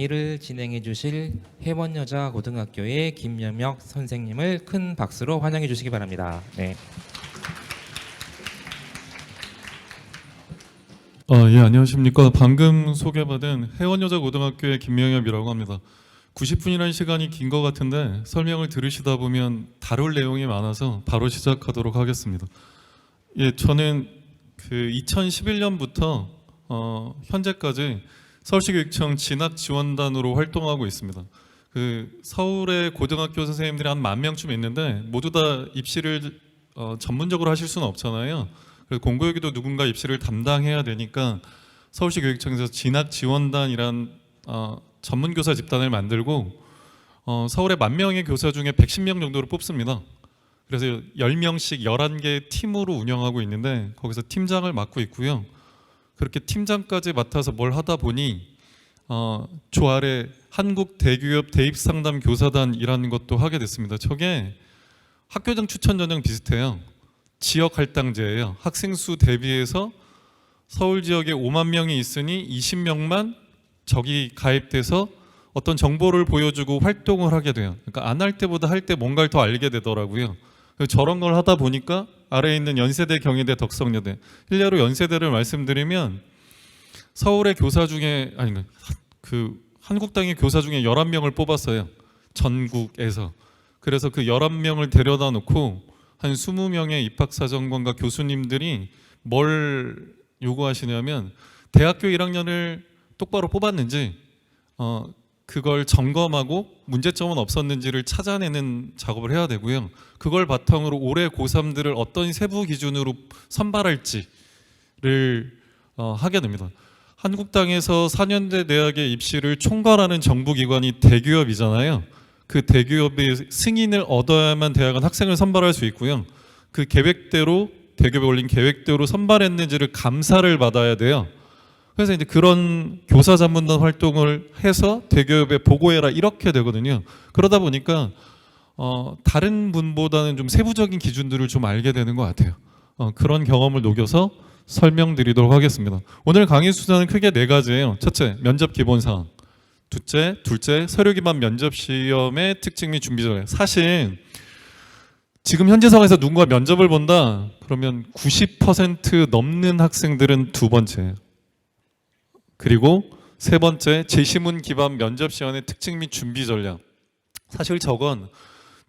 강의를 진행해 주실 혜원여자고등학교의 김여명 선생님을 큰 박수로 환영해 주시기 바랍니다. 네. 예, 안녕하십니까. 방금 소개받은 혜원여자고등학교의 김명엽이라고 합니다. 90분이라는 시간이 긴 것 같은데 설명을 들으시다 보면 다룰 내용이 많아서 바로 시작하도록 하겠습니다. 예, 저는 그 2011년부터 현재까지 서울시교육청 진학지원단으로 활동하고 있습니다. 그 서울의 고등학교 선생님들이 한 10,000명쯤 있는데 모두 다 입시를 전문적으로 하실 수는 없잖아요. 그래서 공교육에도 누군가 입시를 담당해야 되니까 서울시교육청에서 진학지원단이란 전문교사 집단을 만들고 서울의 10,000명의 교사 중에 110명 정도를 뽑습니다. 그래서 10명씩 11개 팀으로 운영하고 있는데 거기서 팀장을 맡고 있고요. 그렇게 팀장까지 맡아서 뭘 하다 보니 조 아래 한국대기업 대입상담교사단이라는 것도 하게 됐습니다. 저게 학교장 추천 전형 비슷해요. 지역 할당제예요. 학생 수 대비해서 서울 지역에 5만 명이 있으니 20명만 저기 가입돼서 어떤 정보를 보여주고 활동을 하게 돼요. 그러니까 안 할 때보다 할 때 뭔가를 더 알게 되더라고요. 저런 걸 하다 보니까 아래에 있는 연세대, 경희대, 덕성여대, 일례로 연세대를 말씀드리면 서울의 교사 중에 그 한국당의 교사 중에 11명을 뽑았어요. 전국에서. 그래서 그 11명을 데려다 놓고 한 20명의 입학사정관과 교수님들이 뭘 요구하시냐면 대학교 1학년을 똑바로 뽑았는지 그걸 점검하고 문제점은 없었는지를 찾아내는 작업을 해야 되고요. 그걸 바탕으로 올해 고3들을 어떤 세부 기준으로 선발할지를 하게 됩니다. 한국당에서 4년제 대학의 입시를 총괄하는 정부기관이 대기업이잖아요. 그 대기업의 승인을 얻어야만 대학은 학생을 선발할 수 있고요. 그 계획대로 대기업에 올린 계획대로 선발했는지를 감사를 받아야 돼요. 그래서 이제 그런 교사 자문단 활동을 해서 대기업에 보고해라 이렇게 되거든요. 그러다 보니까 다른 분보다는 좀 세부적인 기준들을 좀 알게 되는 것 같아요. 그런 경험을 녹여서 설명드리도록 하겠습니다. 오늘 강의 수단은 크게 4가지예요. 첫째, 면접 기본사항. 둘째, 서류 기반 면접 시험의 특징 및 준비 전략. 사실 지금 현재 상황에서 누군가 면접을 본다 그러면 90% 넘는 학생들은 두 번째예요. 그리고 세 번째, 제시문 기반 면접 시험의 특징 및 준비 전략. 사실 저건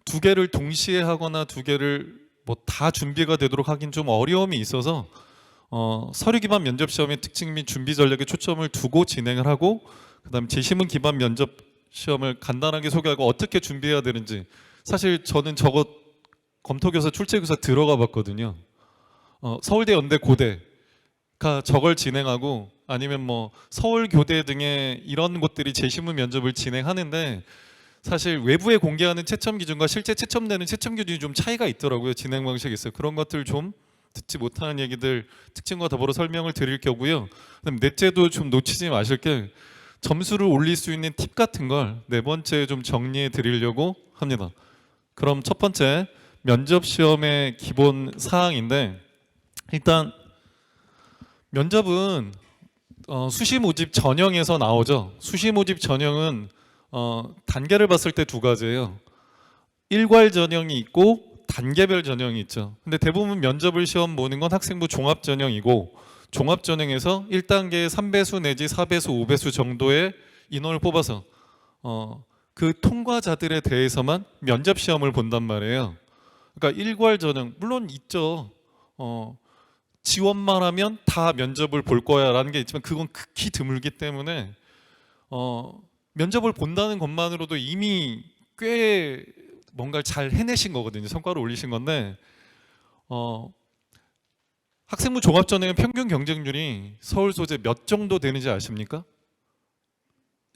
2개를 동시에 하거나 2개를 뭐 다 준비가 되도록 하긴 좀 어려움이 있어서 서류 기반 면접 시험의 특징 및 준비 전략에 초점을 두고 진행을 하고 그다음에 제시문 기반 면접 시험을 간단하게 소개하고 어떻게 준비해야 되는지. 사실 저는 저거 검토교사 출제교사 들어가 봤거든요. 서울대, 연대, 고대가 저걸 진행하고 아니면 뭐 서울교대 등의 이런 곳들이 제시문 면접을 진행하는데 사실 외부에 공개하는 채점 기준과 실제 채점되는 채점 기준이 좀 차이가 있더라고요. 진행 방식이 있어요. 그런 것들 좀 듣지 못하는 얘기들 특징과 더불어 설명을 드릴 거고요. 그다음 넷째도 좀 놓치지 마실 게 점수를 올릴 수 있는 팁 같은 걸 4번째에 좀 정리해 드리려고 합니다. 그럼 첫 번째, 면접 시험의 기본 사항인데 일단 면접은 수시 모집 전형에서 나오죠. 수시 모집 전형은 단계를 봤을 때 2가지예요. 일괄 전형이 있고 단계별 전형이 있죠. 근데 대부분 면접을 시험 보는 건 학생부 종합 전형이고 종합 전형에서 1단계에 3배수 내지 4배수, 5배수 정도의 인원을 뽑아서 그 통과자들에 대해서만 면접 시험을 본단 말이에요. 그러니까 일괄 전형 물론 있죠. 지원만 하면 다 면접을 볼 거야 라는 게 있지만 그건 극히 드물기 때문에 면접을 본다는 것만으로도 이미 꽤 뭔가를 잘 해내신 거거든요. 성과를 올리신 건데 학생부 종합전형의 평균 경쟁률이 서울 소재 몇 정도 되는지 아십니까?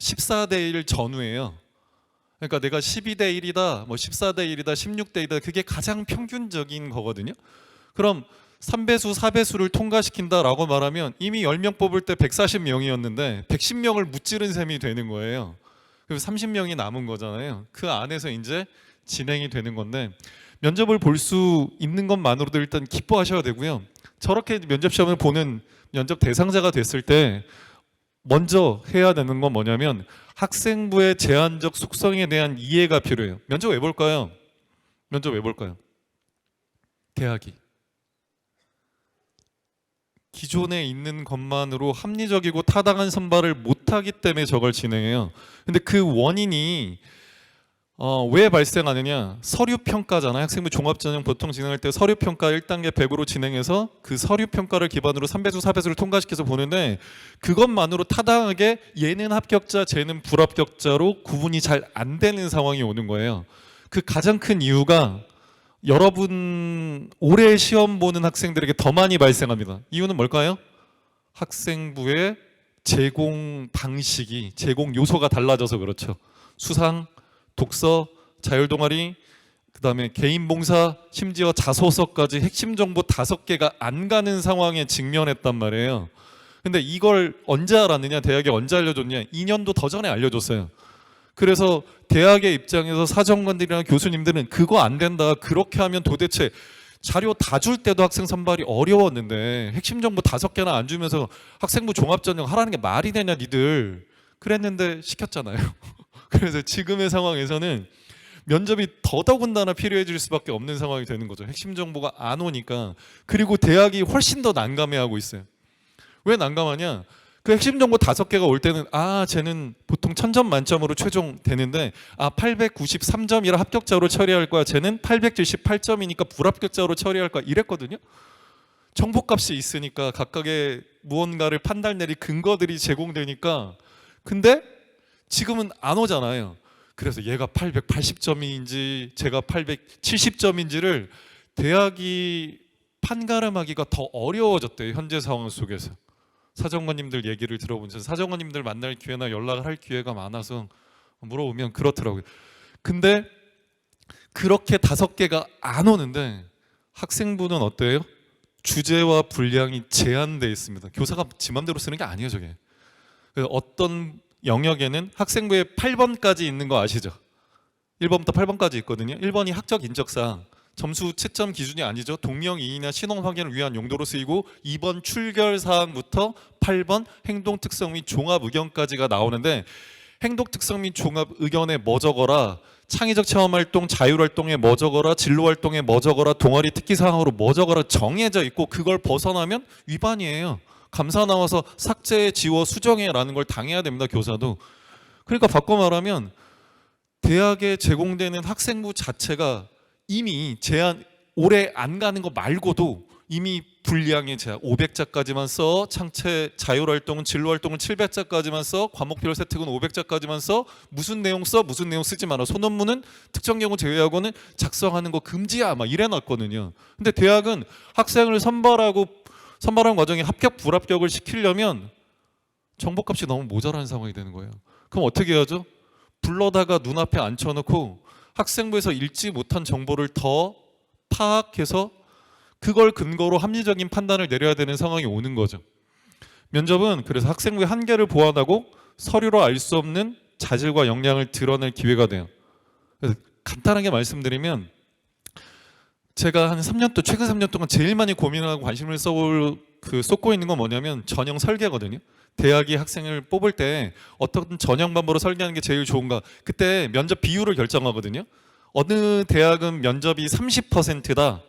14대 1 전후예요. 그러니까 내가 12대 1이다, 뭐 14대 1이다, 16대 1이다 그게 가장 평균적인 거거든요. 그럼 3배수, 4배수를 통과시킨다라고 말하면 이미 10명 뽑을 때 140명이었는데 110명을 무찌른 셈이 되는 거예요. 그럼 30명이 남은 거잖아요. 그 안에서 이제 진행이 되는 건데 면접을 볼 수 있는 것만으로도 일단 기뻐하셔야 되고요. 저렇게 면접 시험을 보는 면접 대상자가 됐을 때 먼저 해야 되는 건 뭐냐면 학생부의 제한적 속성에 대한 이해가 필요해요. 면접 왜 볼까요? 면접 왜 볼까요? 대학이 기존에 있는 것만으로 합리적이고 타당한 선발을 못하기 때문에 저걸 진행해요. 근데 그 원인이 왜 발생하느냐? 서류 평가잖아요. 학생부 종합전형 보통 진행할 때 서류 평가 1단계 100으로 진행해서 그 서류 평가를 기반으로 3배수, 4배수를 통과시켜서 보는데 그것만으로 타당하게 얘는 합격자, 쟤는 불합격자로 구분이 잘 안 되는 상황이 오는 거예요. 그 가장 큰 이유가 여러분 올해 시험 보는 학생들에게 더 많이 발생합니다. 이유는 뭘까요? 학생부의 제공 방식이, 제공 요소가 달라져서 그렇죠. 수상, 독서, 자율동아리, 그다음에 개인 봉사, 심지어 자소서까지 핵심 정보 5개가 안 가는 상황에 직면했단 말이에요. 근데 이걸 언제 알았느냐? 대학에 언제 알려줬냐? 2년도 더 전에 알려줬어요. 그래서 대학의 입장에서 사정관들이나 교수님들은 그거 안 된다. 그렇게 하면 도대체 자료 다 줄 때도 학생 선발이 어려웠는데 핵심 정보 5개나 안 주면서 학생부 종합전형 하라는 게 말이 되냐 니들. 그랬는데 시켰잖아요. 그래서 지금의 상황에서는 면접이 더더군다나 필요해질 수밖에 없는 상황이 되는 거죠. 핵심 정보가 안 오니까. 그리고 대학이 훨씬 더 난감해하고 있어요. 왜 난감하냐? 그 핵심 정보 5개가 올 때는 쟤는 보통 1000점 만점으로 최종 되는데 893점이라 합격자로 처리할 거야. 쟤는 878점이니까 불합격자로 처리할 거야. 이랬거든요. 정보값이 있으니까 각각의 무언가를 판단 내릴 근거들이 제공되니까. 근데 지금은 안 오잖아요. 그래서 얘가 880점인지 제가 870점인지를 대학이 판가름하기가 더 어려워졌대요. 현재 상황 속에서. 사정관님들 얘기를 들어보면서 사정관님들 만날 기회나 연락을 할 기회가 많아서 물어보면 그렇더라고요. 근데 그렇게 5개가 안 오는데 학생부는 어때요? 주제와 분량이 제한되어 있습니다. 교사가 지 맘대로 쓰는 게 아니에요, 저게. 그래서 어떤 영역에는 학생부에 8번까지 있는 거 아시죠? 1번부터 8번까지 있거든요. 1번이 학적 인적사항, 점수 채점 기준이 아니죠. 동명이인이나 신원 확인을 위한 용도로 쓰이고 2번 출결사항부터 8번 행동특성 및 종합의견까지가 나오는데 행동특성 및 종합의견에 뭐 적어라, 창의적 체험활동, 자율활동에 뭐 적어라, 진로활동에 뭐 적어라, 동아리 특기사항으로 뭐 적어라 정해져 있고 그걸 벗어나면 위반이에요. 감사 나와서 삭제, 지워, 수정해라는 걸 당해야 됩니다. 교사도. 그러니까 바꿔 말하면 대학에 제공되는 학생부 자체가 이미 제한 올해 안 가는 거 말고도 이미 분량의 제한 500자까지만 써, 창체 자율활동은 진로활동은 700자까지만 써, 과목별 세특은 500자까지만 써, 무슨 내용 써, 무슨 내용 쓰지 마라, 소논문은 특정 경우 제외하고는 작성하는 거 금지야 막 이래놨거든요. 근데 대학은 학생을 선발하는 과정에 합격 불합격을 시키려면 정보값이 너무 모자란 상황이 되는 거예요. 그럼 어떻게 해야죠? 불러다가 눈앞에 앉혀놓고 학생부에서 읽지 못한 정보를 더 파악해서 그걸 근거로 합리적인 판단을 내려야 되는 상황이 오는 거죠. 면접은 그래서 학생부의 한계를 보완하고 서류로 알 수 없는 자질과 역량을 드러낼 기회가 돼요. 그래서 간단하게 말씀드리면 제가 한 3년 동안, 최근 3년 동안 제일 많이 고민하고 관심을 쏟고 있는 건 뭐냐면 전형 설계거든요. 대학이 학생을 뽑을 때 어떤 전형반부로 설계하는 게 제일 좋은가. 그때 면접 비율을 결정하거든요. 어느 대학은 면접이 30%다.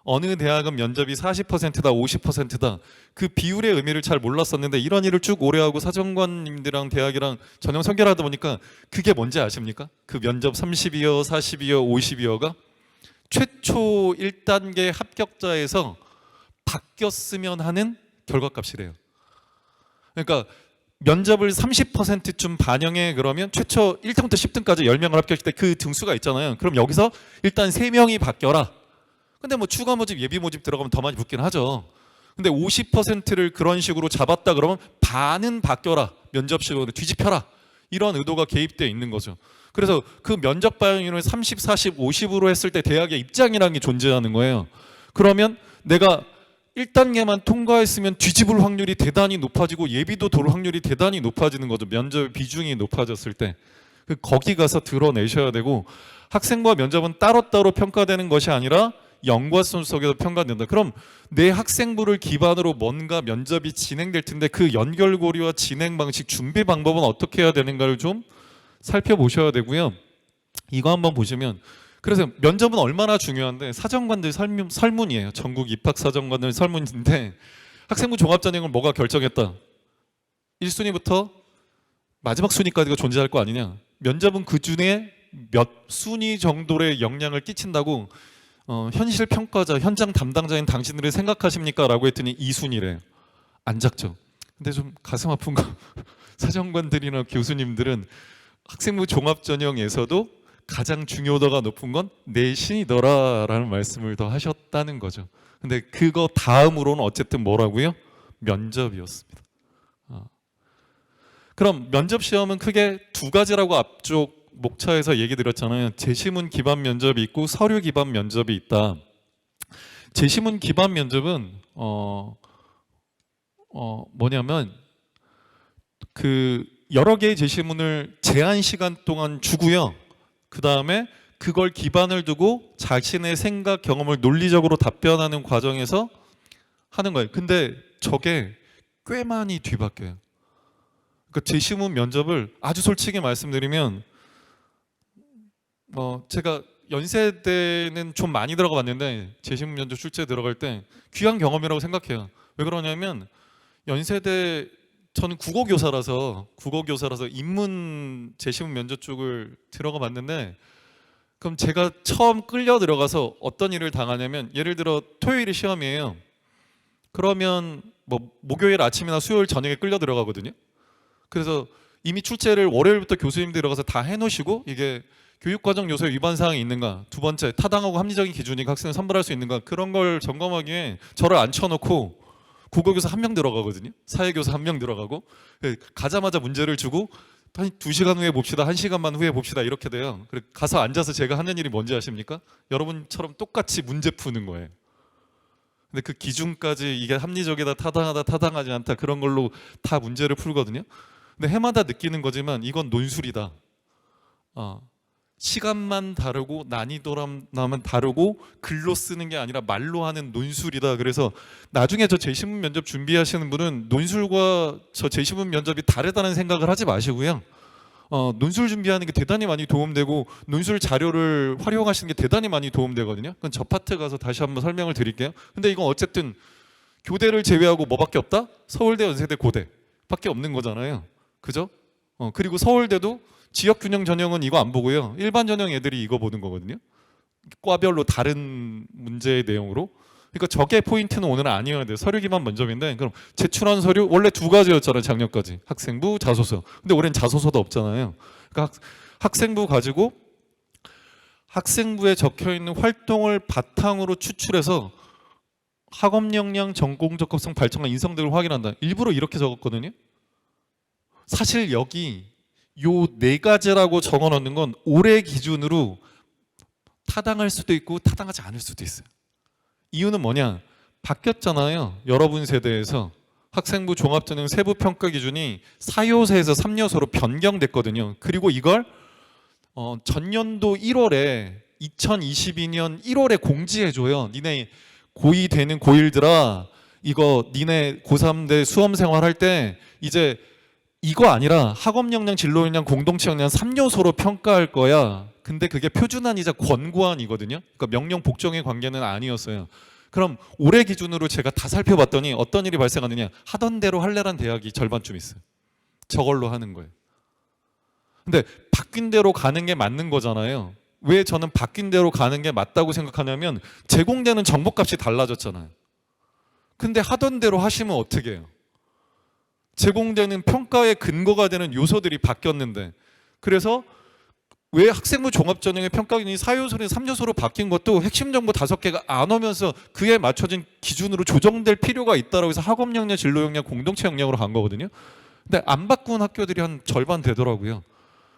어느 대학은 면접이 40%다, 50%다. 그 비율의 의미를 잘 몰랐었는데 이런 일을 쭉 오래 하고 사정관님들이랑 대학이랑 전형 설계를 하다 보니까 그게 뭔지 아십니까? 그 면접 30이요, 40이요, 50이요가 최초 1단계 합격자에서 바뀌었으면 하는 결과값이래요. 그러니까 면접을 30%쯤 반영해 그러면 최초 1등부터 10등까지 10명을 합격할 때 그 등수가 있잖아요. 그럼 여기서 일단 3명이 바뀌어라. 근데 뭐 추가 모집, 예비 모집 들어가면 더 많이 붙긴 하죠. 근데 50%를 그런 식으로 잡았다 그러면 반은 바뀌어라. 면접식으로 뒤집혀라. 이런 의도가 개입되어 있는 거죠. 그래서 그 면접 반영률을 30, 40, 50으로 했을 때 대학의 입장이라는 게 존재하는 거예요. 그러면 내가 1단계만 통과했으면 뒤집을 확률이 대단히 높아지고 예비도 돌 확률이 대단히 높아지는 거죠. 면접의 비중이 높아졌을 때. 거기 가서 드러내셔야 되고 학생부와 면접은 따로따로 평가되는 것이 아니라 연구화성 속에서 평가된다. 그럼 내 학생부를 기반으로 뭔가 면접이 진행될 텐데 그 연결고리와 진행 방식, 준비 방법은 어떻게 해야 되는가를 좀 살펴보셔야 되고요. 이거 한번 보시면, 그래서 면접은 얼마나 중요한데 사정관들 설문이에요. 전국 입학 사정관들 설문인데 학생부 종합전형을 뭐가 결정했다. 1순위부터 마지막 순위까지가 존재할 거 아니냐. 면접은 그 중에 몇 순위 정도의 영향을 끼친다고 현실 평가자, 현장 담당자인 당신들이 생각하십니까? 라고 했더니 2순위래요. 안 작죠. 근데 좀 가슴 아픈 거 사정관들이나 교수님들은 학생부 종합전형에서도 가장 중요도가 높은 건 내신이더라라는 말씀을 더 하셨다는 거죠. 근데 그거 다음으로는 어쨌든 뭐라고요? 면접이었습니다. 그럼 면접 시험은 크게 두 가지라고 앞쪽 목차에서 얘기 드렸잖아요. 제시문 기반 면접이 있고 서류 기반 면접이 있다. 제시문 기반 면접은 뭐냐면 그 여러 개의 제시문을 제한 시간 동안 주고요. 그 다음에 그걸 기반을 두고 자신의 생각, 경험을 논리적으로 답변하는 과정에서 하는 거예요. 근데 저게 꽤 많이 뒤바뀌어요. 그러니까 제시문 면접을 아주 솔직히 말씀드리면 제가 연세대는 좀 많이 들어가 봤는데 제시문 면접 출제 들어갈 때 귀한 경험이라고 생각해요. 왜 그러냐면 연세대 저는 국어교사라서 인문 제시문 면접 쪽을 들어가 봤는데, 그럼 제가 처음 끌려 들어가서 어떤 일을 당하냐면, 예를 들어 토요일이 시험이에요. 그러면 뭐 목요일 아침이나 수요일 저녁에 끌려 들어가거든요. 그래서 이미 출제를 월요일부터 교수님들이 들어가서 다 해놓으시고, 이게 교육과정 요소에 위반 사항이 있는가, 두 번째 타당하고 합리적인 기준이니까 학생을 선발할 수 있는가, 그런 걸 점검하기에 저를 앉혀놓고 국어교사 1명 들어가거든요. 사회교사 1명 들어가고, 가자마자 문제를 주고 한 2시간 후에 봅시다, 1시간만 후에 봅시다, 이렇게 돼요. 가서 앉아서 제가 하는 일이 뭔지 아십니까? 여러분처럼 똑같이 문제 푸는 거예요. 근데 그 기준까지 이게 합리적이다, 타당하다, 타당하지 않다, 그런 걸로 다 문제를 풀거든요. 근데 해마다 느끼는 거지만 이건 논술이다. 시간만 다르고 난이도만 다르고 글로 쓰는 게 아니라 말로 하는 논술이다. 그래서 나중에 저 제시문 면접 준비하시는 분은 논술과 저 제시문 면접이 다르다는 생각을 하지 마시고요. 논술 준비하는 게 대단히 많이 도움되고 논술 자료를 활용하시는 게 대단히 많이 도움되거든요. 그건 저 파트 가서 다시 한번 설명을 드릴게요. 근데 이건 어쨌든 교대를 제외하고 뭐밖에 없다? 서울대, 연세대, 고대 밖에 없는 거잖아요. 그죠? 그리고 서울대도 지역균형 전형은 이거 안 보고요. 일반 전형 애들이 이거 보는 거거든요. 과별로 다른 문제의 내용으로. 그러니까 저게 포인트는 오늘은 아니어야 돼요. 서류 기반 면접인데, 그럼 제출한 서류 원래 두 가지였잖아요. 작년까지 학생부, 자소서. 근데 올해는 자소서도 없잖아요. 그러니까 학생부 가지고 학생부에 적혀 있는 활동을 바탕으로 추출해서 학업 역량, 전공 적합성, 발전과 인성들을 확인한다. 일부러 이렇게 적었거든요. 사실 여기 요 네 가지라고 적어 놓는 건 올해 기준으로 타당할 수도 있고 타당하지 않을 수도 있어요. 이유는 뭐냐? 바뀌었잖아요. 여러분 세대에서 학생부 종합전형 세부 평가 기준이 4요소에서 3요소로 변경됐거든요. 그리고 이걸 전년도 1월에 2022년 1월에 공지해 줘요. 니네 고2 되는 고1들아, 이거 니네 고3 때 수험 생활할 때 이제 이거 아니라 학업 역량, 진로 역량, 공동체 역량 3요소로 평가할 거야. 근데 그게 표준안이자 권고안이거든요. 그러니까 명령 복종의 관계는 아니었어요. 그럼 올해 기준으로 제가 다 살펴봤더니 어떤 일이 발생하느냐? 하던 대로 할래란 대학이 절반쯤 있어요. 저걸로 하는 거예요. 근데 바뀐 대로 가는 게 맞는 거잖아요. 왜 저는 바뀐 대로 가는 게 맞다고 생각하냐면, 제공되는 정보값이 달라졌잖아요. 근데 하던 대로 하시면 어떻게 해요? 제공되는 평가의 근거가 되는 요소들이 바뀌었는데, 그래서 왜 학생부 종합전형의 평가 기준이 4요소에서 3요소로 바뀐 것도 핵심 정보 5개가 안 오면서 그에 맞춰진 기준으로 조정될 필요가 있다라고 해서 학업 역량, 진로 역량, 공동체 역량으로 간 거거든요. 근데 안 바꾼 학교들이 한 절반 되더라고요.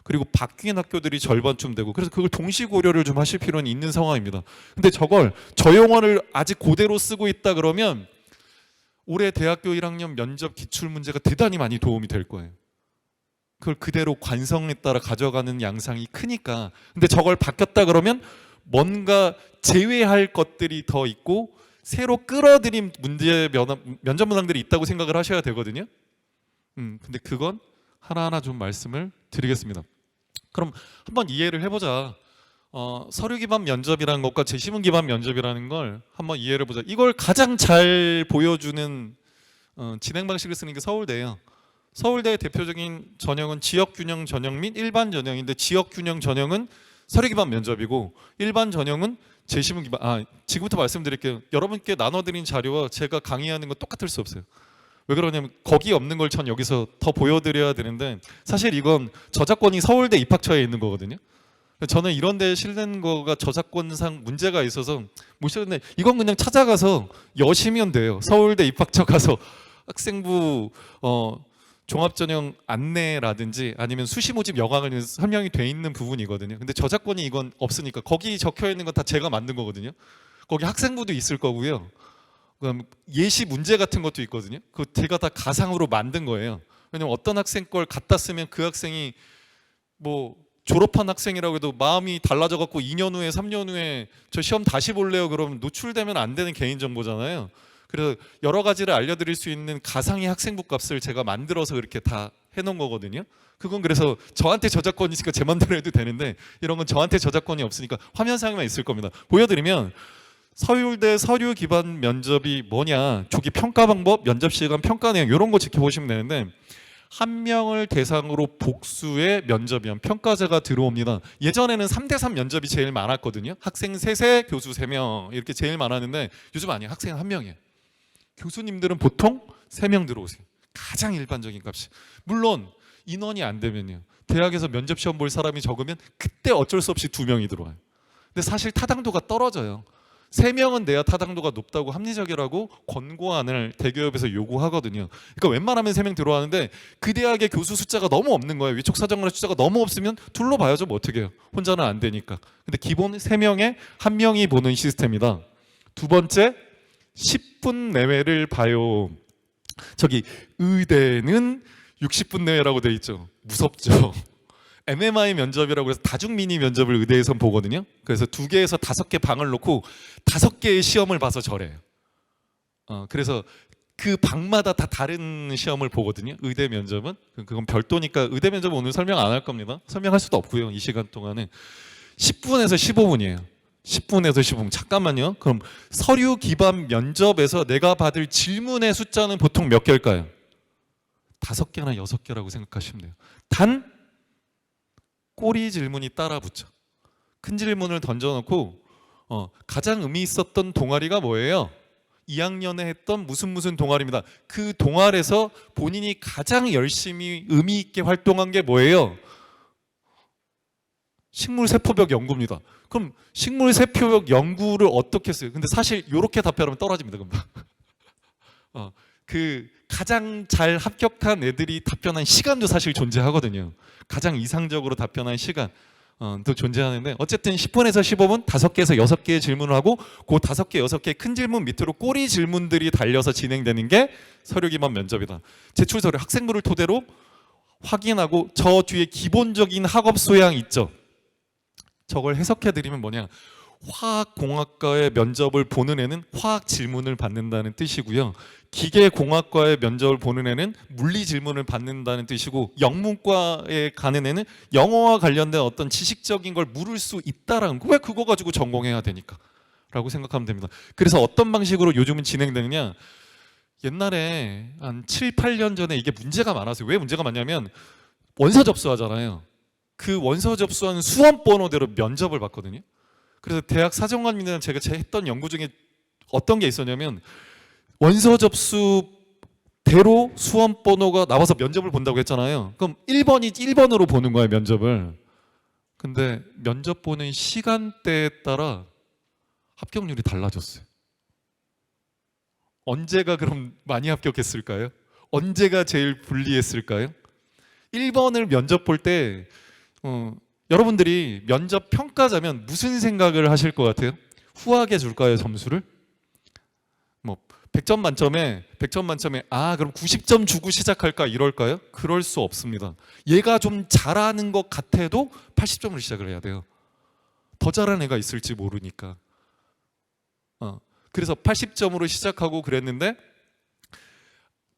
그리고 바뀐 학교들이 절반쯤 되고, 그래서 그걸 동시 고려를 좀 하실 필요는 있는 상황입니다. 근데 저걸 저 용어를 아직 그대로 쓰고 있다 그러면 올해 대학교 1학년 면접 기출 문제가 대단히 많이 도움이 될 거예요. 그걸 그대로 관성에 따라 가져가는 양상이 크니까. 근데 저걸 바뀌었다 그러면 뭔가 제외할 것들이 더 있고 새로 끌어들인 면접 문항들이 있다고 생각을 하셔야 되거든요. 근데 그건 하나하나 좀 말씀을 드리겠습니다. 그럼 한번 이해를 해보자. 서류 기반 면접이라는 것과 제시문 기반 면접이라는 걸 한번 이해를 해보자. 이걸 가장 잘 보여주는 진행 방식을 쓰는 게 서울대예요. 서울대의 대표적인 전형은 지역균형 전형 및 일반 전형인데, 지역균형 전형은 서류 기반 면접이고 일반 전형은 제시문 기반. 지금부터 말씀드릴게요. 여러분께 나눠드린 자료와 제가 강의하는 건 똑같을 수 없어요. 왜 그러냐면 거기 없는 걸 전 여기서 더 보여드려야 되는데, 사실 이건 저작권이 서울대 입학처에 있는 거거든요. 저는 이런 데에 실는 거가 저작권상 문제가 있어서 못 실는데, 이건 그냥 찾아가서 여시면 돼요. 서울대 입학처 가서 학생부 종합전형 안내라든지 아니면 수시 모집 여강을 설명이 돼 있는 부분이거든요. 근데 저작권이 이건 없으니까 거기 적혀 있는 건 다 제가 만든 거거든요. 거기 학생부도 있을 거고요. 그럼 예시 문제 같은 것도 있거든요. 그거 제가 다 가상으로 만든 거예요. 왜냐면 어떤 학생 걸 갖다 쓰면 그 학생이 뭐 졸업한 학생이라고 해도 마음이 달라져 갖고 2년 후에 3년 후에 저 시험 다시 볼래요 그러면 노출되면 안 되는 개인정보잖아요. 그래서 여러 가지를 알려드릴 수 있는 가상의 학생부 값을 제가 만들어서 이렇게 다 해놓은 거거든요. 그건 그래서 저한테 저작권이 있으니까 제 맘대로 해도 되는데, 이런 건 저한테 저작권이 없으니까 화면상에만 있을 겁니다. 보여드리면 서울대 서류 기반 면접이 뭐냐, 조기 평가 방법, 면접 시간, 평가 내용 이런 거 지켜보시면 되는데, 한 명을 대상으로 복수의 면접이면 평가자가 들어옵니다. 예전에는 3대3 면접이 제일 많았거든요. 학생 3세, 교수 3명 이렇게 제일 많았는데 요즘 아니에요. 학생 1명이에요. 교수님들은 보통 3명 들어오세요. 가장 일반적인 값이. 물론 인원이 안 되면요, 대학에서 면접 시험 볼 사람이 적으면 그때 어쩔 수 없이 2명이 들어와요. 근데 사실 타당도가 떨어져요. 3명은 내야 타당도가 높다고 합리적이라고 권고안을 대기업에서 요구하거든요. 그러니까 웬만하면 3명 들어왔는데 그 대학의 교수 숫자가 너무 없는 거예요. 위촉 사정관의 숫자가 너무 없으면 둘러봐야죠. 뭐 어떻게 해요. 혼자는 안 되니까. 근데 기본 3명에 1명이 보는 시스템이다. 두 번째, 10분 내외를 봐요. 저기 의대는 60분 내외라고 돼 있죠. 무섭죠. MMI 면접이라고 해서 다중 미니 면접을 의대에선 보거든요. 그래서 2개에서 5개 방을 놓고 5개의 시험을 봐서 저래요. 그래서 그 방마다 다 다른 시험을 보거든요. 의대 면접은 그건 별도니까 의대 면접은 오늘 설명 안 할 겁니다. 설명할 수도 없고요. 이 시간 동안에 10분에서 15분이에요. 10분에서 15분. 잠깐만요. 그럼 서류 기반 면접에서 내가 받을 질문의 숫자는 보통 몇 개일까요? 5개나 6개라고 생각하시면 돼요. 단 꼬리 질문이 따라 붙죠. 큰 질문을 던져놓고 가장 의미 있었던 동아리가 뭐예요? 2학년에 했던 무슨 동아리입니다. 그 동아리에서 본인이 가장 열심히 의미 있게 활동한 게 뭐예요? 식물세포벽 연구입니다. 그럼 식물세포벽 연구를 어떻게 했어요? 근데 사실 이렇게 답변하면 떨어집니다. 금방. 그 가장 잘 합격한 애들이 답변한 시간도 사실 존재하거든요. 가장 이상적으로 답변한 시간 도 존재하는데, 어쨌든 10분에서 15분 5개에서 6개의 질문을 하고 그 5개, 6개의 큰 질문 밑으로 꼬리 질문들이 달려서 진행되는 게 서류 기반 면접이다. 제출 서류 학생부를 토대로 확인하고 저 뒤에 기본적인 학업 소양 있죠. 저걸 해석해 드리면 뭐냐, 화학공학과의 면접을 보는 애는 화학 질문을 받는다는 뜻이고요. 기계공학과의 면접을 보는 애는 물리 질문을 받는다는 뜻이고, 영문과에 가는 애는 영어와 관련된 어떤 지식적인 걸 물을 수 있다라는 거. 왜 그거 가지고 전공해야 되니까 라고 생각하면 됩니다. 그래서 어떤 방식으로 요즘은 진행되느냐, 옛날에 한 7, 8년 전에 이게 문제가 많았어요. 왜 문제가 많냐면 원서 접수하잖아요. 그 원서 접수하는 수험 번호대로 면접을 받거든요. 그래서 대학 사정관님들은 제가 했던 연구 중에 어떤 게 있었냐면, 원서 접수대로 수험 번호가 나와서 면접을 본다고 했잖아요. 그럼 1번이 1번으로 보는 거예요, 면접을. 근데 면접 보는 시간대에 따라 합격률이 달라졌어요. 언제가 그럼 많이 합격했을까요? 언제가 제일 불리했을까요? 1번을 면접 볼 때 여러분들이 면접 평가자면 무슨 생각을 하실 것 같아요? 후하게 줄까요, 점수를? 뭐 100점 만점에 그럼 90점 주고 시작할까 이럴까요? 그럴 수 없습니다. 얘가 좀 잘하는 것 같아도 80점으로 시작을 해야 돼요. 더 잘하는 애가 있을지 모르니까. 그래서 80점으로 시작하고 그랬는데,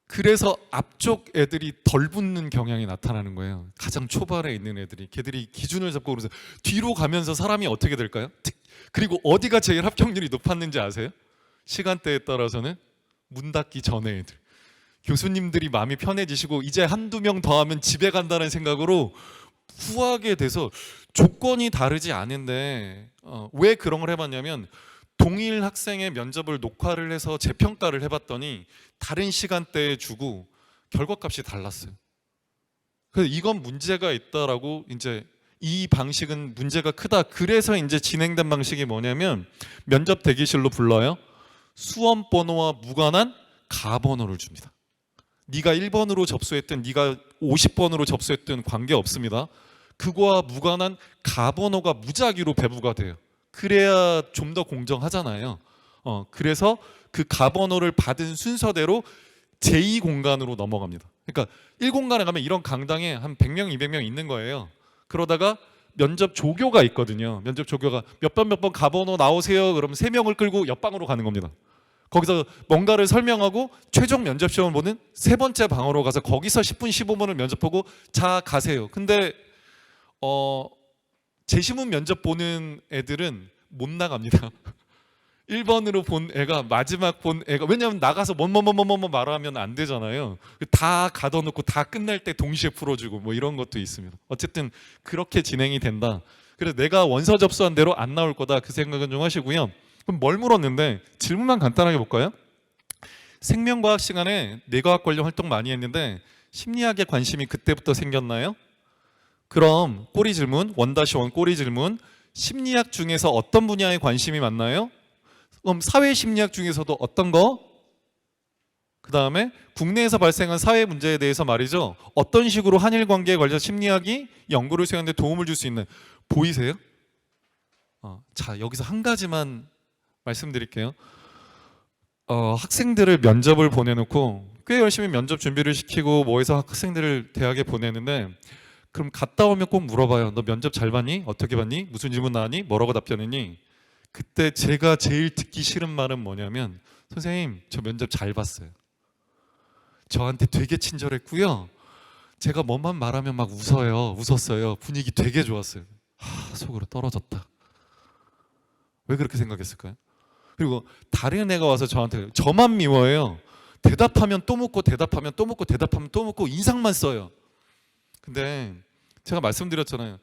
그래서 앞쪽 애들이 덜 붙는 경향이 나타나는 거예요. 가장 초반에 있는 애들이. 걔들이 기준을 잡고 그러면서 뒤로 가면서 사람이 어떻게 될까요? 그리고 어디가 제일 합격률이 높았는지 아세요? 시간대에 따라서는 문 닫기 전에 애들. 교수님들이 마음이 편해지시고 이제 한두 명 더 하면 집에 간다는 생각으로 후하게 돼서, 조건이 다르지 않은데 왜 그런 걸 해봤냐면, 동일 학생의 면접을 녹화를 해서 재평가를 해봤더니 다른 시간대에 주고 결과값이 달랐어요. 그래서 이건 문제가 있다라고, 이제 이 방식은 문제가 크다. 그래서 이제 진행된 방식이 뭐냐면, 면접 대기실로 불러요. 수험 번호와 무관한 가번호를 줍니다. 네가 1번으로 접수했든 네가 50번으로 접수했든 관계없습니다. 그거와 무관한 가번호가 무작위로 배부가 돼요. 그래야 좀 더 공정하잖아요. 그래서 그 가번호를 받은 순서대로 제2공간으로 넘어갑니다. 그러니까 1공간에 가면 이런 강당에 한 100명, 200명 있는 거예요. 그러다가 면접 조교가 있거든요. 면접 조교가 몇 번 가번호 나오세요. 그러면 3명을 끌고 옆방으로 가는 겁니다. 거기서 뭔가를 설명하고 최종 면접 시험을 보는 세 번째 방으로 가서 거기서 10분, 15분을 면접 보고 자 가세요. 근데 재시문 면접 보는 애들은 못 나갑니다. 1번으로 본 애가 마지막 본 애가, 왜냐하면 나가서 뭐뭐 말하면 안 되잖아요. 다 가둬놓고 다 끝날 때 동시에 풀어주고 뭐 이런 것도 있습니다. 어쨌든 그렇게 진행이 된다. 그래서 내가 원서 접수한 대로 안 나올 거다, 그 생각은 좀 하시고요. 그럼 뭘 물었는데, 질문만 간단하게 볼까요? 생명과학 시간에 뇌과학 관련 활동 많이 했는데 심리학에 관심이 그때부터 생겼나요? 그럼 꼬리 질문, 1-1 꼬리 질문, 심리학 중에서 어떤 분야에 관심이 많나요? 그럼 사회심리학 중에서도 어떤 거? 그 다음에 국내에서 발생한 사회 문제에 대해서 말이죠, 어떤 식으로 한일 관계에 관련 심리학이 연구를 수행하는 데 도움을 줄 수 있는, 보이세요? 자, 여기서 한 가지만 말씀드릴게요. 학생들을 면접을 보내놓고 꽤 열심히 면접 준비를 시키고 뭐 해서 학생들을 대학에 보내는데, 그럼 갔다 오면 꼭 물어봐요. 너 면접 잘 봤니? 어떻게 봤니? 무슨 질문 나왔니? 뭐라고 답변했니? 그때 제가 제일 듣기 싫은 말은 뭐냐면, 선생님 저 면접 잘 봤어요. 저한테 되게 친절했고요. 제가 뭐만 말하면 막 웃었어요. 분위기 되게 좋았어요. 속으로 떨어졌다. 왜 그렇게 생각했을까요? 그리고 다른 애가 와서 저한테 저만 미워해요. 대답하면 또 묻고 대답하면 또 묻고 대답하면 또 묻고 인상만 써요. 근데 제가 말씀드렸잖아요.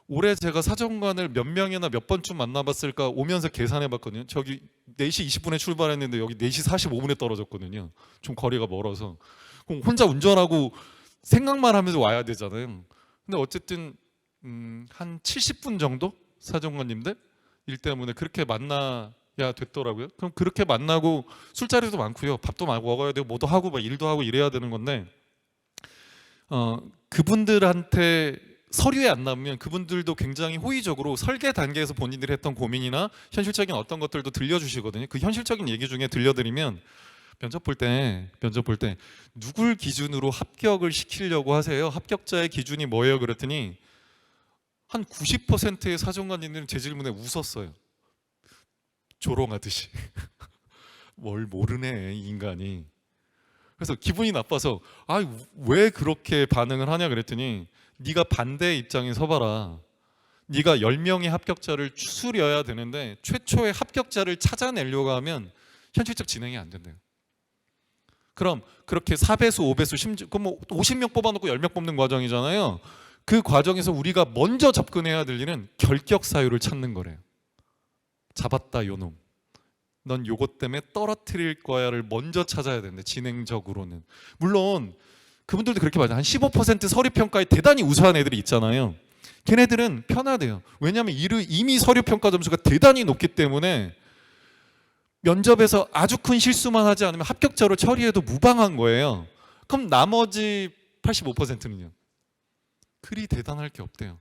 올해 제가 사정관을 몇 명이나 몇 번쯤 만나봤을까 오면서 계산해봤거든요. 저기 4시 20분에 출발했는데 여기 4시 45분에 떨어졌거든요. 좀 거리가 멀어서. 그럼 혼자 운전하고 생각만 하면서 와야 되잖아요. 근데 어쨌든 한 70분 정도 사정관님들 일 때문에 그렇게 만나야 됐더라고요. 그럼 그렇게 만나고 술자리도 많고요. 밥도 많이 먹어야 되고 뭐도 하고 막 일도 하고 이래야 되는 건데, 그분들한테 서류에 안 나오면 그분들도 굉장히 호의적으로 설계 단계에서 본인들이 했던 고민이나 현실적인 어떤 것들도 들려주시거든요. 그 현실적인 얘기 중에 들려드리면, 면접 볼 때 누굴 기준으로 합격을 시키려고 하세요? 합격자의 기준이 뭐예요? 그랬더니 한 90%의 사정관님들은 제 질문에 웃었어요. 조롱하듯이. 뭘 모르네 이 인간이. 그래서 기분이 나빠서 왜 그렇게 반응을 하냐 그랬더니, 네가 반대의 입장에 서봐라. 네가 10명의 합격자를 추스려야 되는데 최초의 합격자를 찾아내려고 하면 현실적 진행이 안 된대요. 그럼 그렇게 4배수, 5배수, 심지어 뭐 50명 뽑아놓고 10명 뽑는 과정이잖아요. 그 과정에서 우리가 먼저 접근해야 될 일은 결격 사유를 찾는 거래요. 잡았다 요놈, 넌 요것 때문에 떨어뜨릴 거야를 먼저 찾아야 되는데, 진행적으로는. 물론 그분들도 그렇게 맞아요. 한 15% 서류평가에 대단히 우수한 애들이 있잖아요. 걔네들은 편하대요. 왜냐하면 이미 서류평가 점수가 대단히 높기 때문에 면접에서 아주 큰 실수만 하지 않으면 합격자로 처리해도 무방한 거예요. 그럼 나머지 85%는요? 그리 대단할 게 없대요.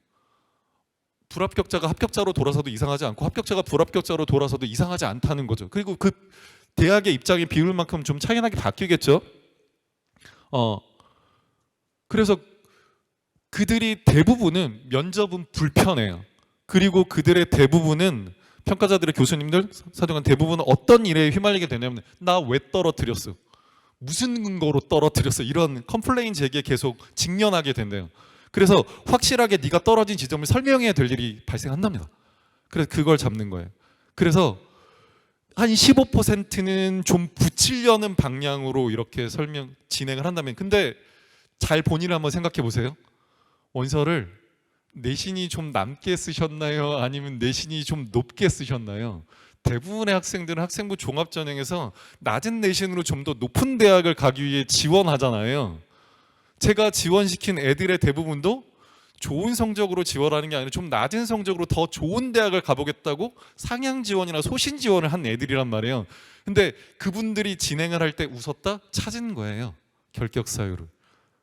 불합격자가 합격자로 돌아서도 이상하지 않고 합격자가 불합격자로 돌아서도 이상하지 않다는 거죠. 그리고 그 대학의 입장이 비울 만큼 좀 차이 나게 바뀌겠죠. 그래서 그들이 대부분은 면접은 불편해요. 그리고 그들의 대부분은 평가자들의 교수님들, 사정관 대부분은 어떤 일에 휘말리게 되냐면 나 왜 떨어뜨렸어? 무슨 근거로 떨어뜨렸어? 이런 컴플레인 제기에 계속 직면하게 된대요. 그래서 확실하게 네가 떨어진 지점을 설명해야 될 일이 발생한답니다. 그래서 그걸 잡는 거예요. 그래서 한 15%는 좀 붙이려는 방향으로 이렇게 진행을 한다면, 근데 잘 본인을 한번 생각해 보세요. 원서를 내신이 좀 남게 쓰셨나요? 아니면 내신이 좀 높게 쓰셨나요? 대부분의 학생들은 학생부 종합전형에서 낮은 내신으로 좀 더 높은 대학을 가기 위해 지원하잖아요. 제가 지원시킨 애들의 대부분도 좋은 성적으로 지원하는 게 아니라 좀 낮은 성적으로 더 좋은 대학을 가보겠다고 상향 지원이나 소신 지원을 한 애들이란 말이에요. 근데 그분들이 진행을 할 때 웃었다? 찾은 거예요. 결격 사유를.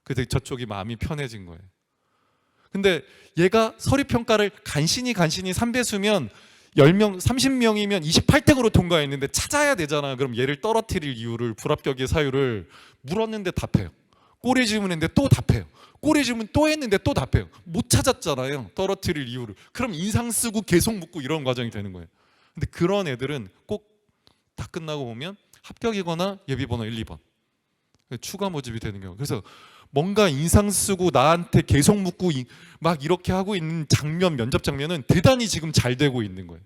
그래서 저쪽이 마음이 편해진 거예요. 근데 얘가 서류평가를 간신히 3배수면 10명, 30명이면 28등으로 통과했는데 찾아야 되잖아. 그럼 얘를 떨어뜨릴 이유를, 불합격의 사유를 물었는데 답해요. 꼬리 질문했는데 또 답해요. 꼬리 질문 또 했는데 또 답해요. 못 찾았잖아요. 떨어뜨릴 이유를. 그럼 인상 쓰고 계속 묻고 이런 과정이 되는 거예요. 근데 그런 애들은 꼭 다 끝나고 보면 합격이거나 예비번호 1, 2번 추가 모집이 되는 경우. 그래서 뭔가 인상 쓰고 나한테 계속 묻고 막 이렇게 하고 있는 장면, 면접 장면은 대단히 지금 잘 되고 있는 거예요.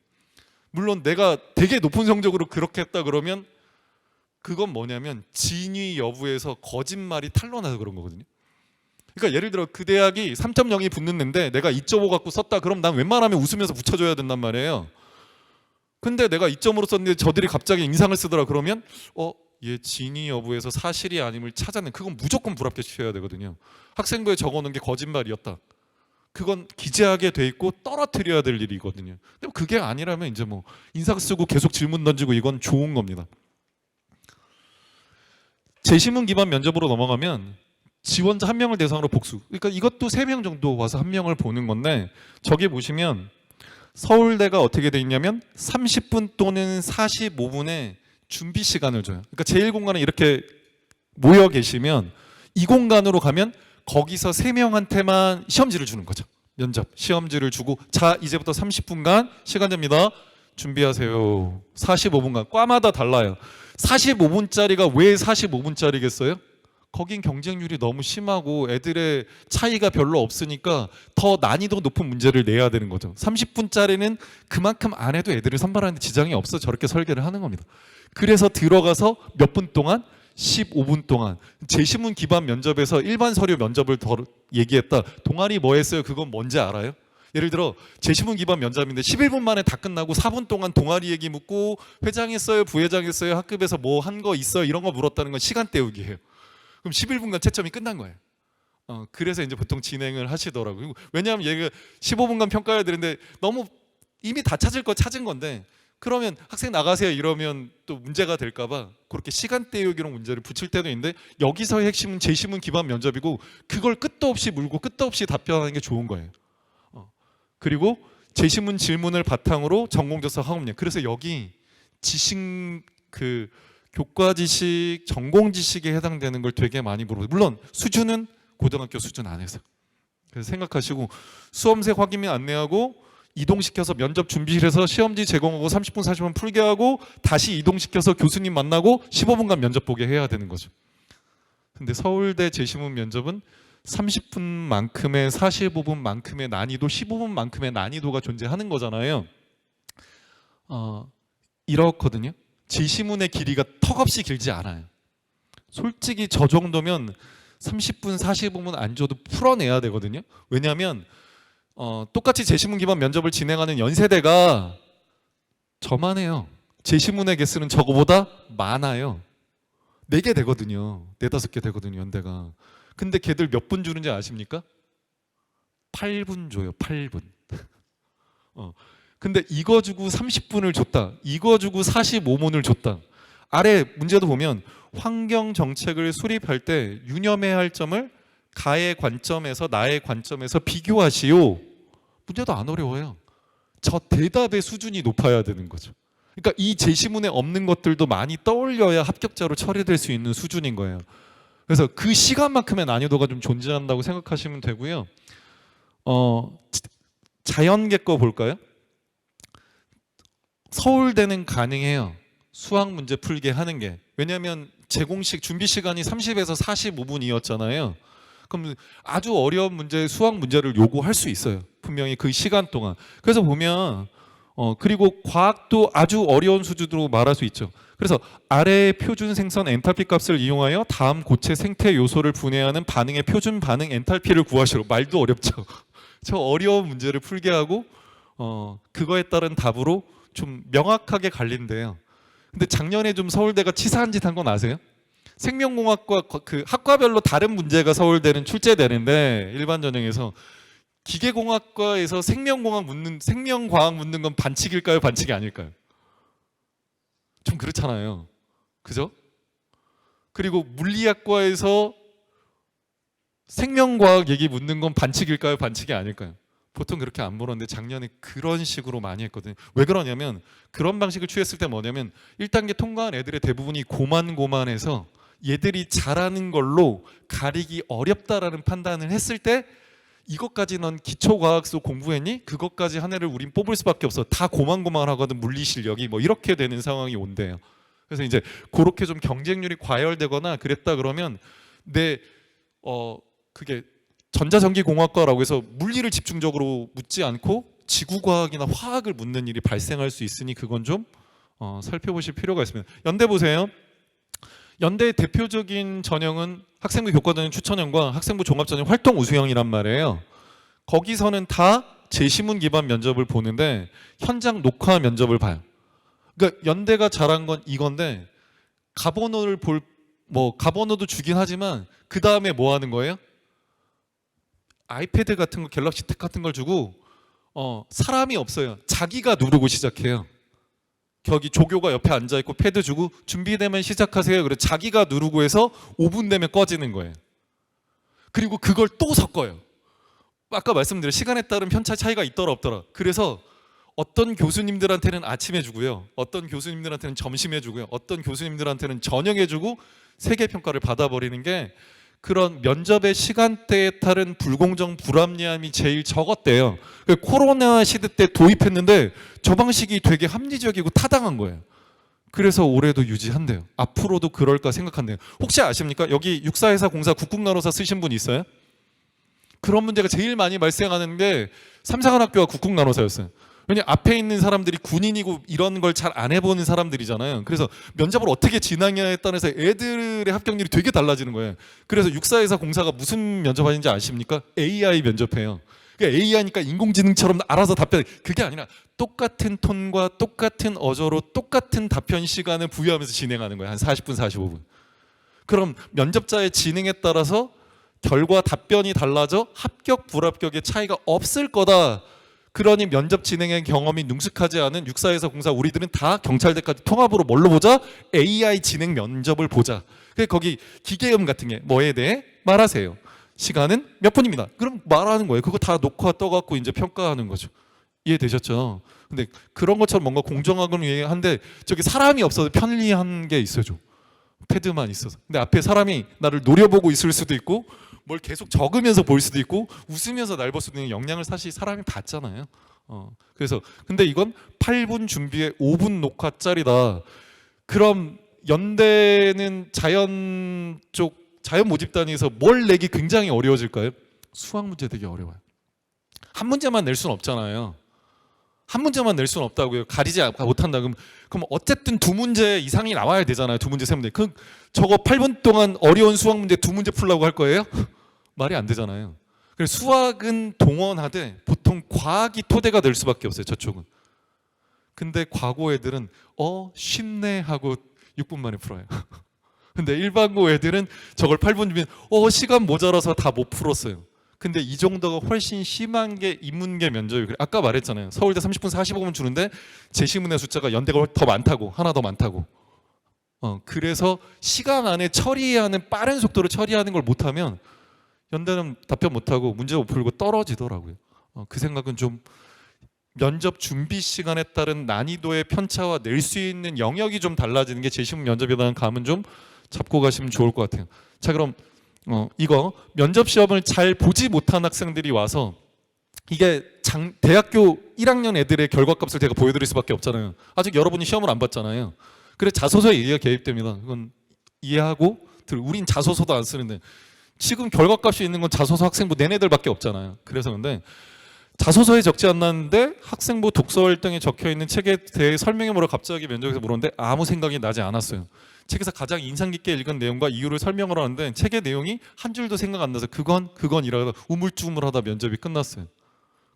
물론 내가 되게 높은 성적으로 그렇게 했다 그러면 그건 뭐냐면 진위 여부에서 거짓말이 탄로나서 그런 거거든요. 그러니까 예를 들어 그 대학이 3.0이 붙는데 내가 2.5 갖고 썼다 그럼 난 웬만하면 웃으면서 붙여줘야 된단 말이에요. 근데 내가 2점으로 썼는데 저들이 갑자기 인상을 쓰더라 그러면 얘 진위 여부에서 사실이 아님을 찾아낸, 그건 무조건 불합격시켜야 되거든요. 학생부에 적어놓은 게 거짓말이었다. 그건 기재하게 돼 있고 떨어뜨려야 될 일이거든요. 근데 그게 아니라면 이제 뭐 인상 쓰고 계속 질문 던지고 이건 좋은 겁니다. 재시문 기반 면접으로 넘어가면 지원자 1명을 대상으로 복수. 그러니까 이것도 3명 정도 와서 1명을 보는 건데, 저기 보시면 서울대가 어떻게 돼 있냐면 30분 또는 45분의 준비 시간을 줘요. 그러니까 제1공간에 이렇게 모여 계시면 이 공간으로 가면 거기서 3명한테만 시험지를 주는 거죠. 면접 시험지를 주고 자 이제부터 30분간 시간 됩니다. 준비하세요. 45분간 과마다 달라요. 45분짜리가 왜 45분짜리겠어요? 거긴 경쟁률이 너무 심하고 애들의 차이가 별로 없으니까 더 난이도 높은 문제를 내야 되는 거죠. 30분짜리는 그만큼 안 해도 애들을 선발하는데 지장이 없어 저렇게 설계를 하는 겁니다. 그래서 들어가서 몇 분 동안? 15분 동안. 재시문 기반 면접에서 일반 서류 면접을 더 얘기했다. 동아리 뭐 했어요? 그건 뭔지 알아요? 예를 들어 재시문 기반 면접인데 11분 만에 다 끝나고 4분 동안 동아리 얘기 묻고 회장했어요? 부회장했어요? 학급에서 뭐 한 거 있어요? 이런 거 물었다는 건 시간 때우기예요. 그럼 11분간 채점이 끝난 거예요. 그래서 이제 보통 진행을 하시더라고요. 왜냐하면 얘가 15분간 평가해야 되는데 너무 이미 다 찾을 거 찾은 건데 그러면 학생 나가세요 이러면 또 문제가 될까 봐 그렇게 시간 때우기로 문제를 붙일 때도 있는데, 여기서의 핵심은 재시문 기반 면접이고 그걸 끝도 없이 물고 끝도 없이 답변하는 게 좋은 거예요. 그리고 재시문 질문을 바탕으로 전공적사 학업력. 그래서 여기 지식 교과 지식, 전공 지식에 해당되는 걸 되게 많이 물어요. 물론 수준은 고등학교 수준 안에서. 그래서 생각하시고 수험생 확인 및 안내하고 이동시켜서 면접 준비실에서 시험지 제공하고 30분 40분 풀게 하고 다시 이동시켜서 교수님 만나고 15분간 면접 보게 해야 되는 거죠. 근데 서울대 재시문 면접은 30분만큼의 45분만큼의 난이도, 15분만큼의 난이도가 존재하는 거잖아요. 이렇거든요. 재시문의 길이가 턱없이 길지 않아요. 솔직히 저 정도면 30분, 45분 안 줘도 풀어내야 되거든요. 왜냐하면 똑같이 재시문 기반 면접을 진행하는 연세대가 저만 해요. 재시문의 개수는 저거보다 많아요. 4개 되거든요. 4, 5개 되거든요, 연대가. 근데 걔들 몇 분 주는지 아십니까? 8분 줘요. 8분. 근데 이거 주고 30분을 줬다. 이거 주고 45분을 줬다. 아래 문제도 보면 환경 정책을 수립할 때 유념해야 할 점을 가의 관점에서 나의 관점에서 비교하시오. 문제도 안 어려워요. 저 대답의 수준이 높아야 되는 거죠. 그러니까 이 제시문에 없는 것들도 많이 떠올려야 합격자로 처리될 수 있는 수준인 거예요. 그래서 그 시간만큼의 난이도가 좀 존재한다고 생각하시면 되고요. 자연계 거 볼까요? 서울대는 가능해요. 수학 문제 풀게 하는 게. 왜냐하면 제공식 준비 시간이 30에서 45분이었잖아요. 그럼 아주 어려운 문제, 수학 문제를 요구할 수 있어요. 분명히 그 시간 동안. 그래서 보면 그리고 과학도 아주 어려운 수준으로 말할 수 있죠. 그래서 아래의 표준 생성 엔탈피 값을 이용하여 다음 고체 생태 요소를 분해하는 반응의 표준 반응 엔탈피를 구하시오. 말도 어렵죠. 저 어려운 문제를 풀게 하고 그거에 따른 답으로 좀 명확하게 갈린대요. 근데 작년에 좀 서울대가 치사한 짓 한 건 아세요? 생명공학과 그 학과별로 다른 문제가 서울대는 출제되는데 일반 전형에서 기계공학과에서 생명과학 묻는 건 반칙일까요? 반칙이 아닐까요? 좀 그렇잖아요. 그죠? 그리고 물리학과에서 생명과학 얘기 묻는 건 반칙일까요? 반칙이 아닐까요? 보통 그렇게 안 보는데 작년에 그런 식으로 많이 했거든요. 왜 그러냐면 그런 방식을 취했을 때 뭐냐면 1단계 통과한 애들의 대부분이 고만고만해서 얘들이 잘하는 걸로 가리기 어렵다라는 판단을 했을 때 이것까지 넌 기초과학수 공부했니? 그것까지 한 애를 우린 뽑을 수밖에 없어. 다 고만고만하거든 물리 실력이 뭐 이렇게 되는 상황이 온대요. 그래서 이제 그렇게 좀 경쟁률이 과열되거나 그랬다 그러면 그게 전자전기공학과라고 해서 물리를 집중적으로 묻지 않고 지구과학이나 화학을 묻는 일이 발생할 수 있으니 그건 좀 살펴보실 필요가 있습니다. 연대 보세요. 연대의 대표적인 전형은 학생부 교과전형 추천형과 학생부 종합전형 활동 우수형이란 말이에요. 거기서는 다 제시문 기반 면접을 보는데 현장 녹화 면접을 봐요. 그러니까 연대가 잘한 건 이건데 가번호도 주긴 하지만 그 다음에 뭐 하는 거예요? 아이패드 같은 거 갤럭시 탭 같은 걸 주고 사람이 없어요. 자기가 누르고 시작해요. 거기 조교가 옆에 앉아 있고 패드 주고 준비되면 시작하세요. 그래 자기가 누르고 해서 5분 되면 꺼지는 거예요. 그리고 그걸 또 섞어요. 아까 말씀드린 시간에 따른 편차 차이가 있더라 없더라. 그래서 어떤 교수님들한테는 아침에 주고요. 어떤 교수님들한테는 점심에 주고요. 어떤 교수님들한테는 저녁에 주고 세계 평가를 받아버리는 게 그런 면접의 시간대에 따른 불공정 불합리함이 제일 적었대요. 코로나 시대 때 도입했는데 저 방식이 되게 합리적이고 타당한 거예요. 그래서 올해도 유지한대요. 앞으로도 그럴까 생각한대요. 혹시 아십니까? 여기 육사회사 공사 국궁나노사 쓰신 분 있어요? 그런 문제가 제일 많이 발생하는 게 삼사관학교와 국궁나노사였어요. 왜냐면 앞에 있는 사람들이 군인이고 이런 걸 잘 안 해보는 사람들이잖아요. 그래서 면접을 어떻게 진행해야 따라서 애들의 합격률이 되게 달라지는 거예요. 그래서 육사회사 공사가 무슨 면접하는지 아십니까? AI 면접해요. 그러니까 AI니까 인공지능처럼 알아서 답변. 그게 아니라 똑같은 톤과 똑같은 어조로 똑같은 답변 시간을 부여하면서 진행하는 거예요. 한 40분, 45분. 그럼 면접자의 지능에 따라서 결과 답변이 달라져 합격, 불합격의 차이가 없을 거다. 그러니 면접 진행의 경험이 능숙하지 않은 육사회사 공사 우리들은 다 경찰대까지 통합으로 뭘로 보자? AI 진행 면접을 보자. 거기 기계음 같은 게 뭐에 대해 말하세요. 시간은 몇 분입니다. 그럼 말하는 거예요. 그거 다 녹화 떠갖고 이제 평가하는 거죠. 이해되셨죠? 근데 그런 것처럼 뭔가 공정하고는 한데 저기 사람이 없어서 편리한 게 있어요. 패드만 있어서. 근데 앞에 사람이 나를 노려보고 있을 수도 있고 뭘 계속 적으면서 볼 수도 있고 웃으면서 날 볼 수도 있는 영향을 사실 사람이 받잖아요. 그래서 근데 이건 8분 준비에 5분 녹화짜리다. 그럼 연대는 자연 모집단에서 뭘 내기 굉장히 어려워질까요? 수학 문제 되게 어려워요. 한 문제만 낼 수는 없잖아요. 한 문제만 낼 수는 없다고요. 가리지 못한다. 그럼 어쨌든 2문제 이상이 나와야 되잖아요. 2문제, 3문제. 저거 8분 동안 어려운 수학 문제 2문제 풀라고 할 거예요? 말이 안 되잖아요. 그래서 수학은 동원하되 보통 과학이 토대가 될 수밖에 없어요. 저쪽은. 근데 과고 애들은 쉽네 하고 6분 만에 풀어요. 근데 일반고 애들은 저걸 8분 주면 시간 모자라서 다 못 풀었어요. 근데 이 정도가 훨씬 심한 게 인문계 면접이에요. 아까 말했잖아요. 서울대 30분 45분 주는데 제시문의 숫자가 연대가 더 많다고. 하나 더 많다고. 그래서 시간 안에 처리하는 빠른 속도로 처리하는 걸 못하면 연대는 답변 못하고 문제 못 풀고 떨어지더라고요. 그 생각은 좀 면접 준비 시간에 따른 난이도의 편차와 낼 수 있는 영역이 좀 달라지는 게 제시문 면접이라는 감은 좀 잡고 가시면 좋을 것 같아요. 자, 그럼 이거 면접 시험을 잘 보지 못한 학생들이 와서 이게 대학교 1학년 애들의 결과값을 제가 보여드릴 수밖에 없잖아요. 아직 여러분이 시험을 안 봤잖아요. 그래서 자소서에 얘기가 개입됩니다. 그건 이해하고 우린 자소서도 안 쓰는데 지금 결과값이 있는 건 자소서 학생부 내내들밖에 없잖아요. 그래서 근데 자소서에 적지 않았는데 학생부 독서 활동에 적혀 있는 책에 대해 설명해 보라 갑자기 면접에서 물었는데 아무 생각이 나지 않았어요. 책에서 가장 인상 깊게 읽은 내용과 이유를 설명을 하는데 책의 내용이 한 줄도 생각 안 나서 그건 이러다 우물쭈물하다 면접이 끝났어요.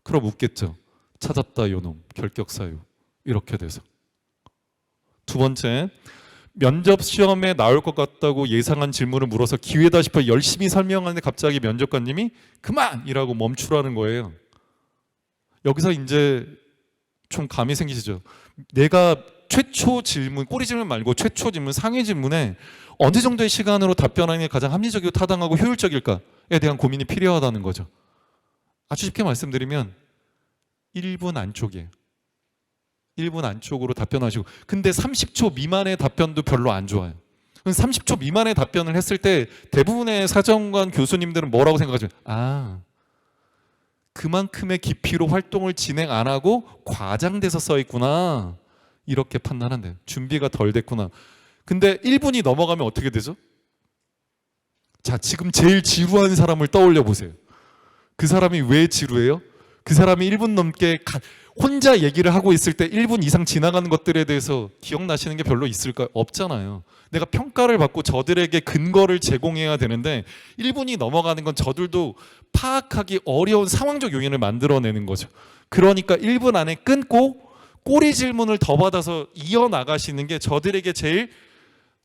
그럼 웃겠죠. 찾았다 요놈 결격사유 이렇게 돼서. 두 번째, 면접 시험에 나올 것 같다고 예상한 질문을 물어서 기회다 싶어 열심히 설명하는데 갑자기 면접관님이 그만이라고 멈추라는 거예요. 여기서 이제 좀 감이 생기시죠. 내가 최초 질문, 꼬리 질문 말고 최초 질문, 상위 질문에 어느 정도의 시간으로 답변하는 게 가장 합리적이고 타당하고 효율적일까에 대한 고민이 필요하다는 거죠. 아주 쉽게 말씀드리면 1분 안쪽이에요. 1분 안쪽으로 답변하시고, 근데 30초 미만의 답변도 별로 안 좋아요. 30초 미만의 답변을 했을 때 대부분의 사정관 교수님들은 뭐라고 생각하죠? 그만큼의 깊이로 활동을 진행 안 하고 과장돼서 써 있구나 이렇게 판단한대요. 준비가 덜 됐구나. 근데 1분이 넘어가면 어떻게 되죠? 자, 지금 제일 지루한 사람을 떠올려 보세요. 그 사람이 왜 지루해요? 그 사람이 1분 넘게 혼자 얘기를 하고 있을 때 1분 이상 지나가는 것들에 대해서 기억나시는 게 별로 있을까요? 없잖아요. 내가 평가를 받고 저들에게 근거를 제공해야 되는데 1분이 넘어가는 건 저들도 파악하기 어려운 상황적 요인을 만들어내는 거죠. 그러니까 1분 안에 끊고 꼬리 질문을 더 받아서 이어나가시는 게 저들에게 제일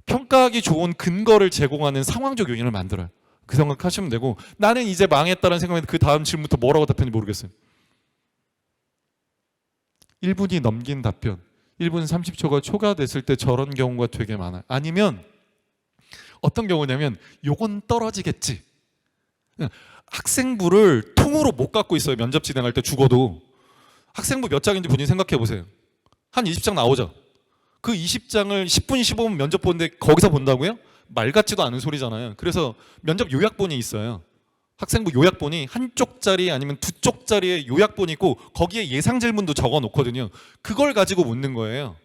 평가하기 좋은 근거를 제공하는 상황적 요인을 만들어요. 그 생각하시면 되고, 나는 이제 망했다는 생각하면 그 다음 질문부터 뭐라고 답했는지 모르겠어요. 1분이 넘긴 답변, 1분 30초가 초과됐을 때 저런 경우가 되게 많아요. 아니면 어떤 경우냐면 요건 떨어지겠지. 학생부를 통으로 못 갖고 있어요. 면접 진행할 때 죽어도. 학생부 몇 장인지 본인 생각해 보세요. 한 20장 나오죠. 그 20장을 10분 15분 면접 보는데 거기서 본다고요? 말 같지도 않은 소리잖아요. 그래서 면접 요약본이 있어요. 학생부 요약본이 한 쪽짜리 아니면 두 쪽짜리의 요약본이 있고 거기에 예상 질문도 적어 놓거든요. 그걸 가지고 묻는 거예요.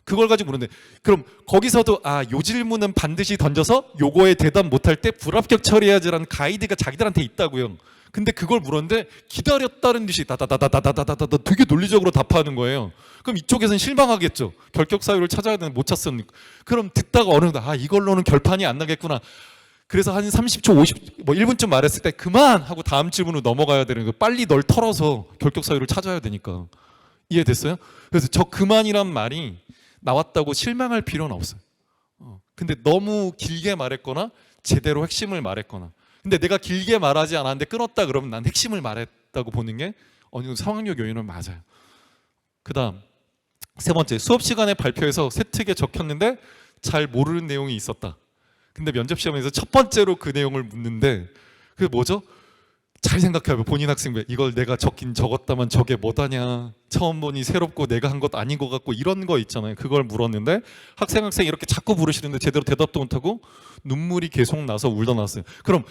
그걸 가지고 묻는데, 그럼 거기서도 요 질문은 반드시 던져서 요거에 대답 못할 때 불합격 처리해야지라는 가이드가 자기들한테 있다고요. 근데 그걸 물었는데 기다렸다는 듯이 다다다다다다다다 되게 논리적으로 답하는 거예요. 그럼 이쪽에서는 실망하겠죠. 결격 사유를 찾아야 되는데 못 찾습니까? 그럼 듣다가 어느 정도 이걸로는 결판이 안 나겠구나. 그래서 한 30초, 50, 1분쯤 말했을 때 그만 하고 다음 질문으로 넘어가야 되는 거. 빨리 널 털어서 결격 사유를 찾아야 되니까. 이해됐어요? 그래서 저 그만이란 말이 나왔다고 실망할 필요는 없어요. 근데 너무 길게 말했거나 제대로 핵심을 말했거나. 근데 내가 길게 말하지 않았는데 끊었다 그러면 난 핵심을 말했다고 보는 게 어느 정도 상황적 요인은 맞아요. 그 다음 세 번째, 수업 시간에 발표해서 세특에 적혔는데 잘 모르는 내용이 있었다. 근데 면접 시험에서 첫 번째로 그 내용을 묻는데 그게 뭐죠? 잘 생각해요. 본인 학생부 이걸 내가 적긴 적었다만 저게 뭐다냐, 처음 보니 새롭고 내가 한 것 아닌 것 같고 이런 거 있잖아요. 그걸 물었는데 학생 이렇게 자꾸 부르시는데 제대로 대답도 못하고 눈물이 계속 나서 울다 났어요. 그럼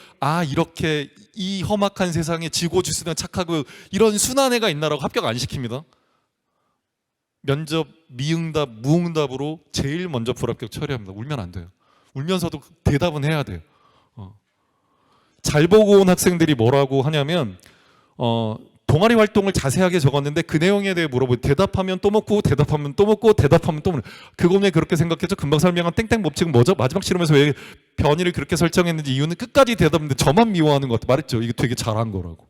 이렇게 이 험악한 세상에 지고지순한 착하고 이런 순한 애가 있나라고 합격 안 시킵니다. 면접 미응답 무응답으로 제일 먼저 불합격 처리합니다. 울면 안 돼요. 울면서도 대답은 해야 돼요. 잘 보고 온 학생들이 뭐라고 하냐면 동아리 활동을 자세하게 적었는데 그 내용에 대해 물어보고 대답하면 또 먹고 대답하면 또 먹고 대답하면 또 먹고. 그거 왜 그렇게 생각했죠? 금방 설명한 땡땡 법칙은 뭐죠? 마지막 실험에서 왜 변이를 그렇게 설정했는지 이유는 끝까지 대답했는데 저만 미워하는 것 같아. 말했죠. 이게 되게 잘한 거라고.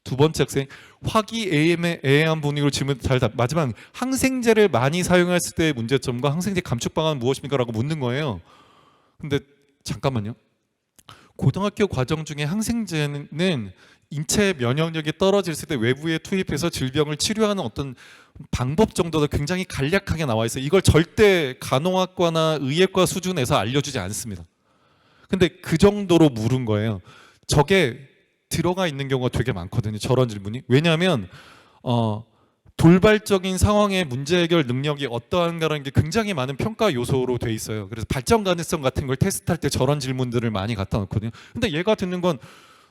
두 번째 학생, 화기애애한 분위기로 질문 잘 답. 마지막, 항생제를 많이 사용했을 때의 문제점과 항생제 감축 방안은 무엇입니까? 라고 묻는 거예요. 근데 잠깐만요. 고등학교 과정 중에 항생제는 인체 면역력이 떨어졌을 때 외부에 투입해서 질병을 치료하는 어떤 방법 정도도 굉장히 간략하게 나와 있어요. 이걸 절대 간호학과나 의예과 수준에서 알려주지 않습니다. 근데 그 정도로 물은 거예요. 저게 들어가 있는 경우가 되게 많거든요. 저런 질문이. 왜냐하면 돌발적인 상황의 문제 해결 능력이 어떠한가라는 게 굉장히 많은 평가 요소로 돼 있어요. 그래서 발전 가능성 같은 걸 테스트할 때 저런 질문들을 많이 갖다 놓거든요. 근데 얘가 듣는 건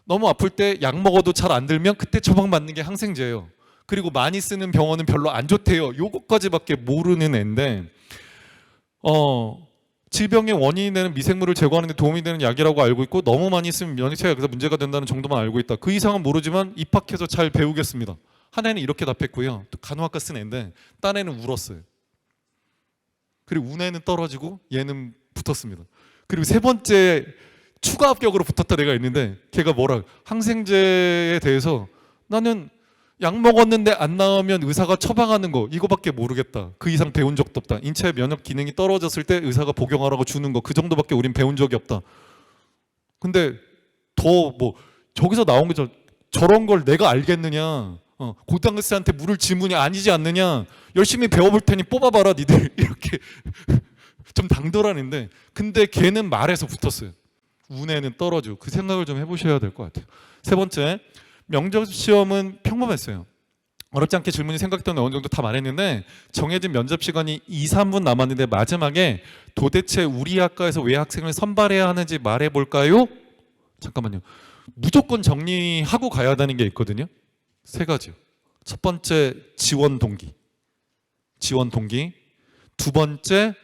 너무 아플 때 약 먹어도 잘 안 들면 그때 처방받는 게 항생제예요. 그리고 많이 쓰는 병원은 별로 안 좋대요. 요거까지밖에 모르는 애인데 질병의 원인이 되는 미생물을 제거하는 데 도움이 되는 약이라고 알고 있고 너무 많이 쓰면 면역체계가 그래서 문제가 된다는 정도만 알고 있다. 그 이상은 모르지만 입학해서 잘 배우겠습니다. 한 애는 이렇게 답했고요. 또 간호학과 쓴 애인데 딴 애는 울었어요. 그리고 운 애는 떨어지고 얘는 붙었습니다. 그리고 세 번째 추가 합격으로 붙었다 애가 있는데 걔가 뭐라 항생제에 대해서 나는 약 먹었는데 안 나오면 의사가 처방하는 거 이거밖에 모르겠다. 그 이상 배운 적도 없다. 인체 면역 기능이 떨어졌을 때 의사가 복용하라고 주는 거 그 정도밖에 우린 배운 적이 없다. 근데 더 뭐 저기서 나온 게 저런 걸 내가 알겠느냐. 고등학생한테 물을 질문이 아니지 않느냐. 열심히 배워볼 테니 뽑아봐라 니들 이렇게 좀 당돌하는데 근데 걔는 말에서 붙었어요. 운에는 떨어지고 그 생각을 좀 해보셔야 될 것 같아요. 세 번째 면접 시험은 평범했어요. 어렵지 않게 질문이 생각했던 어느 정도 다 말했는데 정해진 면접 시간이 2, 3분 남았는데 마지막에 도대체 우리 학과에서 왜 학생을 선발해야 하는지 말해볼까요? 잠깐만요. 무조건 정리하고 가야 되는 게 있거든요. 세 가지요. 첫 번째 지원 동기. 두 번째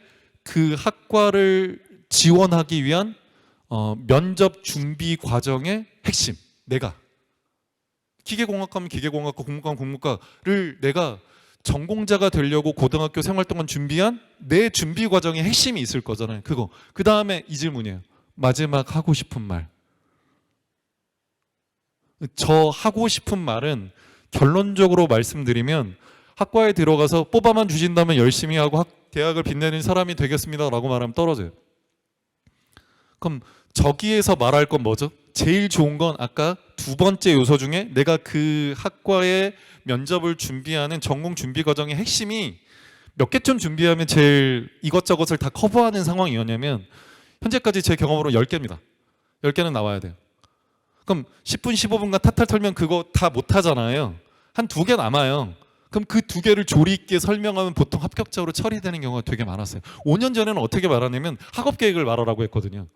그 학과를 지원하기 위한 면접 준비 과정의 핵심. 내가 기계공학과면 기계공학과, 국문과면 국문과를 내가 전공자가 되려고 고등학교 생활 동안 준비한 내 준비 과정의 핵심이 있을 거잖아요. 그거. 그 다음에 이 질문이에요. 마지막 하고 싶은 말. 저 하고 싶은 말은 결론적으로 말씀드리면 학과에 들어가서 뽑아만 주신다면 열심히 하고 대학을 빛내는 사람이 되겠습니다 라고 말하면 떨어져요. 그럼 저기에서 말할 건 뭐죠? 제일 좋은 건 아까 두 번째 요소 중에 내가 그 학과의 면접을 준비하는 전공 준비 과정의 핵심이 몇 개쯤 준비하면 제일 이것저것을 다 커버하는 상황이었냐면 현재까지 제 경험으로 10개입니다. 10개는 나와야 돼요. 그럼 10분 15분간 탈탈 털면 그거 다 못하잖아요. 한 2개 남아요. 그럼 그 2개를 조리 있게 설명하면 보통 합격적으로 처리되는 경우가 되게 많았어요. 5년 전에는 어떻게 말하냐면 학업 계획을 말하라고 했거든요.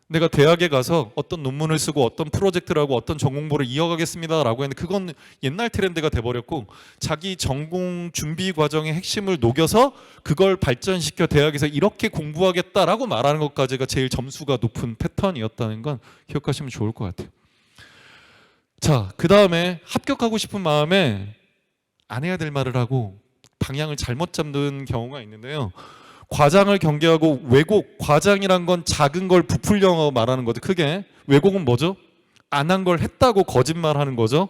내가 대학에 가서 어떤 논문을 쓰고 어떤 프로젝트를 하고 어떤 전공부를 이어가겠습니다 라고 했는데 그건 옛날 트렌드가 돼버렸고 자기 전공 준비 과정의 핵심을 녹여서 그걸 발전시켜 대학에서 이렇게 공부하겠다라고 말하는 것까지가 제일 점수가 높은 패턴이었다는 건 기억하시면 좋을 것 같아요. 자, 그 다음에 합격하고 싶은 마음에 안 해야 될 말을 하고 방향을 잘못 잡는 경우가 있는데요. 과장을 경계하고 왜곡, 과장이란 건 작은 걸 부풀려 말하는 거죠. 크게. 왜곡은 뭐죠? 안 한 걸 했다고 거짓말하는 거죠.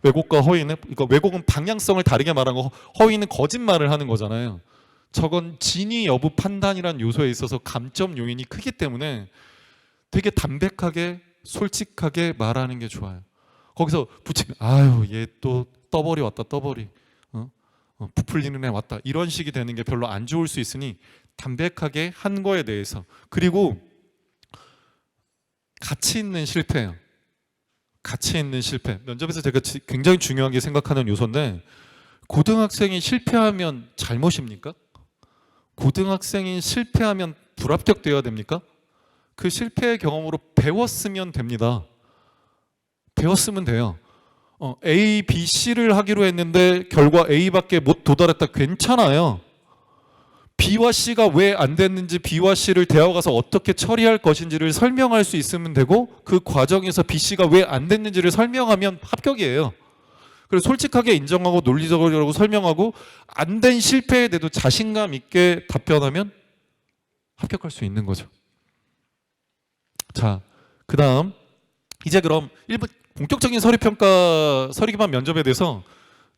왜곡과 허위는, 그러니까 왜곡은 방향성을 다르게 말하는 거, 허위는 거짓말을 하는 거잖아요. 저건 진위 여부 판단이란 요소에 있어서 감점 요인이 크기 때문에 되게 담백하게 솔직하게 말하는 게 좋아요. 거기서 붙이면 아유 얘 또 떠버리 왔다 떠버리 부풀리는 애 왔다 이런 식이 되는 게 별로 안 좋을 수 있으니 담백하게 한 거에 대해서 그리고 가치 있는 실패예요. 가치 있는 실패. 면접에서 제가 굉장히 중요하게 생각하는 요소인데 고등학생이 실패하면 잘못입니까? 고등학생이 실패하면 불합격되어야 됩니까? 그 실패의 경험으로 배웠으면 됩니다. 배웠으면 돼요. A, B, C를 하기로 했는데 결과 A밖에 못 도달했다. 괜찮아요. B와 C가 왜 안 됐는지 B와 C를 대학 가서 어떻게 처리할 것인지를 설명할 수 있으면 되고 그 과정에서 B, C가 왜 안 됐는지를 설명하면 합격이에요. 그래서 솔직하게 인정하고 논리적으로 설명하고 안 된 실패에 대해도 자신감 있게 답변하면 합격할 수 있는 거죠. 자, 그 다음 이제 그럼 본격적인 서류평가, 서류기반 면접에 대해서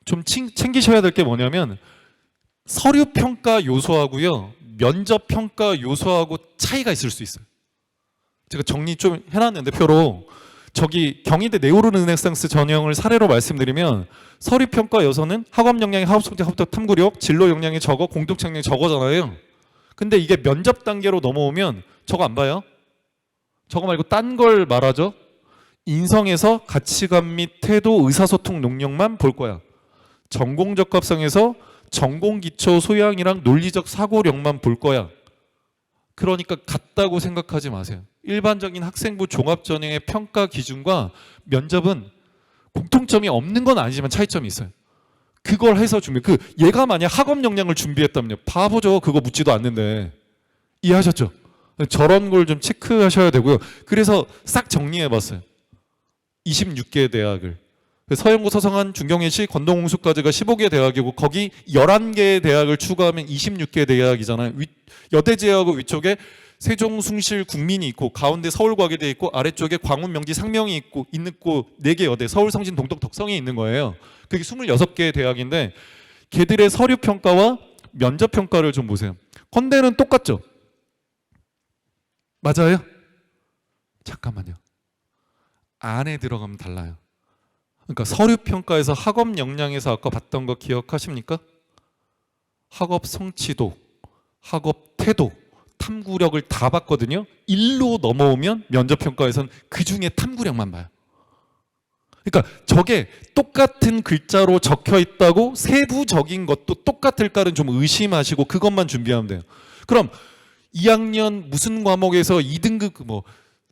좀 챙기셔야 될 게 뭐냐면 서류평가 요소하고요 면접평가 요소하고 차이가 있을 수 있어요. 제가 정리 좀 해놨는데 표로 저기 경희대 네오르네상스 전형을 사례로 말씀드리면 서류평가 요소는 학업 역량이 학업성적 합격 탐구력 진로 역량이 적어 공동체 역량이 적어잖아요. 근데 이게 면접 단계로 넘어오면 저거 안 봐요. 저거 말고 딴 걸 말하죠. 인성에서 가치관 및 태도, 의사소통 능력만 볼 거야. 전공 적합성에서 전공 기초 소양이랑 논리적 사고력만 볼 거야. 그러니까 같다고 생각하지 마세요. 일반적인 학생부 종합전형의 평가 기준과 면접은 공통점이 없는 건 아니지만 차이점이 있어요. 그걸 해서 얘가 만약 학업 역량을 준비했다면요. 바보죠. 그거 묻지도 않는데. 이해하셨죠? 저런 걸 좀 체크하셔야 되고요. 그래서 싹 정리해봤어요. 26개 대학을. 서영고, 서성한, 중경예시, 건동홍수까지가 15개 대학이고 거기 11개의 대학을 추가하면 26개 대학이잖아요. 여대제하고 위쪽에 세종, 숭실, 국민이 있고 가운데 서울과계대 있고 아래쪽에 광운, 명지, 상명이 있고 4개 여대, 서울, 성신, 동덕, 덕성이 있는 거예요. 그게 26개의 대학인데 걔들의 서류 평가와 면접 평가를 좀 보세요. 건대는 똑같죠? 맞아요? 잠깐만요. 안에 들어가면 달라요. 그러니까 서류 평가에서 학업 역량에서 아까 봤던 거 기억하십니까? 학업 성취도, 학업 태도, 탐구력을 다 봤거든요. 1로 넘어오면 면접 평가에서는 그 중에 탐구력만 봐요. 그러니까 저게 똑같은 글자로 적혀 있다고 세부적인 것도 똑같을까는 좀 의심하시고 그것만 준비하면 돼요. 그럼 2학년 무슨 과목에서 2등급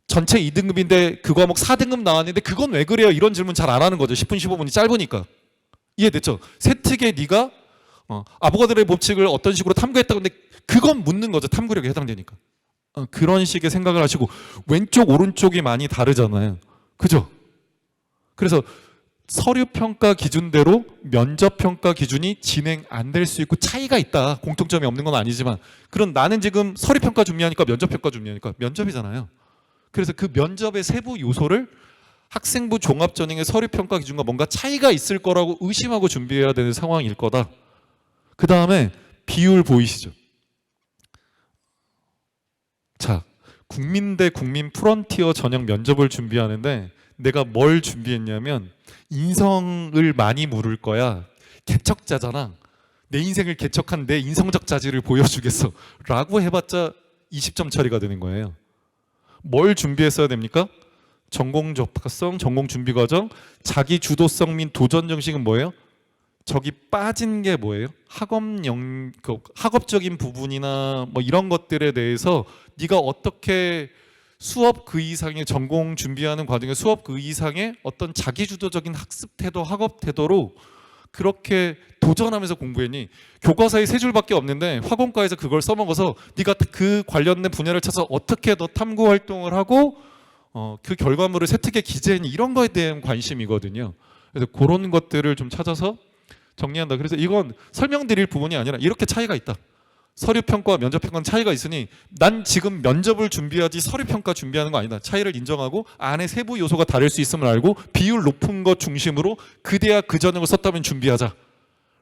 전체 2등급인데 그 과목 4등급 나왔는데 그건 왜 그래요? 이런 질문 잘 안 하는 거죠. 10분 15분이 짧으니까. 이해됐죠? 세특에 네가 아보가드로의 법칙을 어떤 식으로 탐구했다고 근데 그건 묻는 거죠. 탐구력에 해당되니까. 그런 식의 생각을 하시고 왼쪽 오른쪽이 많이 다르잖아요. 그죠? 그래서 서류 평가 기준대로 면접 평가 기준이 진행 안 될 수 있고 차이가 있다. 공통점이 없는 건 아니지만 그럼 나는 지금 서류 평가 준비하니까 면접 평가 준비하니까 면접이잖아요. 그래서 그 면접의 세부 요소를 학생부 종합전형의 서류 평가 기준과 뭔가 차이가 있을 거라고 의심하고 준비해야 되는 상황일 거다. 그 다음에 비율 보이시죠? 자, 국민대 국민 프런티어 전형 면접을 준비하는데 내가 뭘 준비했냐면 인성을 많이 물을 거야. 개척자잖아. 내 인생을 개척한 내 인성적 자질을 보여주겠어 라고 해봤자 20점 처리가 되는 거예요. 뭘 준비했어야 됩니까? 전공 접학성, 전공 준비 과정, 자기 주도성 및 도전 정신은 뭐예요? 저기 빠진 게 뭐예요? 학업적인 부분이나 뭐 이런 것들에 대해서 네가 어떻게 수업 그 이상의 전공 준비하는 과정에 수업 그 이상의 어떤 자기주도적인 학습 태도, 학업 태도로 그렇게 도전하면서 공부했니? 교과서에 3줄밖에 없는데 화공과에서 그걸 써먹어서 네가 그 관련된 분야를 찾아서 어떻게 더 탐구 활동을 하고 그 결과물을 세특에 기재했니? 이런 거에 대한 관심이거든요. 그래서 그런 것들을 좀 찾아서 정리한다. 그래서 이건 설명드릴 부분이 아니라 이렇게 차이가 있다. 서류평가와 면접평가는 차이가 있으니 난 지금 면접을 준비하지 서류평가 준비하는 거 아니다. 차이를 인정하고 안에 세부 요소가 다를 수 있음을 알고 비율 높은 것 중심으로 그 대학 그 전형을 썼다면 준비하자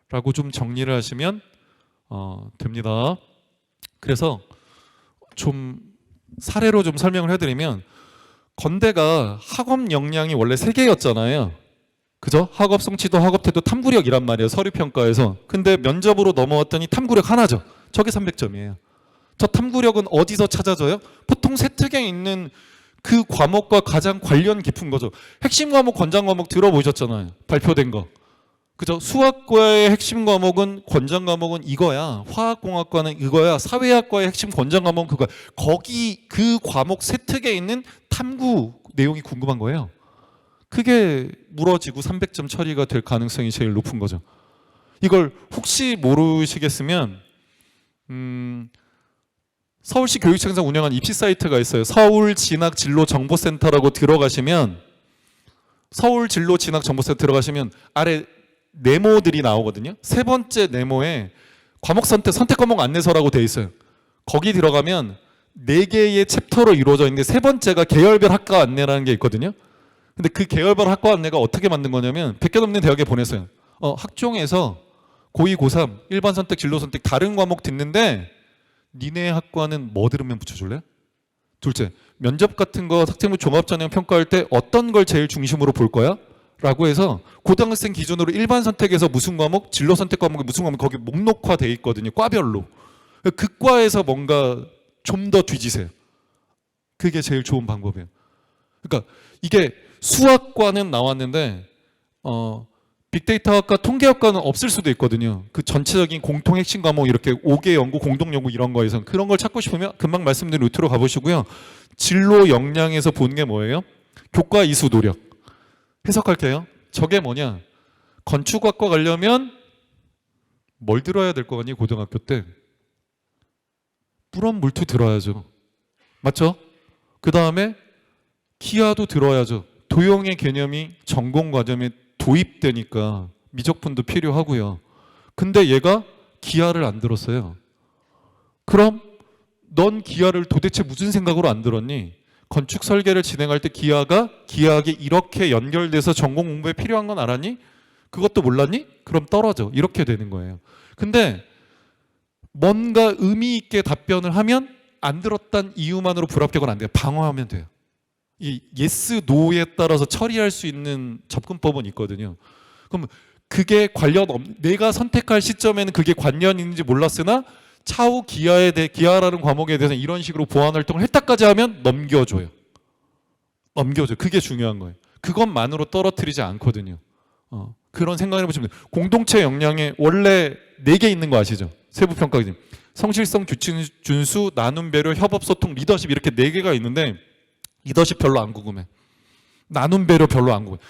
라고 좀 정리를 하시면 됩니다. 그래서 좀 사례로 좀 설명을 해드리면 건대가 학업 역량이 원래 3개였잖아요. 그죠? 학업 성취도, 학업 태도, 탐구력이란 말이에요. 서류평가에서. 근데 면접으로 넘어왔더니 탐구력 하나죠. 저게 300점이에요. 저 탐구력은 어디서 찾아져요? 보통 세특에 있는 그 과목과 가장 관련 깊은 거죠. 핵심 과목, 권장 과목 들어보셨잖아요. 발표된 거. 그죠? 수학과의 핵심 과목은 권장 과목은 이거야. 화학공학과는 이거야. 사회학과의 핵심 권장 과목은 그거야. 거기 그 과목 세특에 있는 탐구 내용이 궁금한 거예요. 그게 물어지고 300점 처리가 될 가능성이 제일 높은 거죠. 이걸 혹시 모르시겠으면 서울시 교육청에서 운영한 입시 사이트가 있어요. 서울 진학 진로 정보센터라고 들어가시면 서울 진로 진학 정보센터 들어가시면 아래 네모들이 나오거든요. 3번째 네모에 과목 선택 과목 안내서라고 돼 있어요. 거기 들어가면 4개의 챕터로 이루어져 있는데 3번째가 계열별 학과 안내라는 게 있거든요. 근데 그 계열별 학과 안내가 어떻게 만든 거냐면 100개 넘는 대학에 보냈어요. 학종에서 고2, 고3 일반 선택, 진로 선택 다른 과목 듣는데 니네 학과는 뭐 들으면 붙여줄래? 둘째, 면접 같은 거 학생부 종합전형 평가할 때 어떤 걸 제일 중심으로 볼 거야? 라고 해서 고등학생 기준으로 일반 선택에서 무슨 과목, 진로 선택 과목이 무슨 과목 거기 목록화돼 있거든요. 과별로. 그 과에서 뭔가 좀 더 뒤지세요. 그게 제일 좋은 방법이에요. 그러니까 이게 수학과는 나왔는데 빅데이터학과 통계학과는 없을 수도 있거든요. 그 전체적인 공통 핵심 과목 이렇게 5개 연구, 공동 연구 이런 거에서 그런 걸 찾고 싶으면 금방 말씀드린 루트로 가보시고요. 진로 역량에서 보는 게 뭐예요? 교과 이수 노력. 해석할게요. 저게 뭐냐? 건축학과 가려면 뭘 들어야 될 거 같니? 고등학교 때 물원 물투 들어야죠. 맞죠? 그 다음에 기하도 들어야죠. 도형의 개념이 전공 과정에 도입되니까 미적분도 필요하고요. 근데 얘가 기하를 안 들었어요. 그럼 넌 기하를 도대체 무슨 생각으로 안 들었니? 건축 설계를 진행할 때 기하학이 이렇게 연결돼서 전공 공부에 필요한 건 알았니? 그것도 몰랐니? 그럼 떨어져. 이렇게 되는 거예요. 근데 뭔가 의미 있게 답변을 하면 안 들었단 이유만으로 불합격은 안 돼요. 방어하면 돼요. 이 yes, no에 따라서 처리할 수 있는 접근법은 있거든요. 그럼 그게 내가 선택할 시점에는 그게 관련 있는지 몰랐으나 차후 기하라는 과목에 대해서 이런 식으로 보완 활동을 했다까지 하면 넘겨줘요. 그게 중요한 거예요. 그것만으로 떨어뜨리지 않거든요. 그런 생각을 해보시면 돼요. 공동체 역량에 원래 4개 있는 거 아시죠? 세부평가 기준. 성실성, 규칙 준수, 나눔 배려, 협업 소통, 리더십 이렇게 4개가 있는데 리더십 별로 안 궁금해. 나눔 배려 별로 안 궁금해.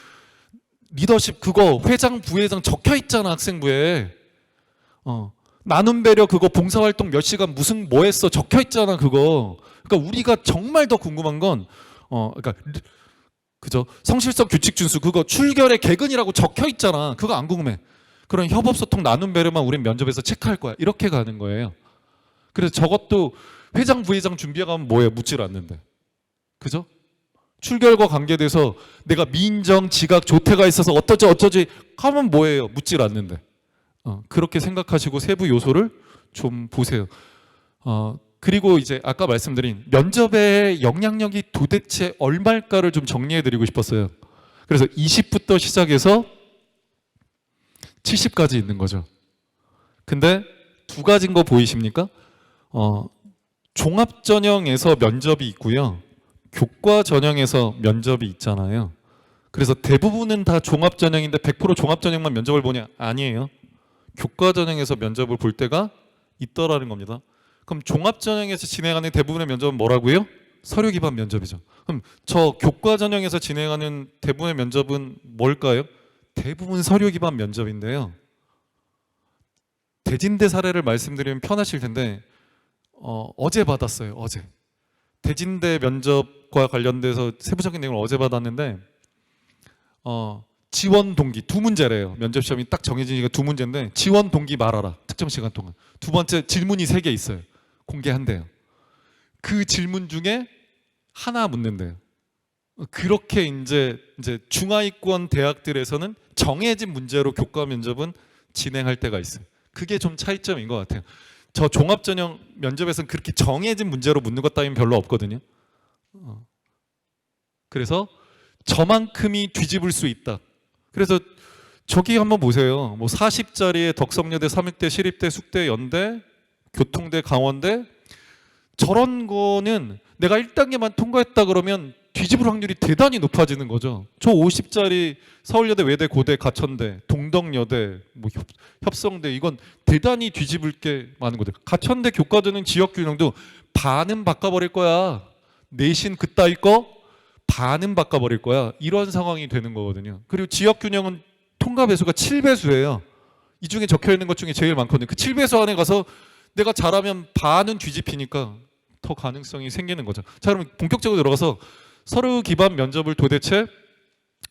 리더십 그거 회장, 부회장 적혀 있잖아 학생부에. 나눔 배려 그거 봉사활동 몇 시간 무슨 뭐 했어 적혀 있잖아 그거. 그러니까 우리가 정말 더 궁금한 건 그러니까 그죠? 성실성, 규칙 준수 그거 출결의 개근이라고 적혀 있잖아. 그거 안 궁금해. 그런 협업 소통 나눔 배려만 우린 면접에서 체크할 거야. 이렇게 가는 거예요. 그래서 저것도 회장, 부회장 준비해가면 뭐예요? 묻질 않는데. 그죠? 출결과 관계돼서 내가 민정, 지각, 조퇴가 있어서 어쩌지 하면 뭐예요? 묻질 않는데. 그렇게 생각하시고 세부 요소를 좀 보세요. 그리고 이제 아까 말씀드린 면접의 영향력이 도대체 얼마일까를 좀 정리해드리고 싶었어요. 그래서 20부터 시작해서 70까지 있는 거죠. 근데 2가지인 거 보이십니까? 종합 전형에서 면접이 있고요. 교과 전형에서 면접이 있잖아요. 그래서 대부분은 다 종합 전형인데 100% 종합 전형만 면접을 보냐? 아니에요. 교과 전형에서 면접을 볼 때가 있더라는 겁니다. 그럼 종합 전형에서 진행하는 대부분의 면접은 뭐라고요? 서류 기반 면접이죠. 그럼 저 교과 전형에서 진행하는 대부분의 면접은 뭘까요? 대부분 서류 기반 면접인데요. 대진대 사례를 말씀드리면 편하실 텐데 어제 받았어요. 어제. 대진대 면접과 관련돼서 세부적인 내용을 어제 받았는데 지원 동기 2문제래요. 면접 시험이 딱 정해지니까 2문제인데 지원 동기 말하라. 특정 시간 동안. 2번째 질문이 3개 있어요. 공개한대요. 그 질문 중에 하나 묻는데요. 그렇게 이제 중하위권 대학들에서는 정해진 문제로 교과 면접은 진행할 때가 있어요. 그게 좀 차이점인 것 같아요. 저 종합전형 면접에서는 그렇게 정해진 문제로 묻는 것 따위는 별로 없거든요. 그래서 저만큼이 뒤집을 수 있다. 그래서 저기 한번 보세요. 뭐 40짜리에 덕성여대, 삼육대, 시립대, 숙대, 연대, 교통대, 강원대 저런 거는 내가 1단계만 통과했다 그러면 뒤집을 확률이 대단히 높아지는 거죠. 저 50짜리 서울여대, 외대, 고대, 가천대, 동덕여대, 뭐 협성대 이건 대단히 뒤집을 게 많은 거죠. 가천대 교과전형 지역균형도 반은 바꿔버릴 거야. 내신 그따위 거 반은 바꿔버릴 거야. 이런 상황이 되는 거거든요. 그리고 지역균형은 통과 배수가 7배수예요. 이 중에 적혀있는 것 중에 제일 많거든요. 그 7배수 안에 가서 내가 잘하면 반은 뒤집히니까 더 가능성이 생기는 거죠. 자, 그럼 본격적으로 들어가서 서류 기반 면접을 도대체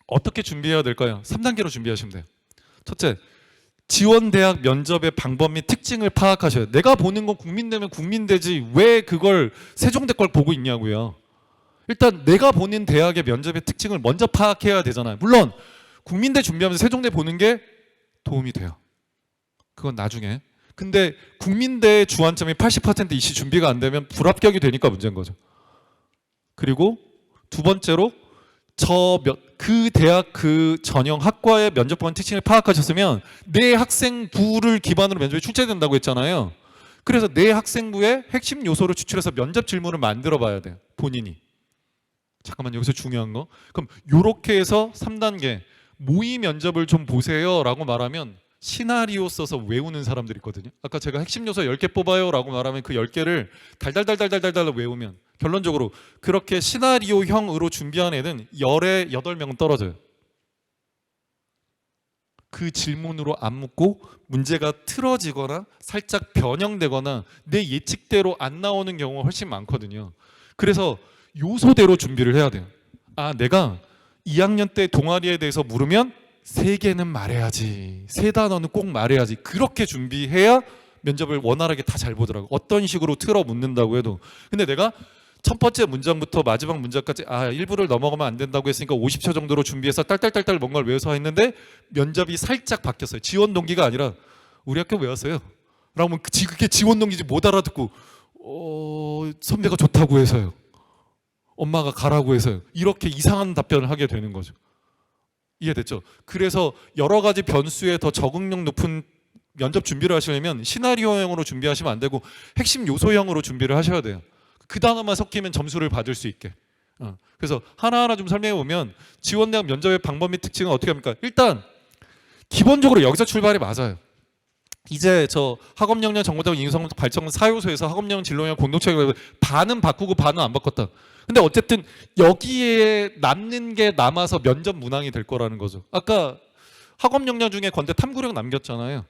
어떻게 준비해야 될까요? 3단계로 준비하시면 돼요. 첫째, 지원대학 면접의 방법 및 특징을 파악하셔야 돼요. 내가 보는 건 국민대면 국민대지 왜 그걸 세종대 걸 보고 있냐고요. 일단 내가 보는 대학의 면접의 특징을 먼저 파악해야 되잖아요. 물론 국민대 준비하면서 세종대 보는 게 도움이 돼요. 그건 나중에. 근데 국민대의 주안점이 80% 이시 준비가 안 되면 불합격이 되니까 문제인 거죠. 그리고 2번째로 그 대학 그 전형 학과의 면접 보는 특징을 파악하셨으면 내 학생부를 기반으로 면접에 출제된다고 했잖아요. 그래서 내 학생부의 핵심 요소를 추출해서 면접 질문을 만들어 봐야 돼요. 본인이. 잠깐만 여기서 중요한 거. 그럼 요렇게 해서 3단계 모의 면접을 좀 보세요라고 말하면 시나리오 써서 외우는 사람들이 있거든요. 아까 제가 핵심 요소 10개 뽑아요라고 말하면 그 10개를 달달달달달달달 외우면 결론적으로 그렇게 시나리오형으로 준비한 애는 열에 8명 떨어져요. 그 질문으로 안 묻고 문제가 틀어지거나 살짝 변형되거나 내 예측대로 안 나오는 경우가 훨씬 많거든요. 그래서 요소대로 준비를 해야 돼요. 아, 내가 2학년 때 동아리에 대해서 물으면 3개는 말해야지, 3단어는 꼭 말해야지. 그렇게 준비해야 면접을 원활하게 다 잘 보더라고. 어떤 식으로 틀어 묻는다고 해도. 근데 내가 첫 번째 문장부터 마지막 문장까지 일부를 넘어가면 안 된다고 했으니까 50초 정도로 준비해서 딸딸딸딸 뭔가를 외워서 했는데 면접이 살짝 바뀌었어요. 지원 동기가 아니라 우리 학교 외웠어요. 그러면 그게 지원 동기지 못 알아듣고 선배가 좋다고 해서요. 엄마가 가라고 해서요. 이렇게 이상한 답변을 하게 되는 거죠. 이해됐죠? 그래서 여러 가지 변수에 더 적응력 높은 면접 준비를 하시려면 시나리오형으로 준비하시면 안 되고 핵심 요소형으로 준비를 하셔야 돼요. 그 단어만 섞이면 점수를 받을 수 있게. 그래서 하나하나 좀 설명해 보면 지원대학 면접의 방법 및 특징은 어떻게 합니까? 일단 기본적으로 여기서 출발이 맞아요. 이제 저 학업역량 정보대학 인성 발전 4요소에서 학업역 진로형 공동체 반은 바꾸고 반은 안 바꿨다. 근데 어쨌든 여기에 남는 게 남아서 면접 문항이 될 거라는 거죠. 아까 학업역량 중에 건대 탐구력 남겼잖아요.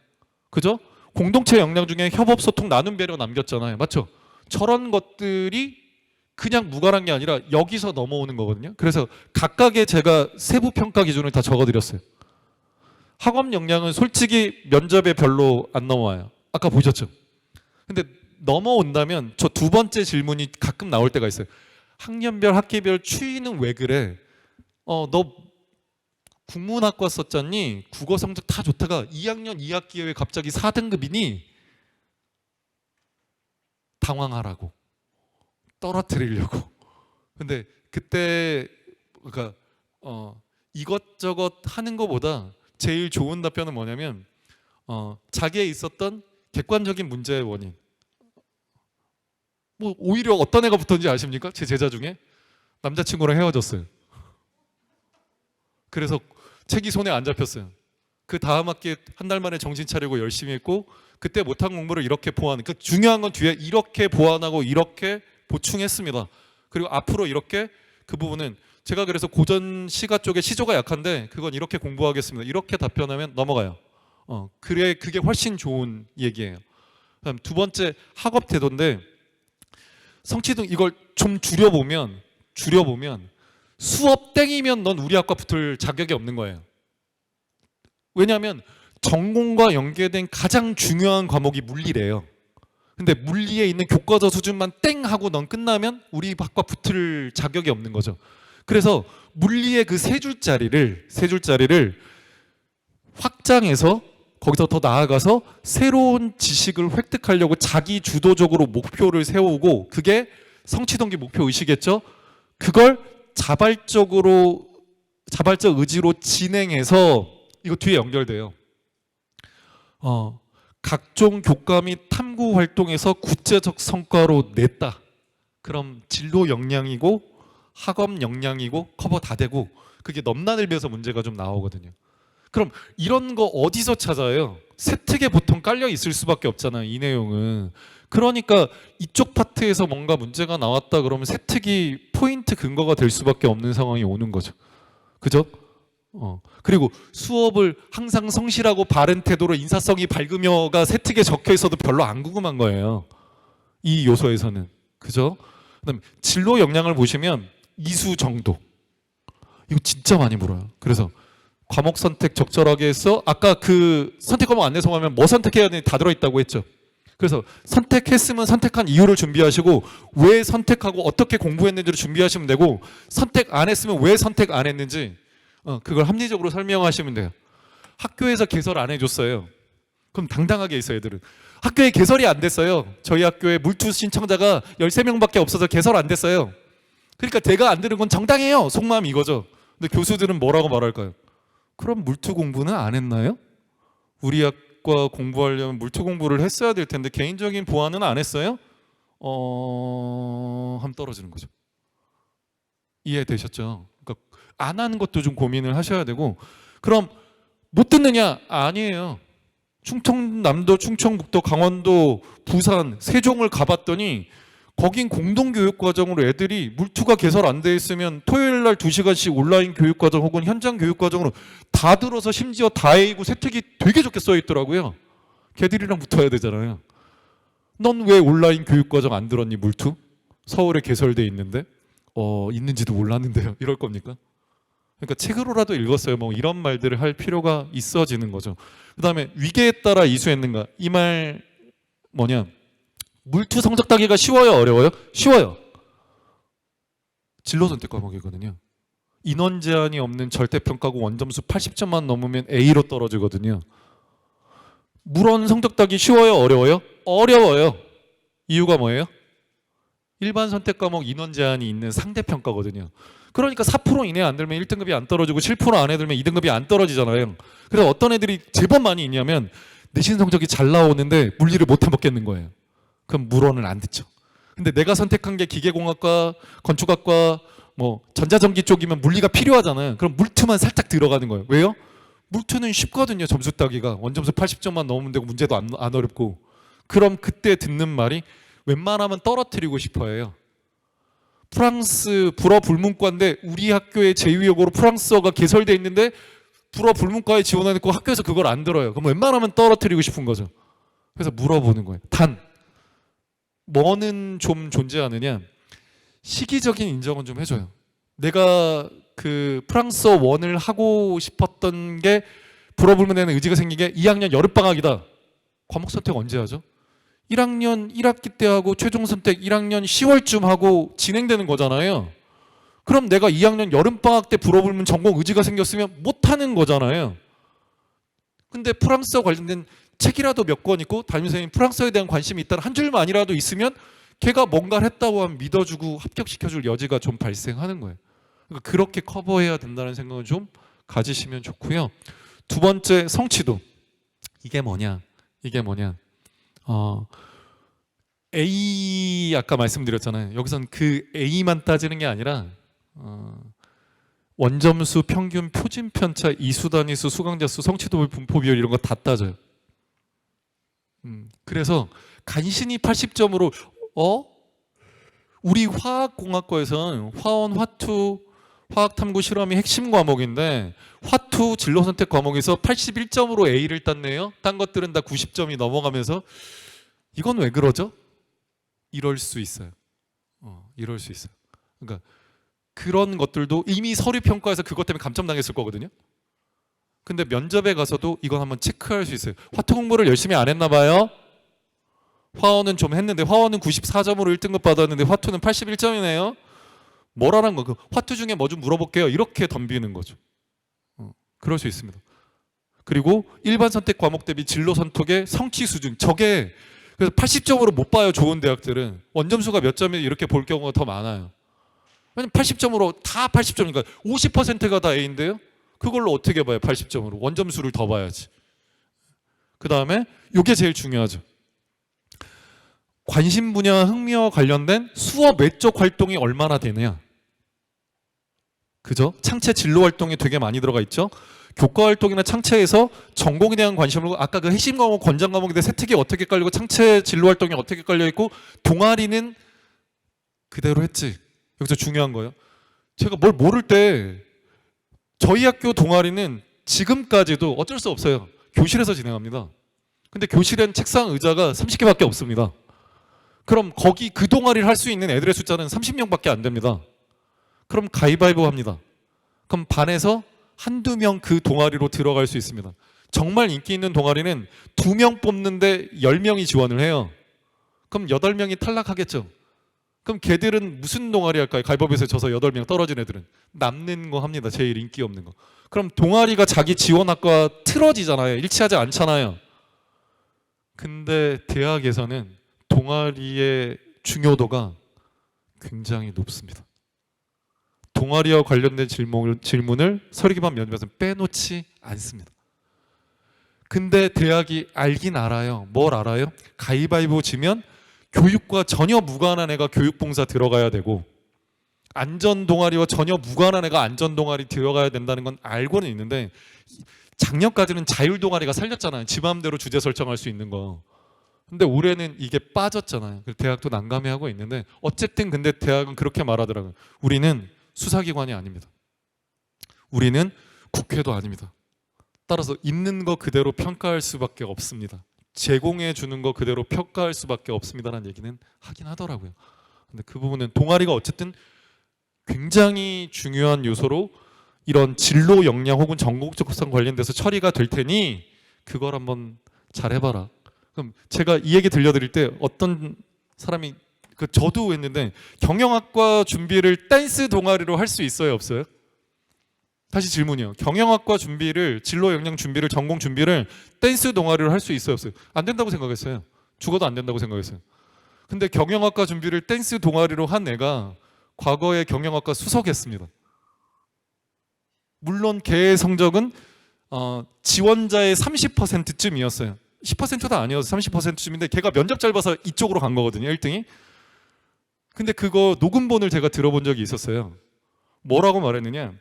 그죠? 공동체 역량 중에 협업, 소통, 나눔, 배려 남겼잖아요. 맞죠? 저런 것들이 그냥 무관한 게 아니라 여기서 넘어오는 거거든요. 그래서 각각의 제가 세부 평가 기준을 다 적어드렸어요. 학업 역량은 솔직히 면접에 별로 안 넘어와요. 아까 보셨죠? 근데 넘어온다면 저 두 번째 질문이 가끔 나올 때가 있어요. 학년별, 학기별 추이는 왜 그래? 너 국문학과 썼잖니? 국어 성적 다 좋다가 2학년 2학기에 왜 갑자기 4등급이니? 당황하라고. 떨어뜨리려고. 근데 그때 그러니까 이것저것 하는 것보다 제일 좋은 답변은 뭐냐면 자기에 있었던 객관적인 문제의 원인. 뭐 오히려 어떤 애가 붙었는지 아십니까? 제 제자 중에 남자친구랑 헤어졌어요. 그래서 책이 손에 안 잡혔어요. 그 다음 학기에 한 달 만에 정신 차리고 열심히 했고 그때 못한 공부를 이렇게 보완. 그 중요한 건 뒤에 이렇게 보완하고 이렇게 보충했습니다. 그리고 앞으로 이렇게 그 부분은 제가 그래서 고전 시가 쪽에 시조가 약한데 그건 이렇게 공부하겠습니다. 이렇게 답변하면 넘어가요. 그래 그게 훨씬 좋은 얘기예요. 그다음 두 번째 학업 태도인데 성취등 이걸 좀 줄여보면 수업 땡이면 넌 우리 학과 붙을 자격이 없는 거예요. 왜냐하면 전공과 연계된 가장 중요한 과목이 물리래요. 근데 물리에 있는 교과서 수준만 땡 하고 넌 끝나면 우리 학과 붙을 자격이 없는 거죠. 그래서 물리의 그 세 줄짜리를 확장해서 거기서 더 나아가서 새로운 지식을 획득하려고 자기 주도적으로 목표를 세우고 그게 성취동기 목표 의식이겠죠. 그걸 자발적 의지로 진행해서 이거 뒤에 연결돼요. 각종 교과 및 탐구 활동에서 구체적 성과로 냈다. 그럼 진로 역량이고 학업 역량이고 커버 다 되고 그게 넘나들면서 문제가 좀 나오거든요. 그럼 이런 거 어디서 찾아요? 세특에 보통 깔려 있을 수밖에 없잖아요. 이 내용은. 그러니까 이쪽 파트에서 뭔가 문제가 나왔다 그러면 세특이 포인트 근거가 될 수밖에 없는 상황이 오는 거죠. 그죠? 그리고 수업을 항상 성실하고 바른 태도로 인사성이 밝으며가 세특에 적혀 있어도 별로 안 궁금한 거예요. 이 요소에서는. 그죠? 그다음에 진로 역량을 보시면 이수 정도. 이거 진짜 많이 물어요. 그래서 과목 선택 적절하게 해서 아까 그 선택 과목 안내서 보면 뭐 선택해야 되는지 다 들어있다고 했죠. 그래서 선택했으면 선택한 이유를 준비하시고 왜 선택하고 어떻게 공부했는지를 준비하시면 되고 선택 안 했으면 왜 선택 안 했는지 그걸 합리적으로 설명하시면 돼요. 학교에서 개설 안 해줬어요. 그럼 당당하게 있어요. 애들은. 학교에 개설이 안 됐어요. 저희 학교에 물투 신청자가 13명밖에 없어서 개설 안 됐어요. 그러니까 대가 안 되는 건 정당해요. 속마음 이거죠. 근데 교수들은 뭐라고 말할까요? 그럼 물투 공부는 안 했나요? 우리 학과 공부하려면 물투 공부를 했어야 될 텐데 개인적인 보완은 안 했어요? 하면 떨어지는 거죠. 이해되셨죠? 그러니까 안 하는 것도 좀 고민을 하셔야 되고 그럼 못 듣느냐? 아니에요. 충청남도, 충청북도, 강원도, 부산, 세종을 가봤더니 거긴 공동교육과정으로 애들이 물투가 개설 안 돼 있으면 토요일 날 2시간씩 온라인 교육과정 혹은 현장 교육과정으로 다 들어서 심지어 다에이고 세특이 되게 좋게 써 있더라고요. 걔들이랑 붙어야 되잖아요. 넌 왜 온라인 교육과정 안 들었니 물투? 서울에 개설돼 있는데 있는지도 몰랐는데요. 이럴 겁니까? 그러니까 책으로라도 읽었어요. 뭐 이런 말들을 할 필요가 있어지는 거죠. 그다음에 위계에 따라 이수했는가? 이 말 뭐냐? 물투 성적 따기가 쉬워요, 어려워요? 쉬워요. 진로 선택 과목이거든요. 인원 제한이 없는 절대평가고 원점수 80점만 넘으면 A로 떨어지거든요. 물원 성적 따기 쉬워요, 어려워요? 어려워요. 이유가 뭐예요? 일반 선택 과목 인원 제한이 있는 상대평가거든요. 그러니까 4% 이내 안 들면 1등급이 안 떨어지고 7% 안에 들면 2등급이 안 떨어지잖아요. 그래서 어떤 애들이 제법 많이 있냐면 내신 성적이 잘 나오는데 물리를 못 해먹겠는 거예요. 그럼 물원을 안 듣죠. 근데 내가 선택한 게 기계공학과, 건축학과, 뭐 전자전기 쪽이면 물리가 필요하잖아요. 그럼 물투만 살짝 들어가는 거예요. 왜요? 물투는 쉽거든요. 점수 따기가 원점수 80점만 넣으면 되고 문제도 안 어렵고. 그럼 그때 듣는 말이 웬만하면 떨어뜨리고 싶어해요. 프랑스 불어 불문과인데 우리 학교의 제2외국어로 프랑스어가 개설돼 있는데 불어 불문과에 지원해놓고 학교에서 그걸 안 들어요. 그럼 웬만하면 떨어뜨리고 싶은 거죠. 그래서 물어보는 거예요. 단 뭐는 좀 존재하느냐? 시기적인 인정은 좀 해줘요. 내가 그 프랑스어 원을 하고 싶었던 게 불어 불문에는 의지가 생긴 게 2학년 여름방학이다. 과목 선택 언제 하죠? 1학년 1학기 때 하고 최종 선택 1학년 10월쯤 하고 진행되는 거잖아요. 그럼 내가 2학년 여름방학 때 불어 불문 전공 의지가 생겼으면 못하는 거잖아요. 근데 프랑스어 관련된 책이라도 몇 권 있고 담임선생님 프랑스어에 대한 관심이 있다는 한 줄만이라도 있으면 걔가 뭔가를 했다고 하면 믿어주고 합격시켜줄 여지가 좀 발생하는 거예요. 그러니까 그렇게 커버해야 된다는 생각을 좀 가지시면 좋고요. 두 번째, 성취도. 이게 뭐냐? A 아까 말씀드렸잖아요. 여기선 그 A만 따지는 게 아니라 원점수, 평균, 표준 편차, 이수 단위수, 수강자 수, 성취도 분포 비율 이런 거 다 따져요. 그래서 간신히 80점으로 우리 화학공학과에서는 화원, 화투, 화학탐구 실험이 핵심 과목인데 화투 진로 선택 과목에서 81점으로 A를 땄네요. 딴 것들은 다 90점이 넘어가면서 이건 왜 그러죠? 이럴 수 있어요. 이럴 수 있어요. 그러니까 그런 것들도 이미 서류 평가에서 그것 때문에 감점당했을 거거든요. 근데 면접에 가서도 이건 한번 체크할 수 있어요. 화투 공부를 열심히 안 했나 봐요. 화원은 좀 했는데 화원은 94점으로 1등급 받았는데 화투는 81점이네요. 뭐라는 거? 그 화투 중에 뭐 좀 물어볼게요. 이렇게 덤비는 거죠. 그럴 수 있습니다. 그리고 일반 선택 과목 대비 진로 선택의 성취 수준. 저게 그래서 80점으로 못 봐요. 좋은 대학들은 원점수가 몇 점이 이렇게 볼 경우가 더 많아요. 왜냐면 80점으로 다 80점이니까 50%가 다 A인데요. 그걸로 어떻게 봐요? 80점으로 원점수를 더 봐야지. 그 다음에 이게 제일 중요하죠. 관심 분야, 흥미와 관련된 수업 외적 활동이 얼마나 되느냐. 그죠? 창체 진로 활동이 되게 많이 들어가 있죠. 교과 활동이나 창체에서 전공에 대한 관심을 아까 그 핵심 과목, 권장 과목인데 세특이 어떻게 깔리고 창체 진로 활동이 어떻게 깔려 있고 동아리는 그대로 했지. 여기서 중요한 거예요. 제가 뭘 모를 때 저희 학교 동아리는 지금까지도 어쩔 수 없어요. 교실에서 진행합니다. 근데 교실엔 책상, 의자가 30개밖에 없습니다. 그럼 거기 그 동아리를 할 수 있는 애들의 숫자는 30명밖에 안 됩니다. 그럼 가위바위보 합니다. 그럼 반에서 한두 명 그 동아리로 들어갈 수 있습니다. 정말 인기 있는 동아리는 2명 뽑는데 10명이 지원을 해요. 그럼 8명이 탈락하겠죠. 그럼 걔들은 무슨 동아리 할까요? 가위바위보에서 져서 8명 떨어진 애들은 남는 거 합니다. 제일 인기 없는 거. 그럼 동아리가 자기 지원학과 틀어지잖아요. 일치하지 않잖아요. 근데 대학에서는 동아리의 중요도가 굉장히 높습니다. 동아리와 관련된 질문을 서류기반 면접에서는 빼놓지 않습니다. 근데 대학이 알긴 알아요. 뭘 알아요? 가위바위보 지면 교육과 전혀 무관한 애가 교육봉사 들어가야 되고 안전 동아리와 전혀 무관한 애가 안전 동아리 들어가야 된다는 건 알고는 있는데 작년까지는 자율 동아리가 살렸잖아요. 지 마음대로 주제 설정할 수 있는 거. 근데 올해는 이게 빠졌잖아요. 그래서 대학도 난감해하고 있는데 어쨌든 근데 대학은 그렇게 말하더라고요. 우리는 수사기관이 아닙니다. 우리는 국회도 아닙니다. 따라서 있는 거 그대로 평가할 수밖에 없습니다. 제공해 주는 거 그대로 평가할 수밖에 없습니다라는 얘기는 하긴 하더라고요. 근데 그 부분은 동아리가 어쨌든 굉장히 중요한 요소로 이런 진로 역량 혹은 전공적성 관련돼서 처리가 될 테니 그걸 한번 잘 해봐라. 그럼 제가 이 얘기 들려드릴 때 어떤 사람이 저도 했는데 경영학과 준비를 댄스 동아리로 할 수 있어요, 없어요? 다시 질문이요. 경영학과 준비를 진로 역량 준비를 전공 준비를 댄스 동아리로 할 수 있어요, 없어요? 안 된다고 생각했어요. 죽어도 안 된다고 생각했어요. 근데 경영학과 준비를 댄스 동아리로 한 애가 과거에 경영학과 수석했습니다. 물론 걔의 성적은 지원자의 30%쯤이었어요. 10%도 아니어서 30%쯤인데 걔가 면접 잘 봐서 이쪽으로 간 거거든요, 1등이. 근데 그거 녹음본을 제가 들어본 적이 있었어요. 뭐라고 말했느냐,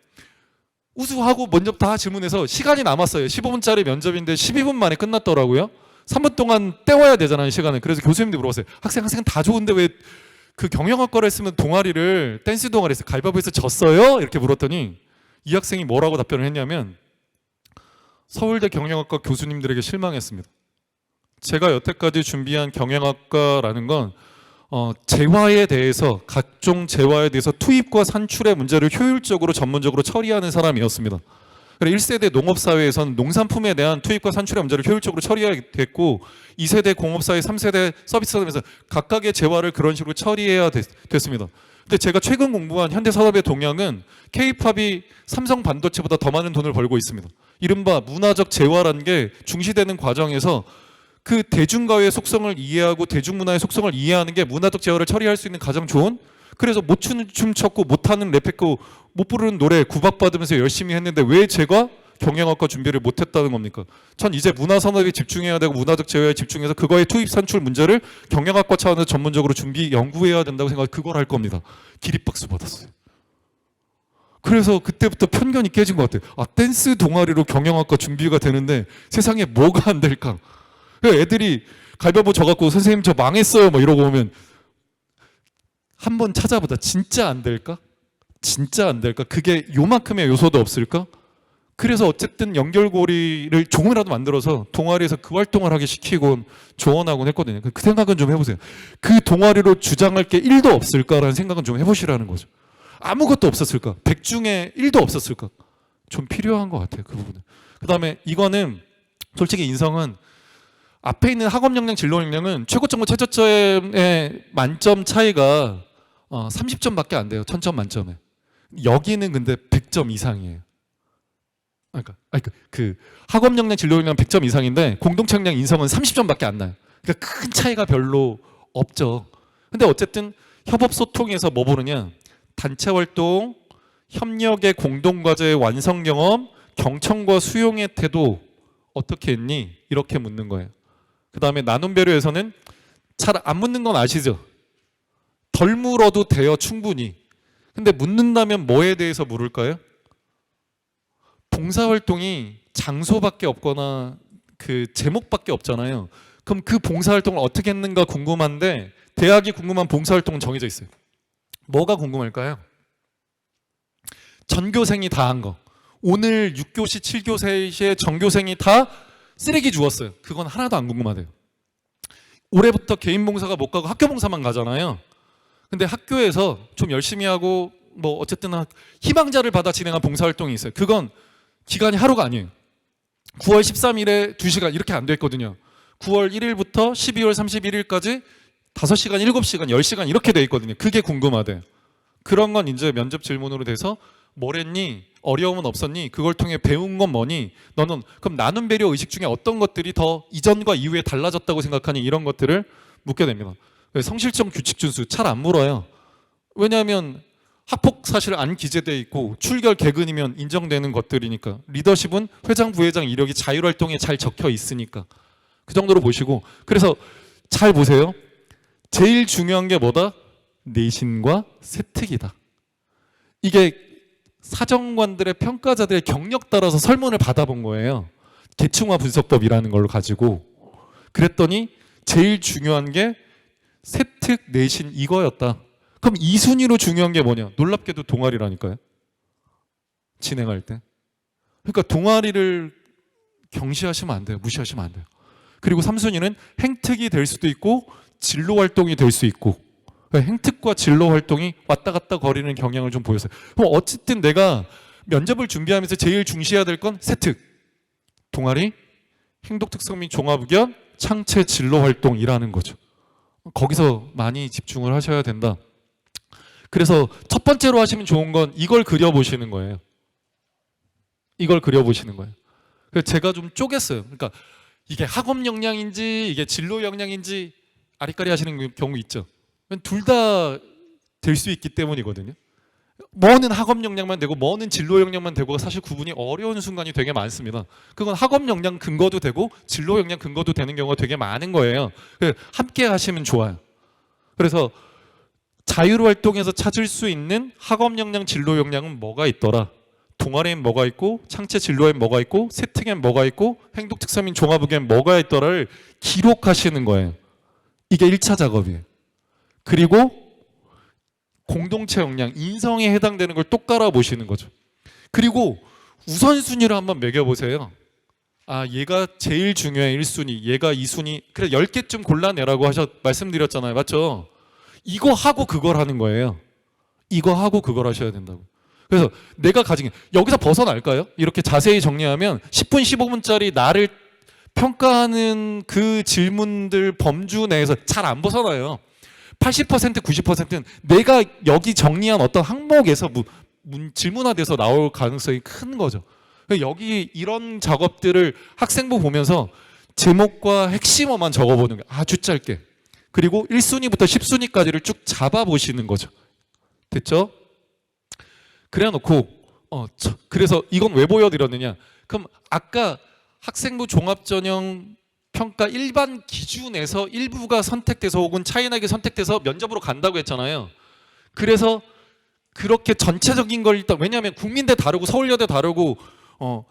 우수하고 먼저 다 질문해서 시간이 남았어요. 15분짜리 면접인데 12분 만에 끝났더라고요. 3분 동안 때워야 되잖아요, 시간을. 그래서 교수님들 물어봤어요. 학생 다 좋은데 왜 그 경영학과를 했으면 동아리를 댄스 동아리에서 가위바위보에서 졌어요? 이렇게 물었더니 이 학생이 뭐라고 답변을 했냐면 서울대 경영학과 교수님들에게 실망했습니다. 제가 여태까지 준비한 경영학과라는 건 재화에 대해서 각종 재화에 대해서 투입과 산출의 문제를 효율적으로 전문적으로 처리하는 사람이었습니다. 1세대 농업사회에서는 농산품에 대한 투입과 산출의 문제를 효율적으로 처리해야 됐고 2세대 공업사회, 3세대 서비스사회에서 각각의 재화를 그런 식으로 처리해야 됐습니다. 근데 제가 최근 공부한 현대산업의 동향은 K-팝이 삼성 반도체보다 더 많은 돈을 벌고 있습니다. 이른바 문화적 재화라는 게 중시되는 과정에서 그 대중가요의 속성을 이해하고 대중문화의 속성을 이해하는 게 문화적 재화를 처리할 수 있는 가장 좋은, 그래서 못 추는 춤 췄고 못하는 랩했고 못 부르는 노래 구박받으면서 열심히 했는데 왜 제가 경영학과 준비를 못했다는 겁니까? 전 이제 문화산업에 집중해야 되고 문화적 재화에 집중해서 그거의 투입 산출 문제를 경영학과 차원에서 전문적으로 준비 연구해야 된다고 생각해서 그걸 할 겁니다. 기립박수 받았어요. 그래서 그때부터 편견이 깨진 것 같아요. 댄스 동아리로 경영학과 준비가 되는데 세상에 뭐가 안 될까? 애들이 가위바위보 져갖고 선생님 저 망했어요 뭐 이러고 오면 한번 찾아보자. 진짜 안 될까? 진짜 안 될까? 그게 요만큼의 요소도 없을까? 그래서 어쨌든 연결고리를 조금이라도 만들어서 동아리에서 그 활동을 하게 시키고 조언하곤 했거든요. 그 생각은 좀 해보세요. 그 동아리로 주장할 게 1도 없을까라는 생각은 좀 해보시라는 거죠. 아무것도 없었을까? 100 중에 1도 없었을까? 좀 필요한 것 같아요, 그 부분은. 그 다음에 이거는 솔직히 인성은 앞에 있는 학업 역량, 진로 역량은 최고점과 최저점의 만점 차이가 30점밖에 안 돼요. 1000점 만점에. 여기는 근데 100점 이상이에요. 그러니까 그 학업 역량, 진로 역량 100점 이상인데 공동체 역량, 인성은 30점밖에 안 나요. 그러니까 큰 차이가 별로 없죠. 근데 어쨌든 협업 소통에서 뭐 보느냐? 단체 활동, 협력의 공동 과제의 완성 경험, 경청과 수용의 태도 어떻게 했니? 이렇게 묻는 거예요. 그 다음에 나눔 배려에서는 잘 안 묻는 건 아시죠? 덜 물어도 돼요, 충분히. 근데 묻는다면 뭐에 대해서 물을까요? 봉사활동이 장소밖에 없거나 그 제목밖에 없잖아요. 그럼 그 봉사활동을 어떻게 했는가 궁금한데 대학이 궁금한 봉사활동은 정해져 있어요. 뭐가 궁금할까요? 전교생이 다 한 거. 오늘 6교시, 7교시에 전교생이 다 쓰레기 주웠어요. 그건 하나도 안 궁금하대요. 올해부터 개인 봉사가 못 가고 학교 봉사만 가잖아요. 근데 학교에서 좀 열심히 하고 뭐 어쨌든 희망자를 받아 진행한 봉사활동이 있어요. 그건 기간이 하루가 아니에요. 9월 13일에 2시간 이렇게 안 돼 있거든요. 9월 1일부터 12월 31일까지 5시간, 7시간, 10시간 이렇게 돼 있거든요. 그게 궁금하대요. 그런 건 이제 면접 질문으로 돼서 뭘 했니? 어려움은 없었니? 그걸 통해 배운 건 뭐니? 너는 그럼 나눔 배려 의식 중에 어떤 것들이 더 이전과 이후에 달라졌다고 생각하니? 이런 것들을 묻게 됩니다. 성실성 규칙 준수 잘 안 물어요. 왜냐하면 학폭 사실 안 기재돼 있고 출결 개근이면 인정되는 것들이니까. 리더십은 회장, 부회장 이력이 자율활동에 잘 적혀 있으니까. 그 정도로 보시고, 그래서 잘 보세요. 제일 중요한 게 뭐다? 내신과 세특이다. 이게 사정관들의 평가자들의 경력 따라서 설문을 받아본 거예요. 계층화 분석법이라는 걸 가지고. 그랬더니 제일 중요한 게 세특 내신 이거였다. 그럼 2순위로 중요한 게 뭐냐? 놀랍게도 동아리라니까요. 진행할 때. 그러니까 동아리를 경시하시면 안 돼요. 무시하시면 안 돼요. 그리고 3순위는 행특이 될 수도 있고 진로 활동이 될 수 있고, 그러니까 행특과 진로 활동이 왔다 갔다 거리는 경향을 좀 보였어요. 그럼 어쨌든 내가 면접을 준비하면서 제일 중시해야 될 건 세특, 동아리, 행동특성 및 종합의견, 창체 진로 활동이라는 거죠. 거기서 많이 집중을 하셔야 된다. 그래서 첫 번째로 하시면 좋은 건 이걸 그려보시는 거예요. 이걸 그려보시는 거예요. 그래서 제가 좀 쪼갰어요. 그러니까 이게 학업 역량인지 이게 진로 역량인지 아리까리 하시는 경우 있죠. 둘 다 될 수 있기 때문이거든요. 뭐는 학업 역량만 되고 뭐는 진로 역량만 되고 사실 구분이 어려운 순간이 되게 많습니다. 그건 학업 역량 근거도 되고 진로 역량 근거도 되는 경우가 되게 많은 거예요. 함께 하시면 좋아요. 그래서 자율활동에서 찾을 수 있는 학업 역량, 진로 역량은 뭐가 있더라? 동아리엔 뭐가 있고, 창체 진로엔 뭐가 있고, 세특엔 뭐가 있고, 행동특성 및 종합의견엔 뭐가 있더라를 기록하시는 거예요. 이게 1차 작업이에요. 그리고 공동체 역량, 인성에 해당되는 걸 또 깔아보시는 거죠. 그리고 우선순위를 한번 매겨보세요. 아, 얘가 제일 중요해 1순위, 얘가 2순위. 그래 10개쯤 골라내라고 말씀드렸잖아요. 맞죠? 이거 하고 그걸 하는 거예요. 이거 하고 그걸 하셔야 된다고. 그래서 내가 가진 게 여기서 벗어날까요? 이렇게 자세히 정리하면 10분 15분짜리 나를 평가하는 그 질문들 범주 내에서 잘 안 벗어나요. 80% 90%는 내가 여기 정리한 어떤 항목에서 질문화돼서 나올 가능성이 큰 거죠. 여기 이런 작업들을 학생부 보면서 제목과 핵심어만 적어보는 게 아주 짧게. 그리고 1순위부터 10순위까지를 쭉 잡아보시는 거죠. 됐죠? 그래 놓고 그래서 이건 왜 보여드렸느냐? 그럼 아까 학생부 종합전형 평가 일반 기준에서 일부가 선택돼서 혹은 차이나게 선택돼서 면접으로 간다고 했잖아요. 그래서 그렇게 전체적인 걸 일단, 왜냐하면 국민대 다르고 서울여대 다르고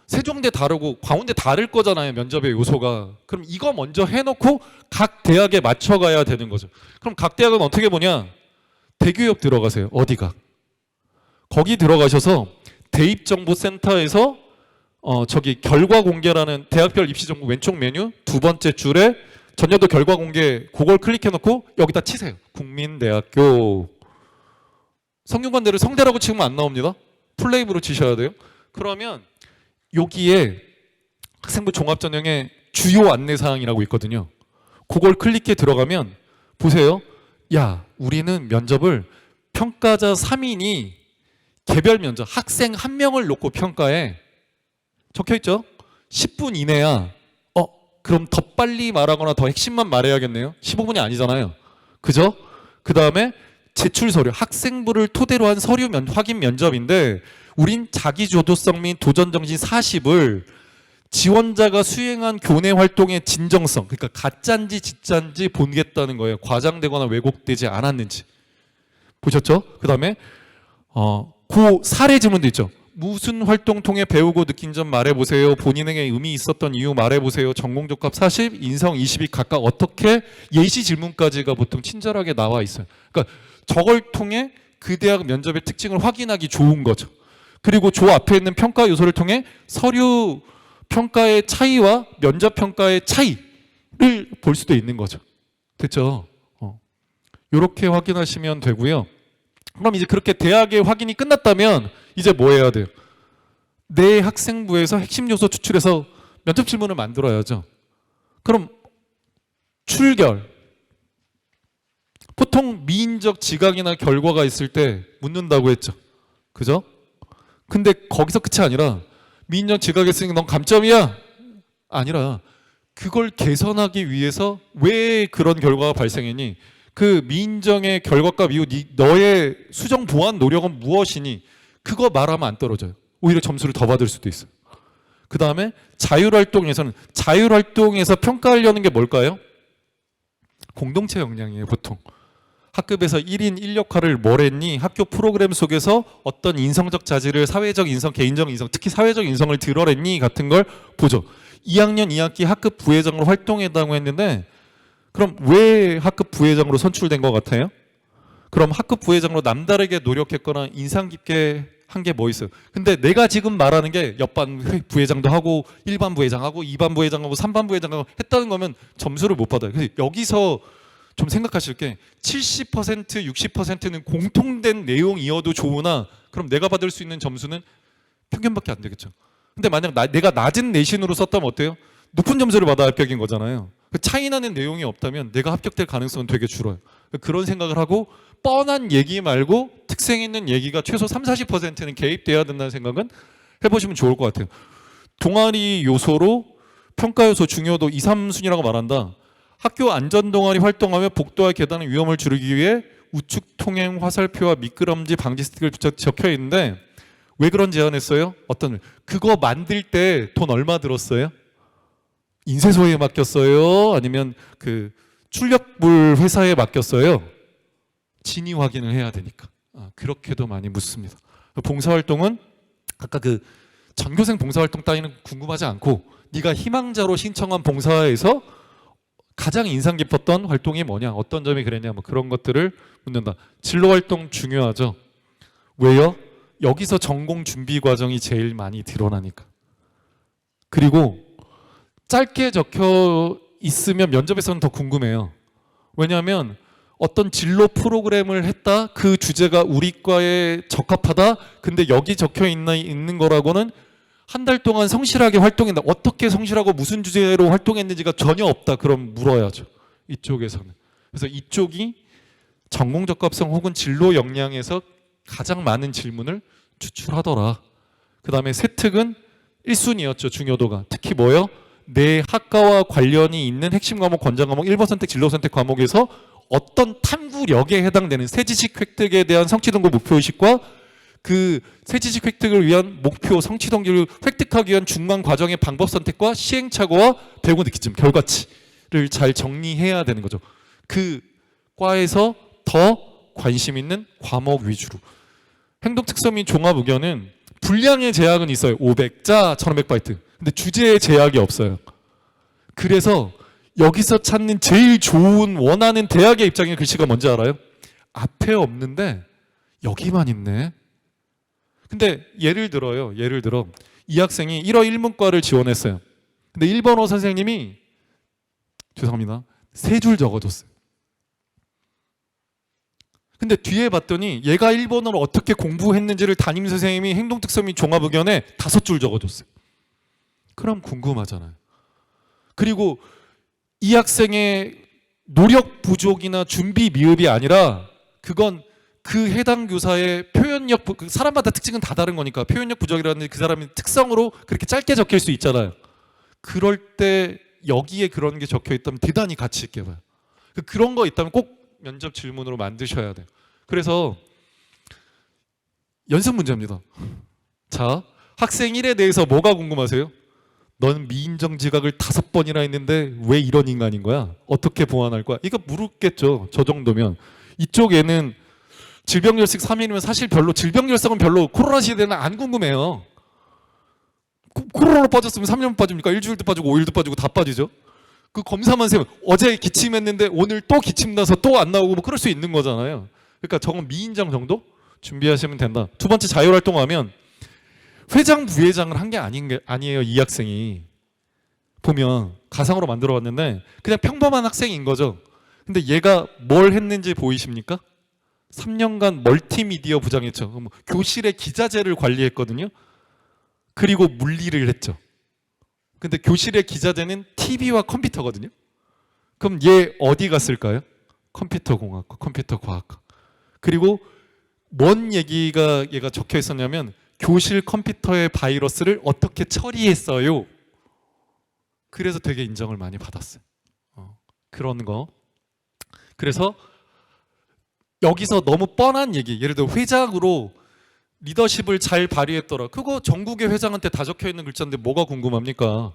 세종대 다르고 광운대 다를 거잖아요. 면접의 요소가. 그럼 이거 먼저 해놓고 각 대학에 맞춰가야 되는 거죠. 그럼 각 대학은 어떻게 보냐? 대교역 들어가세요. 어디가? 거기 들어가셔서 대입정보센터에서 저기 결과 공개라는 대학별 입시 정보 왼쪽 메뉴 두 번째 줄에 전년도 결과 공개, 그걸 클릭해놓고 여기다 치세요. 국민대학교. 성균관대를 성대라고 치면 안 나옵니다. 풀네임으로 치셔야 돼요. 그러면 여기에 학생부 종합전형의 주요 안내사항이라고 있거든요. 그걸 클릭해 들어가면 보세요. 야, 우리는 면접을 평가자 3인이 개별 면접 학생 1명을 놓고 평가해. 적혀있죠? 10분 이내야. 그럼 더 빨리 말하거나 더 핵심만 말해야겠네요. 15분이 아니잖아요. 그죠? 그 다음에 제출 서류, 학생부를 토대로 한 서류 확인 면접인데 우린 자기주도성 및 도전정신 40을 지원자가 수행한 교내 활동의 진정성, 그러니까 가짜인지 진짜인지 보겠다는 거예요. 과장되거나 왜곡되지 않았는지. 보셨죠? 그 다음에 그 사례 질문도 있죠. 무슨 활동 통해 배우고 느낀 점 말해보세요. 본인에게 의미 있었던 이유 말해보세요. 전공적합 40, 인성 20이 각각 어떻게, 예시 질문까지가 보통 친절하게 나와 있어요. 그러니까 저걸 통해 그 대학 면접의 특징을 확인하기 좋은 거죠. 그리고 저 앞에 있는 평가 요소를 통해 서류 평가의 차이와 면접 평가의 차이를 볼 수도 있는 거죠. 됐죠? 이렇게 확인하시면 되고요. 그럼 이제 그렇게 대학의 확인이 끝났다면 이제 뭐 해야 돼요? 내 학생부에서 핵심 요소 추출해서 면접 질문을 만들어야죠. 그럼 출결. 보통 미인적 지각이나 결과가 있을 때 묻는다고 했죠. 그죠? 근데 거기서 끝이 아니라 미인적 지각했으니까 넌 감점이야. 아니라 그걸 개선하기 위해서 왜 그런 결과가 발생했니? 그 미인정의 결과값 이후 너의 수정 보완 노력은 무엇이니? 그거 말하면 안 떨어져요. 오히려 점수를 더 받을 수도 있어요. 그 다음에 자율활동에서는 자율활동에서 평가하려는 게 뭘까요? 공동체 역량이에요. 보통 학급에서 1인 1역할을 뭘 했니? 학교 프로그램 속에서 어떤 인성적 자질을 사회적 인성, 개인적 인성, 특히 사회적 인성을 드러냈니? 같은 걸 보죠. 2학년 2학기 학급 부회장으로 활동했다고 했는데 그럼 왜 학급 부회장으로 선출된 것 같아요? 그럼 학급 부회장으로 남다르게 노력했거나 인상 깊게 한 게 뭐 있어요? 근데 내가 지금 말하는 게 옆반 부회장도 하고 1반 부회장하고 2반 부회장하고 3반 부회장하고 했다는 거면 점수를 못 받아요. 그래서 여기서 좀 생각하실 게 70%, 60%는 공통된 내용이어도 좋으나 그럼 내가 받을 수 있는 점수는 평균밖에 안 되겠죠. 근데 만약 내가 낮은 내신으로 썼다면 어때요? 높은 점수를 받아 합격인 거잖아요. 그 차이 나는 내용이 없다면 내가 합격될 가능성은 되게 줄어요. 그런 생각을 하고 뻔한 얘기 말고 특색 있는 얘기가 최소 30-40%는 개입돼야 된다는 생각은 해보시면 좋을 것 같아요. 동아리 요소로 평가 요소 중요도 2, 3순위라고 말한다. 학교 안전동아리 활동하며 복도와 계단의 위험을 줄이기 위해 우측 통행 화살표와 미끄럼지 방지 스틱을 적혀 있는데 왜 그런 제안했어요? 그거 만들 때 돈 얼마 들었어요? 인쇄소에 맡겼어요? 아니면 그 출력물 회사에 맡겼어요? 진위 확인을 해야 되니까. 그렇게도 많이 묻습니다. 봉사활동은 아까 그 전교생 봉사활동 따위는 궁금하지 않고 네가 희망자로 신청한 봉사에서 가장 인상 깊었던 활동이 뭐냐, 어떤 점이 그랬냐, 뭐 그런 것들을 묻는다. 진로 활동 중요하죠. 왜요? 여기서 전공 준비 과정이 제일 많이 드러나니까. 그리고 짧게 적혀 있으면 면접에서는 더 궁금해요. 왜냐하면 어떤 진로 프로그램을 했다, 그 주제가 우리 과에 적합하다, 근데 여기 적혀 있는 거라고는 한 달 동안 성실하게 활동했다, 어떻게 성실하고 무슨 주제로 활동했는지가 전혀 없다, 그럼 물어야죠. 이쪽에서는. 그래서 이쪽이 전공 적합성 혹은 진로 역량에서 가장 많은 질문을 추출하더라. 그 다음에 세특은 1순위였죠. 중요도가. 특히 뭐요? 내 학과와 관련이 있는 핵심 과목, 권장 과목, 1번 선택, 진로 선택 과목에서 어떤 탐구력에 해당되는 새지식 획득에 대한 성취 동기 목표의식과 그 새지식 획득을 위한 목표 성취 동기를 획득하기 위한 중간 과정의 방법 선택과 시행착오와 배우고 느끼점, 결과치를 잘 정리해야 되는 거죠. 그 과에서 더 관심 있는 과목 위주로. 행동 특성 및 종합 의견은 분량의 제약은 있어요. 500자, 1500바이트. 근데 주제의 제약이 없어요. 그래서 여기서 찾는 제일 좋은 원하는 대학의 입장의 글씨가 뭔지 알아요? 앞에 없는데 여기만 있네. 근데 예를 들어 이 학생이 1호 1문과를 지원했어요. 근데 1번호 선생님이 죄송합니다, 3줄 적어줬어요. 근데 뒤에 봤더니 얘가 1번으로 어떻게 공부했는지를 담임 선생님이 행동 특성 및 종합 의견에 5줄 적어줬어요. 그럼 궁금하잖아요. 그리고 이 학생의 노력 부족이나 준비 미흡이 아니라 그건 그 해당 교사의 표현력, 사람마다 특징은 다 다른 거니까 표현력 부족이라는 그 사람의 특성으로 그렇게 짧게 적힐 수 있잖아요. 그럴 때 여기에 그런 게 적혀 있다면 대단히 가치 있게 봐요. 그런 거 있다면 꼭 면접 질문으로 만드셔야 돼요. 그래서 연습 문제입니다. 자, 학생 1에 대해서 뭐가 궁금하세요? 넌 미인정 지각을 5번이나 했는데 왜 이런 인간인 거야? 어떻게 보완할 거야? 이거 물었겠죠. 저 정도면. 이쪽에는 질병열색 3일이면 사실 별로, 질병열성은 별로 코로나 시대는 안 궁금해요. 코로나로 빠졌으면 3년 빠집니까? 일주일도 빠지고 5일도 빠지고 다 빠지죠. 그 검사만 세면 어제 기침했는데 오늘 또 기침 나서 또 안 나오고 뭐 그럴 수 있는 거잖아요. 그러니까 저건 미인정 정도 준비하시면 된다. 두 번째, 자율활동하면 회장 부회장을 한 게 아니에요. 이 학생이 보면 가상으로 만들어 봤는데 그냥 평범한 학생인 거죠. 근데 얘가 뭘 했는지 보이십니까? 3년간 멀티미디어 부장했죠. 교실의 기자재를 관리했거든요. 그리고 물리를 했죠. 근데 교실의 기자재는 TV와 컴퓨터거든요. 그럼 얘 어디 갔을까요? 컴퓨터공학과, 컴퓨터과학과. 그리고 뭔 얘기가 얘가 적혀 있었냐면 교실 컴퓨터의 바이러스를 어떻게 처리했어요. 그래서 되게 인정을 많이 받았어요. 그런 거. 그래서 여기서 너무 뻔한 얘기, 예를 들어 회장으로 리더십을 잘 발휘했더라. 그거 전국의 회장한테 다 적혀 있는 글자인데 뭐가 궁금합니까?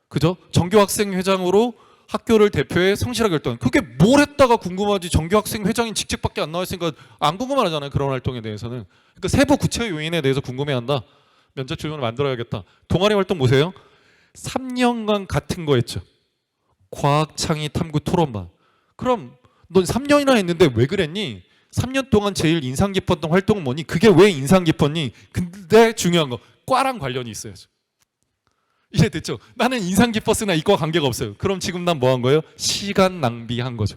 그죠? 전교학생 회장으로 학교를 대표해 성실하게 활동. 그게 뭘 했다가 궁금하지. 정교학생 회장인 직책밖에 안 나와있으니까 안 궁금하잖아요. 그런 활동에 대해서는. 그러니까 세부 구체 요인에 대해서 궁금해한다. 면접 질문을 만들어야겠다. 동아리 활동 보세요. 3년간 같은 거 했죠. 과학, 창의, 탐구, 토론반. 그럼 넌 3년이나 했는데 왜 그랬니? 3년 동안 제일 인상 깊었던 활동은 뭐니? 그게 왜 인상 깊었니? 근데 중요한 거 과랑 관련이 있어야죠. 이해됐죠? 나는 인상 깊었으나 이과 관계가 없어요. 그럼 지금 난 뭐 한 거예요? 시간 낭비한 거죠.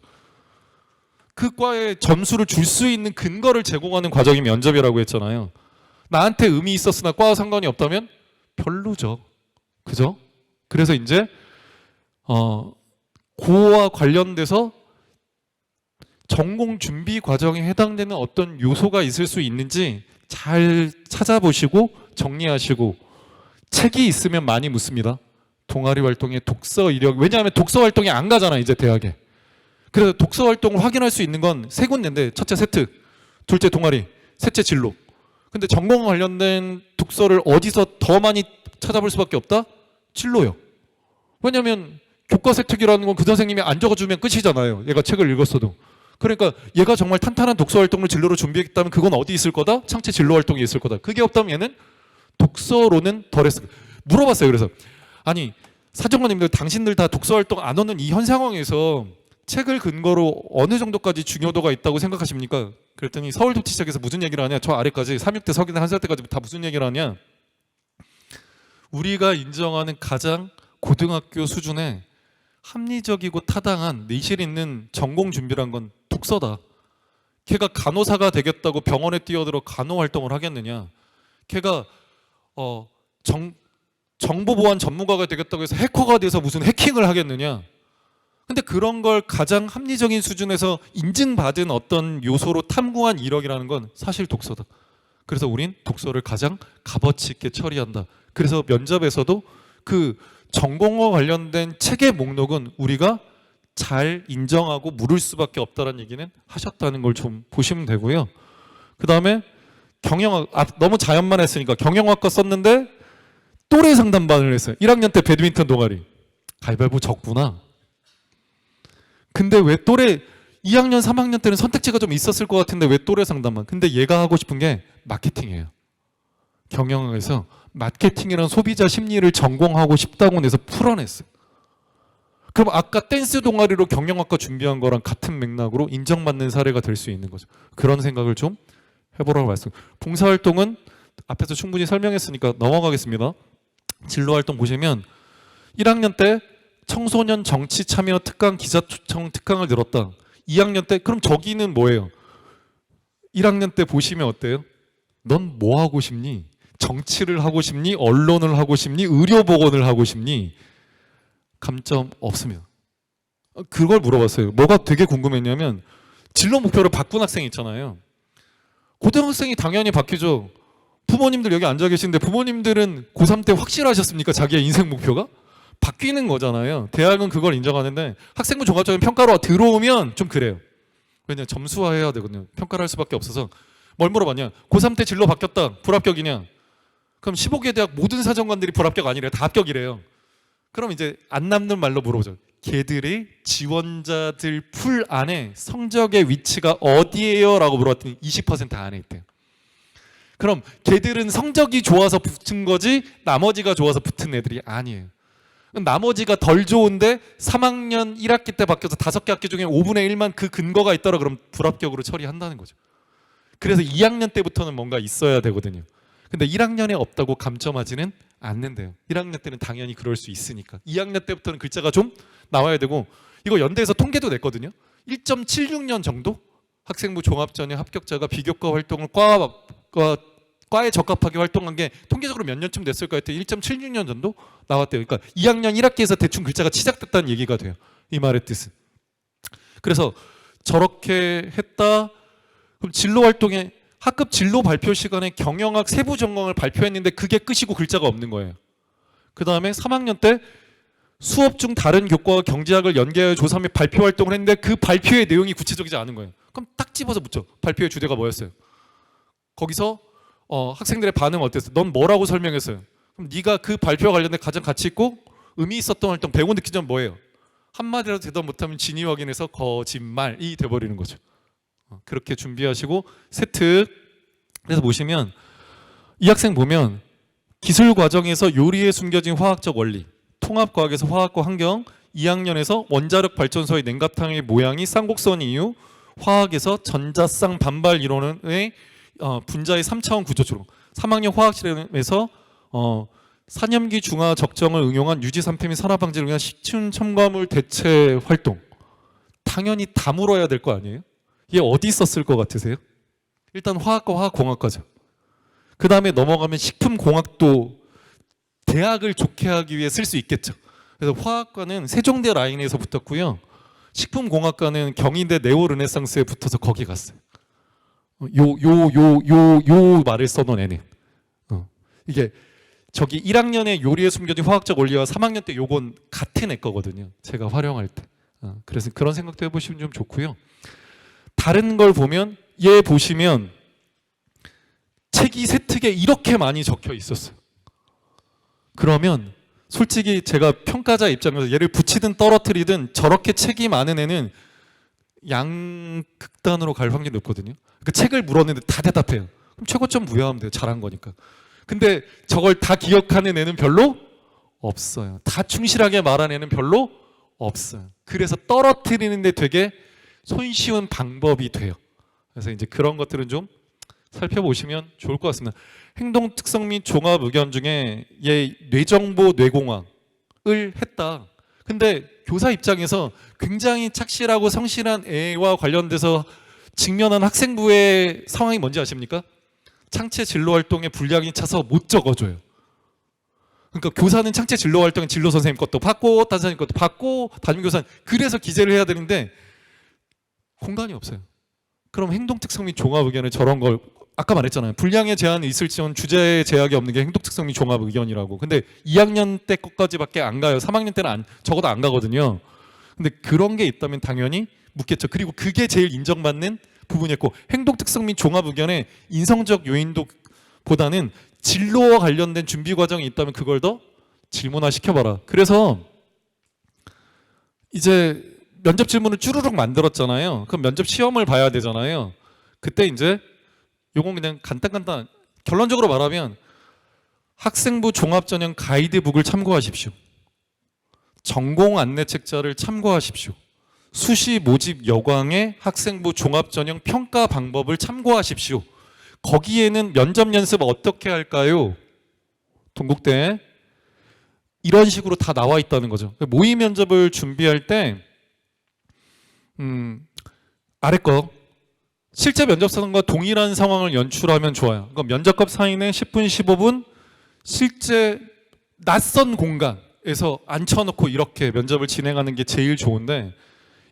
그 과에 점수를 줄 수 있는 근거를 제공하는 과정이 면접이라고 했잖아요. 나한테 의미 있었으나 과와 상관이 없다면 별로죠. 그죠? 그래서 이제 고와 관련돼서 전공 준비 과정에 해당되는 어떤 요소가 있을 수 있는지 잘 찾아보시고 정리하시고, 책이 있으면 많이 묻습니다. 동아리 활동에 독서 이력. 왜냐하면 독서 활동에 안 가잖아 이제 대학에. 그래서 독서 활동을 확인할 수 있는 건 세 군데인데, 첫째 세트, 둘째 동아리, 셋째 진로. 근데 전공 관련된 독서를 어디서 더 많이 찾아볼 수밖에 없다? 진로요. 왜냐하면 교과 세특이라는 건 그 선생님이 안 적어주면 끝이잖아요. 얘가 책을 읽었어도. 그러니까 얘가 정말 탄탄한 독서 활동을 진로로 준비했다면 그건 어디 있을 거다? 창체 진로 활동이 있을 거다. 그게 없다면 얘는 독서로는 덜했을 거다. 물어봤어요. 그래서 아니 사정관님들 당신들 다 독서 활동 안 하는 이 현 상황에서 책을 근거로 어느 정도까지 중요도가 있다고 생각하십니까? 그랬더니 서울도치 시작해서 무슨 얘기를 하냐? 저 아래까지 3,6대 서기대 한살 때까지 다 무슨 얘기를 하냐? 우리가 인정하는 가장 고등학교 수준의 합리적이고 타당한 내실 있는 전공 준비란 건 독서다. 걔가 간호사가 되겠다고 병원에 뛰어들어 간호 활동을 하겠느냐? 걔가 정보보안 전문가가 되겠다고 해서 해커가 돼서 무슨 해킹을 하겠느냐? 근데 그런 걸 가장 합리적인 수준에서 인증받은 어떤 요소로 탐구한 이력이라는 건 사실 독서다. 그래서 우린 독서를 가장 값어치 있게 처리한다. 그래서 면접에서도 그 전공과 관련된 책의 목록은 우리가 잘 인정하고 물을 수밖에 없다는 얘기는 하셨다는 걸 좀 보시면 되고요. 그 다음에 경영학, 너무 자연만 했으니까 경영학과 썼는데 또래 상담반을 했어요. 1학년 때 배드민턴 동아리. 가위바위보 졌구나. 근데 왜 또래 2학년 3학년 때는 선택지가 좀 있었을 것 같은데 왜 또래 상담반? 근데 얘가 하고 싶은 게 마케팅이에요. 경영학에서 마케팅이랑 소비자 심리를 전공하고 싶다고 해서 풀어냈어요. 그럼 아까 댄스 동아리로 경영학과 준비한 거랑 같은 맥락으로 인정받는 사례가 될 수 있는 거죠. 그런 생각을 좀 해보라고 말씀. 봉사활동은 앞에서 충분히 설명했으니까 넘어가겠습니다. 진로활동 보시면 1학년 때 청소년 정치 참여 특강 기자 초청 특강을 늘었다. 2학년 때 그럼 저기는 뭐예요? 1학년 때 보시면 어때요? 넌 뭐 하고 싶니? 정치를 하고 싶니? 언론을 하고 싶니? 의료보건을 하고 싶니? 감점 없습니다. 그걸 물어봤어요. 뭐가 되게 궁금했냐면 진로 목표를 바꾼 학생이 있잖아요. 고등학생이 당연히 바뀌죠. 부모님들 여기 앉아 계시는데 부모님들은 고3 때 확실하셨습니까? 자기의 인생 목표가? 바뀌는 거잖아요. 대학은 그걸 인정하는데 학생부 종합적인 평가로 들어오면 좀 그래요. 왜냐 점수화해야 되거든요. 평가를 할 수밖에 없어서. 뭘 물어봤냐? 고3 때 진로 바뀌었다. 불합격이냐? 그럼 15개 대학 모든 사정관들이 불합격 아니래요. 다 합격이래요. 그럼 이제 안 남는 말로 물어보죠. 걔들이 지원자들 풀 안에 성적의 위치가 어디예요? 라고 물어봤더니 20% 안에 있대요. 그럼 걔들은 성적이 좋아서 붙은 거지 나머지가 좋아서 붙은 애들이 아니에요. 나머지가 덜 좋은데 3학년 1학기 때 바뀌어서 5개 학기 중에 5분의 1만 그 근거가 있더라. 그럼 불합격으로 처리한다는 거죠. 그래서 2학년 때부터는 뭔가 있어야 되거든요. 근데 1학년에 없다고 감점하지는 않는데요. 1학년 때는 당연히 그럴 수 있으니까. 2학년 때부터는 글자가 좀 나와야 되고, 이거 연대에서 통계도 냈거든요. 1.76년 정도 학생부 종합전형 합격자가 비교과 활동을 과에 적합하게 활동한 게 통계적으로 몇 년쯤 됐을까 했더니 1.76년 정도 나왔대요. 그러니까 2학년 1학기에서 대충 글자가 시작됐다는 얘기가 돼요. 이 말의 뜻은. 그래서 저렇게 했다. 그럼 진로 활동에 학급 진로 발표 시간에 경영학 세부 전공을 발표했는데 그게 끝이고 글자가 없는 거예요. 그 다음에 3학년 때 수업 중 다른 교과와 경제학을 연계하여 조사 및 발표 활동을 했는데 그 발표의 내용이 구체적이지 않은 거예요. 그럼 딱 집어서 묻죠. 발표의 주제가 뭐였어요? 거기서 학생들의 반응 어땠어요? 넌 뭐라고 설명했어요? 그럼 네가 그 발표와 관련된 가장 가치 있고 의미 있었던 활동 배우고 느낀 점 뭐예요? 한마디라도 대답 못하면 진위 확인해서 거짓말이 돼버리는 거죠. 그렇게 준비하시고 세트. 그래서 보시면 이 학생 보면 기술 과정에서 요리에 숨겨진 화학적 원리, 통합과학에서 화학과 환경, 2학년에서 원자력 발전소의 냉각탕의 모양이 쌍곡선 이유, 화학에서 전자쌍 반발 이론의 분자의 3차원 구조처럼, 3학년 화학실험에서 산염기 중화 적정을 응용한 유지 3패 및 산화 방지를 위한 식품 첨가물 대체 활동. 당연히 다 물어야 될 거 아니에요? 얘 어디 있었을 것 같으세요? 일단 화학과 화학공학과죠. 그 다음에 넘어가면 식품공학도 대학을 좋게 하기 위해 쓸 수 있겠죠. 그래서 화학과는 세종대 라인에서 붙었고요. 식품공학과는 경희대 네오르네상스에 붙어서 거기 갔어요. 요 말을 써놓은 애는. 이게 저기 1학년에 요리에 숨겨진 화학적 원리와 3학년 때 요건 같은 애 거거든요. 제가 활용할 때. 그래서 그런 생각도 해보시면 좀 좋고요. 다른 걸 보면 얘 보시면 책이 세특에 이렇게 많이 적혀 있었어요. 그러면 솔직히 제가 평가자 입장에서 얘를 붙이든 떨어뜨리든 저렇게 책이 많은 애는 양극단으로 갈 확률이 높거든요. 그 책을 물었는데 다 대답해요. 그럼 최고점 부여하면 돼요. 잘한 거니까. 근데 저걸 다 기억하는 애는 별로 없어요. 다 충실하게 말하는 애는 별로 없어요. 그래서 떨어뜨리는데 되게 손쉬운 방법이 돼요. 그래서 이제 그런 것들은 좀 살펴보시면 좋을 것 같습니다. 행동 특성 및 종합 의견 중에 얘 뇌정보 뇌공학을 했다. 근데 교사 입장에서 굉장히 착실하고 성실한 애와 관련돼서 직면한 학생부의 상황이 뭔지 아십니까? 창체 진로 활동에 분량이 차서 못 적어줘요. 그러니까 교사는 창체 진로 활동에 진로 선생님 것도 받고 담임 선생님 것도 받고 담임 교사는 그래서 기재를 해야 되는데 공간이 없어요. 그럼 행동 특성 및 종합 의견을 저런 걸 아까 말했잖아요. 분량의 제한이 있을지언 주제의 제약이 없는 게 행동 특성 및 종합 의견이라고. 근데 2학년 때 것까지밖에 안 가요. 3학년 때는 적어도 안 가거든요. 근데 그런 게 있다면 당연히 묻겠죠. 그리고 그게 제일 인정받는 부분이었고, 행동 특성 및 종합 의견의 인성적 요인도 보다는 진로와 관련된 준비 과정이 있다면 그걸 더 질문화 시켜봐라. 그래서 이제 면접 질문을 쭈루룩 만들었잖아요. 그럼 면접 시험을 봐야 되잖아요. 그때 이제 요건 그냥 간단 결론적으로 말하면 학생부 종합전형 가이드북을 참고하십시오. 전공 안내 책자를 참고하십시오. 수시 모집 여광의 학생부 종합전형 평가 방법을 참고하십시오. 거기에는 면접 연습 어떻게 할까요? 동국대 이런 식으로 다 나와 있다는 거죠. 모의 면접을 준비할 때 아래 거 실제 면접사과 동일한 상황을 연출하면 좋아요. 그러니까 면접관 사인에 10분, 15분 실제 낯선 공간에서 앉혀놓고 이렇게 면접을 진행하는 게 제일 좋은데,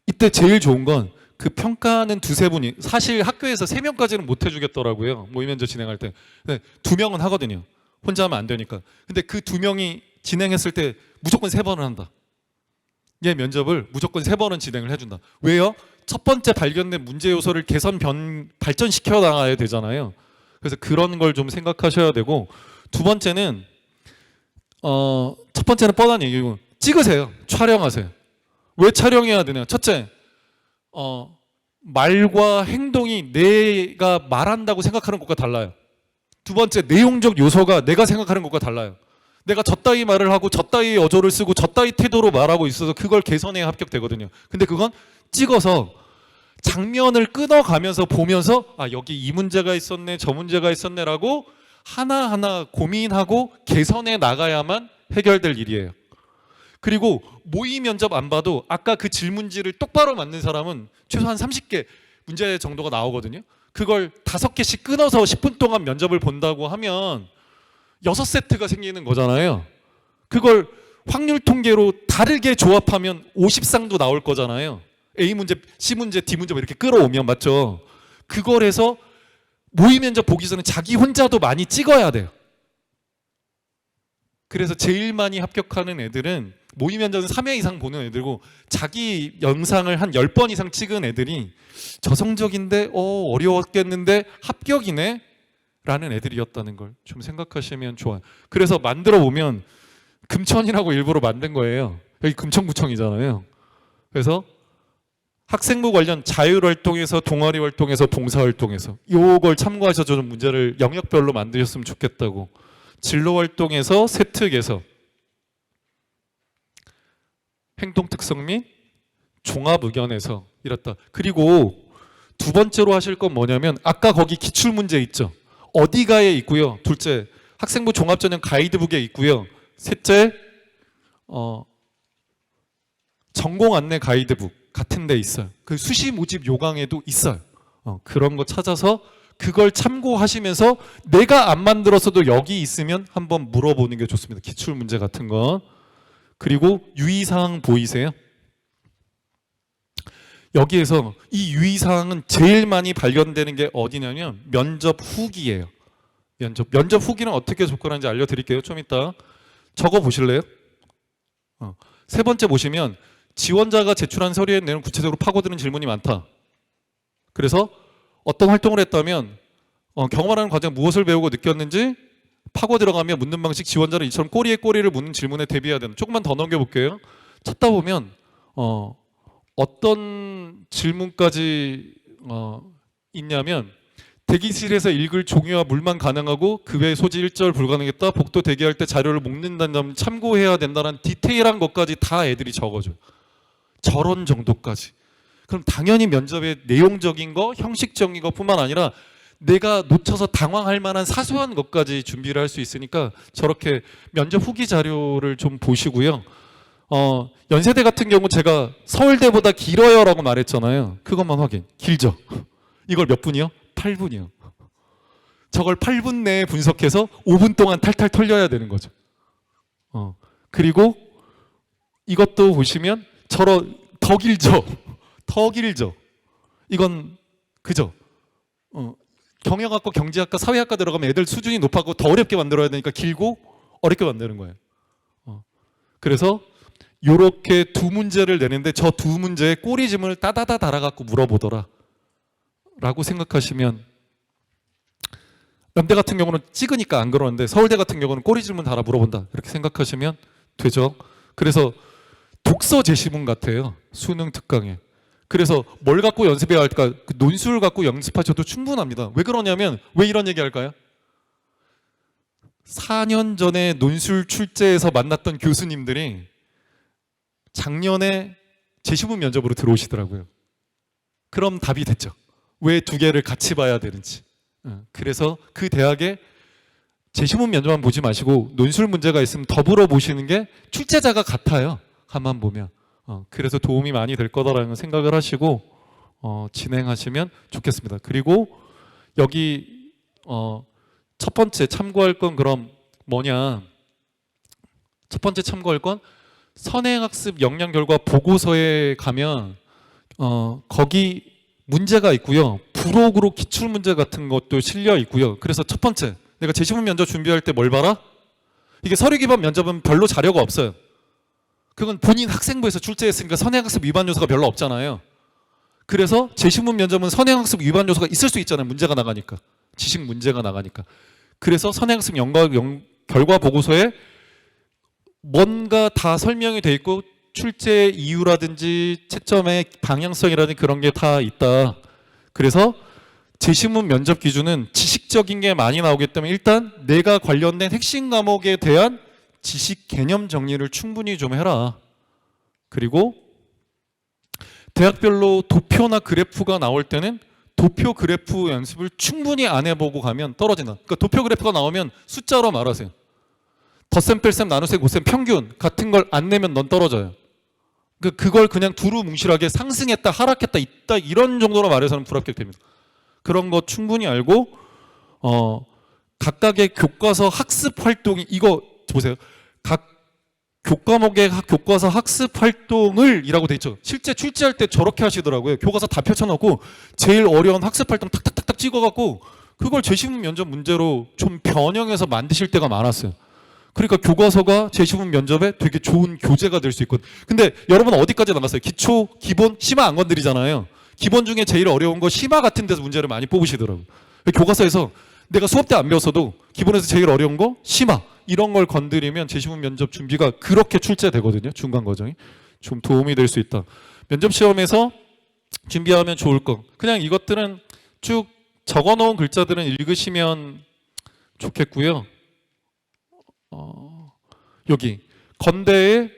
이때 제일 좋은 건 그 평가는 두세 분이, 사실 학교에서 3명까지는 못 해주겠더라고요. 모의 면접 진행할 때. 근데 2명은 하거든요. 혼자 하면 안 되니까. 근데 그 2명이 진행했을 때 무조건 3번을 한다. 얘 면접을 무조건 3번은 진행을 해준다. 왜요? 첫 번째 발견된 문제 요소를 발전시켜 나가야 되잖아요. 그래서 그런 걸 좀 생각하셔야 되고, 두 번째는 첫 번째는 뻔한 얘기고 찍으세요. 촬영하세요. 왜 촬영해야 되냐? 첫째, 말과 행동이 내가 말한다고 생각하는 것과 달라요. 두 번째, 내용적 요소가 내가 생각하는 것과 달라요. 내가 저따위 말을 하고 저따위 어조를 쓰고 저따위 태도로 말하고 있어서 그걸 개선해야 합격되거든요. 근데 그건 찍어서 장면을 끊어가면서 보면서 여기 이 문제가 있었네 저 문제가 있었네라고 하나하나 고민하고 개선해 나가야만 해결될 일이에요. 그리고 모의 면접 안 봐도 아까 그 질문지를 똑바로 맞는 사람은 최소한 30개 문제 정도가 나오거든요. 그걸 5개씩 끊어서 10분 동안 면접을 본다고 하면 6세트가 생기는 거잖아요. 그걸 확률 통계로 다르게 조합하면 50상도 나올 거잖아요. A 문제, C 문제, D 문제 이렇게 끌어오면 맞죠? 그걸 해서 모의 면접 보기 전에 자기 혼자도 많이 찍어야 돼요. 그래서 제일 많이 합격하는 애들은 모의 면접은 3회 이상 보는 애들고, 자기 영상을 한 10번 이상 찍은 애들이 저성적인데 어려웠겠는데 합격이네 라는 애들이었다는 걸 좀 생각하시면 좋아요. 그래서 만들어 보면 금천이라고 일부러 만든 거예요. 여기 금천구청이잖아요. 그래서 학생부 관련 자율활동에서 동아리 활동에서 봉사활동에서 요걸 참고하셔서 좀 문제를 영역별로 만드셨으면 좋겠다고. 진로활동에서 세특에서 행동특성 및 종합의견에서 이렇다. 그리고 두 번째로 하실 건 뭐냐면 아까 거기 기출문제 있죠. 어디가에 있고요. 둘째 학생부 종합전형 가이드북에 있고요. 셋째 전공 안내 가이드북 같은 데 있어요. 그 수시 모집 요강에도 있어요. 그런 거 찾아서 그걸 참고하시면서 내가 안 만들었어도 여기 있으면 한번 물어보는 게 좋습니다. 기출문제 같은 거. 그리고 유의사항 보이세요? 여기에서 이 유의사항은 제일 많이 발견되는 게 어디냐면 면접 후기예요. 면접 후기는 어떻게 접근하는지 알려드릴게요. 좀 이따 적어 보실래요? 세 번째 보시면 지원자가 제출한 서류의 내용 구체적으로 파고드는 질문이 많다. 그래서 어떤 활동을 했다면 경험하는 과정 무엇을 배우고 느꼈는지 파고 들어가며 묻는 방식, 지원자는 이처럼 꼬리에 꼬리를 묻는 질문에 대비해야 된다. 조금만 더 넘겨볼게요. 찾다 보면 어떤 질문까지 있냐면 대기실에서 읽을 종이와 물만 가능하고 그 외 소지 일절 불가능했다. 복도 대기할 때 자료를 묶는다는 점 참고해야 된다는 디테일한 것까지 다 애들이 적어줘요. 저런 정도까지. 그럼 당연히 면접의 내용적인 거, 형식적인 것뿐만 아니라 내가 놓쳐서 당황할 만한 사소한 것까지 준비를 할 수 있으니까 저렇게 면접 후기 자료를 좀 보시고요. 연세대 같은 경우 제가 서울대보다 길어요라고 말했잖아요. 그것만 확인. 길죠? 이걸 몇 분이요? 8분이요. 저걸 8분 내에 분석해서 5분 동안 탈탈 털려야 되는 거죠. 그리고 이것도 보시면 더 길죠? 더 길죠? 이건 그죠? 경영학과, 경제학과, 사회학과 들어가면 애들 수준이 높아고 더 어렵게 만들어야 되니까 길고 어렵게 만드는 거예요. 그래서 요렇게 두 문제를 내는데 저 두 문제에 꼬리짐을 따다다 달아갖고 물어보더라 라고 생각하시면, 연대 같은 경우는 찍으니까 안 그러는데 서울대 같은 경우는 꼬리질문 달아 물어본다 이렇게 생각하시면 되죠. 그래서 독서 제시문 같아요. 수능 특강에. 그래서 뭘 갖고 연습해야 할까? 그 논술 갖고 연습하셔도 충분합니다. 왜 그러냐면 왜 이런 얘기 할까요? 4년 전에 논술 출제에서 만났던 교수님들이 작년에 제시문 면접으로 들어오시더라고요. 그럼 답이 됐죠. 왜 두 개를 같이 봐야 되는지. 그래서 그 대학에 제시문 면접만 보지 마시고 논술 문제가 있으면 더불어 보시는 게 출제자가 같아요. 가만 보면. 그래서 도움이 많이 될 거다라는 생각을 하시고 진행하시면 좋겠습니다. 그리고 여기 첫 번째 참고할 건 그럼 뭐냐? 첫 번째 참고할 건 선행학습 역량 결과 보고서에 가면 거기 문제가 있고요. 부록으로 기출 문제 같은 것도 실려 있고요. 그래서 첫 번째, 내가 제시문 면접 준비할 때 뭘 봐라? 이게 서류 기반 면접은 별로 자료가 없어요. 그건 본인 학생부에서 출제했으니까 선행학습 위반 요소가 별로 없잖아요. 그래서 제시문 면접은 선행학습 위반 요소가 있을 수 있잖아요. 문제가 나가니까. 지식 문제가 나가니까. 그래서 선행학습 결과 보고서에 뭔가 다 설명이 돼 있고 출제 이유라든지 채점의 방향성이라든지 그런 게 다 있다. 그래서 제시문 면접 기준은 지식적인 게 많이 나오기 때문에 일단 내가 관련된 핵심 과목에 대한 지식 개념 정리를 충분히 좀 해라. 그리고 대학별로 도표나 그래프가 나올 때는 도표 그래프 연습을 충분히 안 해보고 가면 떨어진다. 그러니까 도표 그래프가 나오면 숫자로 말하세요. 덧셈, 뺄셈, 나눗셈, 곱셈, 평균 같은 걸 안 내면 넌 떨어져요. 그걸 그냥 두루뭉실하게 상승했다, 하락했다, 있다 이런 정도로 말해서는 불합격됩니다. 그런 거 충분히 알고 각각의 교과서 학습 활동이 이거 보세요. 각 교과목의 교과서 학습 활동을 이라고 돼 있죠. 실제 출제할 때 저렇게 하시더라고요. 교과서 다 펼쳐놓고 제일 어려운 학습 활동 탁탁탁탁 찍어갖고 그걸 제시문 면접 문제로 좀 변형해서 만드실 때가 많았어요. 그러니까 교과서가 제시문 면접에 되게 좋은 교재가 될 수 있거든요. 근데 여러분 어디까지 나갔어요? 기초, 기본, 심화 안 건드리잖아요. 기본 중에 제일 어려운 거 심화 같은 데서 문제를 많이 뽑으시더라고요. 교과서에서 내가 수업 때 안 배웠어도 기본에서 제일 어려운 거 심화 이런 걸 건드리면 제시문 면접 준비가 그렇게 출제되거든요. 중간 과정이 좀 도움이 될 수 있다. 면접 시험에서 준비하면 좋을 거. 그냥 이것들은 쭉 적어놓은 글자들은 읽으시면 좋겠고요. 여기 건대에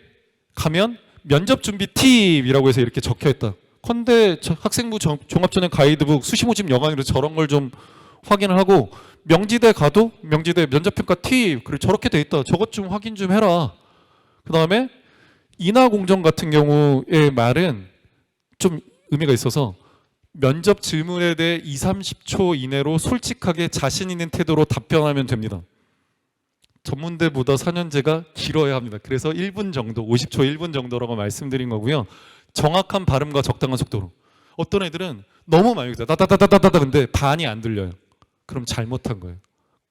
가면 면접 준비 팁이라고 해서 이렇게 적혀있다. 건대 학생부 종합전형 가이드북 수시모집 영안으로 저런 걸 좀 확인을 하고, 명지대 가도 명지대 면접평가 팁 그리고 저렇게 돼 있다. 저것 좀 확인 좀 해라. 그 다음에 인하공정 같은 경우의 말은 좀 의미가 있어서 면접 질문에 대해 2, 30초 이내로 솔직하게 자신 있는 태도로 답변하면 됩니다. 전문대보다 4년제가 길어야 합니다. 그래서 1분 정도, 50초 1분 정도라고 말씀드린 거고요. 정확한 발음과 적당한 속도로. 어떤 애들은 너무 많이 읽어요. 다다다다다다 근데 반이 안 들려요. 그럼 잘못한 거예요.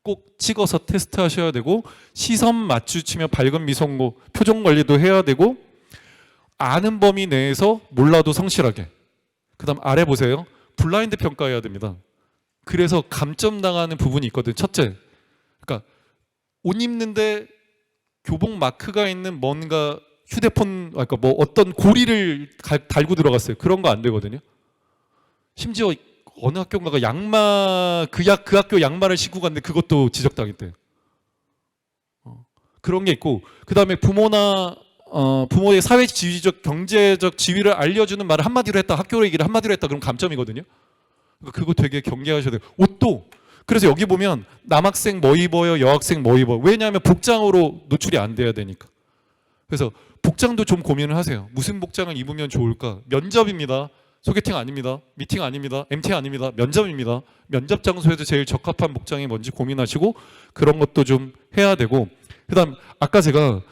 꼭 찍어서 테스트 하셔야 되고, 시선 맞추치며 밝은 미소고 표정 관리도 해야 되고, 아는 범위 내에서 몰라도 성실하게. 그 다음 아래 보세요. 블라인드 평가해야 됩니다. 그래서 감점 당하는 부분이 있거든요. 첫째, 그러니까 옷 입는데 교복 마크가 있는 뭔가 휴대폰, 그러니까 뭐 어떤 고리를 달고 들어갔어요. 그런 거 안 되거든요. 심지어 어느 학교인가가 양말, 그 학교 양말을 신고 갔는데 그것도 지적당했대요. 그런 게 있고, 그 다음에 부모나 부모의 사회 지위적 경제적 지위를 알려주는 말을 한마디로 했다, 학교 얘기를 한마디로 했다, 그럼 감점이거든요. 그거 되게 경계하셔야 돼요. 옷도 그래서 여기 보면 남학생 뭐 입어요, 여학생 뭐 입어. 왜냐하면 복장으로 노출이 안 돼야 되니까. 그래서 복장도 좀 고민을 하세요. 무슨 복장을 입으면 좋을까? 면접입니다. 소개팅 아닙니다. 미팅 아닙니다. MT 아닙니다. 면접입니다. 면접 장소에서 제일 적합한 복장이 뭔지 고민하시고 그런 것도 좀 해야 되고, 그다음 아까 제가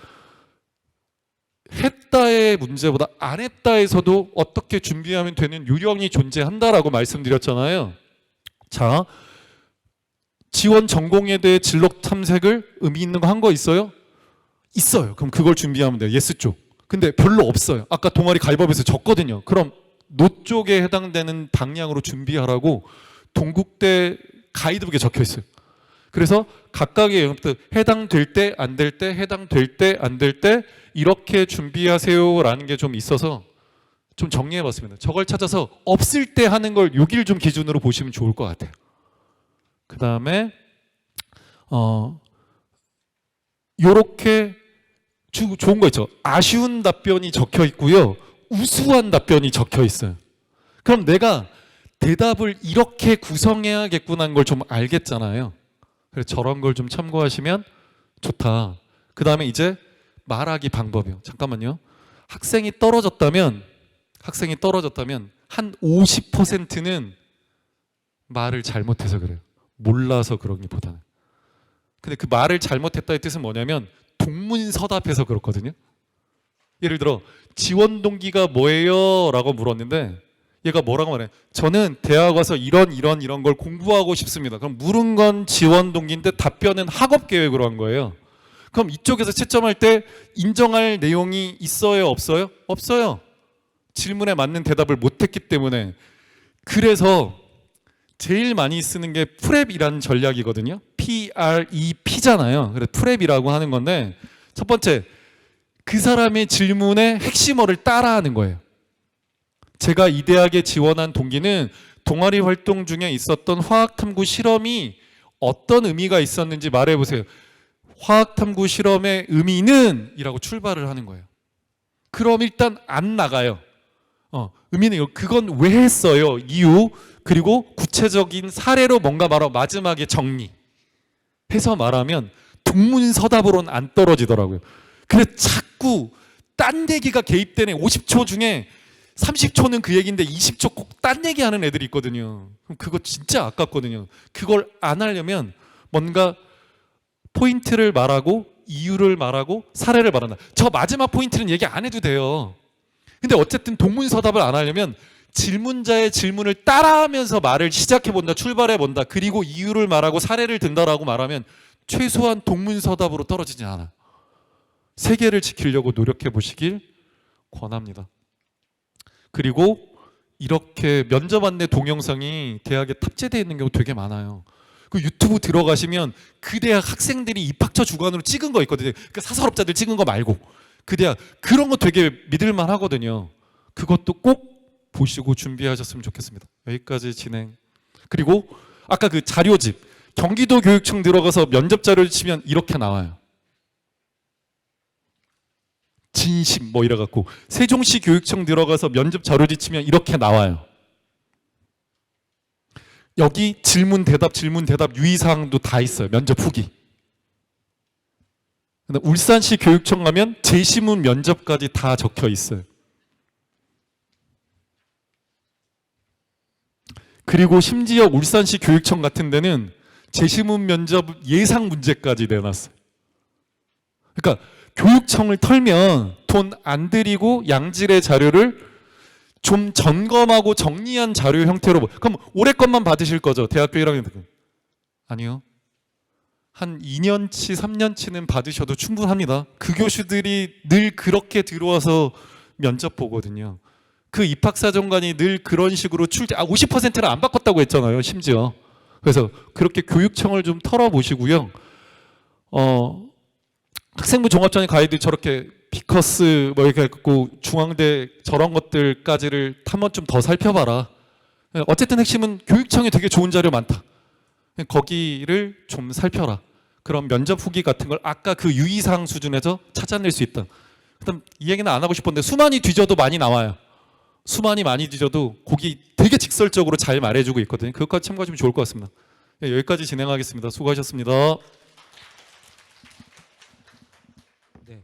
했다의 문제보다 안 했다에서도 어떻게 준비하면 되는 요령이 존재한다라고 말씀드렸잖아요. 자, 지원 전공에 대해 진로 탐색을 의미 있는 거 한 거 있어요? 있어요. 그럼 그걸 준비하면 돼요. 예스 쪽. 근데 별로 없어요. 아까 동아리 가위바위보에서 졌거든요. 그럼 노 쪽에 해당되는 방향으로 준비하라고 동국대 가이드북에 적혀 있어요. 그래서 각각의 영역들 해당될 때, 안 될 때, 해당될 때, 안 될 때 이렇게 준비하세요라는 게 좀 있어서 좀 정리해봤습니다. 저걸 찾아서 없을 때 하는 걸 여기를 좀 기준으로 보시면 좋을 것 같아요. 그 다음에 요렇게 좋은 거 있죠. 아쉬운 답변이 적혀 있고요. 우수한 답변이 적혀 있어요. 그럼 내가 대답을 이렇게 구성해야겠구나 하는 걸 좀 알겠잖아요. 그래서 저런 걸 좀 참고하시면 좋다. 그 다음에 이제 말하기 방법이요. 잠깐만요. 학생이 떨어졌다면 한 50%는 말을 잘못해서 그래요. 몰라서 그러기보다는. 근데 그 말을 잘못했다의 뜻은 뭐냐면 동문서답해서 그렇거든요. 예를 들어 지원 동기가 뭐예요? 라고 물었는데 얘가 뭐라고 말해? 저는 대학 와서 이런 걸 공부하고 싶습니다. 그럼 물은 건 지원 동기인데 답변은 학업 계획으로 한 거예요. 그럼 이쪽에서 채점할 때 인정할 내용이 있어요? 없어요? 없어요. 질문에 맞는 대답을 못했기 때문에. 그래서 제일 많이 쓰는 게 프랩이라는 전략이거든요. PREP잖아요. 그래서 프랩이라고 하는 건데, 첫 번째, 그 사람의 질문의 핵심어를 따라하는 거예요. 제가 이 대학에 지원한 동기는 동아리 활동 중에 있었던 화학탐구 실험이 어떤 의미가 있었는지 말해보세요. 화학탐구 실험의 의미는 이라고 출발을 하는 거예요. 그럼 일단 안 나가요. 의미는 그건 왜 했어요? 이유, 그리고 구체적인 사례로 뭔가 말하고 마지막에 정리 해서 말하면 동문서답으로는 안 떨어지더라고요. 그래서 자꾸 딴 얘기가 개입되네. 50초 중에 30초는 그 얘기인데 20초 꼭 딴 얘기하는 애들이 있거든요. 그럼 그거 진짜 아깝거든요. 그걸 안 하려면 뭔가 포인트를 말하고 이유를 말하고 사례를 말한다. 저 마지막 포인트는 얘기 안 해도 돼요. 근데 어쨌든 동문서답을 안 하려면 질문자의 질문을 따라하면서 말을 시작해본다, 출발해본다, 그리고 이유를 말하고 사례를 든다라고 말하면 최소한 동문서답으로 떨어지지 않아요. 세계를 지키려고 노력해 보시길 권합니다. 그리고 이렇게 면접 안내 동영상이 대학에 탑재되어 있는 경우 되게 많아요. 그 유튜브 들어가시면 그 대학 학생들이 입학처 주관으로 찍은 거 있거든요. 그 사설업자들 찍은 거 말고 그 대학 그런 거 되게 믿을만 하거든요. 그것도 꼭 보시고 준비하셨으면 좋겠습니다. 여기까지 진행. 그리고 아까 그 자료집 경기도 교육청 들어가서 면접 자료를 치면 이렇게 나와요. 진심 뭐 이래 갖고 세종시 교육청 들어가서 면접 자료집 치면 이렇게 나와요. 여기 질문 대답 유의사항도 다 있어요. 면접 후기. 근데 울산시 교육청 가면 제시문 면접까지 다 적혀 있어요. 그리고 심지어 울산시 교육청 같은 데는 제시문 면접 예상 문제까지 내놨어요. 그러니까 교육청을 털면 돈 안 들이고 양질의 자료를 좀 점검하고 정리한 자료 형태로. 그럼 올해 것만 받으실 거죠? 대학교 1학년 때. 아니요. 한 2년치, 3년치는 받으셔도 충분합니다. 그 교수들이 늘 그렇게 들어와서 면접 보거든요. 그 입학사정관이 늘 그런 식으로 50%를 안 바꿨다고 했잖아요. 심지어. 그래서 그렇게 교육청을 좀 털어보시고요. 학생부 종합전형 가이드 저렇게 피커스 뭐 이렇게 했고 중앙대 저런 것들까지를 한 번쯤 더 살펴봐라. 어쨌든 핵심은 교육청에 되게 좋은 자료 많다. 거기를 좀 살펴라. 그럼 면접 후기 같은 걸 아까 그 유의사항 수준에서 찾아낼 수 있다. 그다음 이 얘기는 안 하고 싶었는데 수만이 뒤져도 많이 나와요. 수만이 많이 뒤져도 거기 되게 직설적으로 잘 말해주고 있거든요. 그것까지 참고하시면 좋을 것 같습니다. 네, 여기까지 진행하겠습니다. 수고하셨습니다. 네.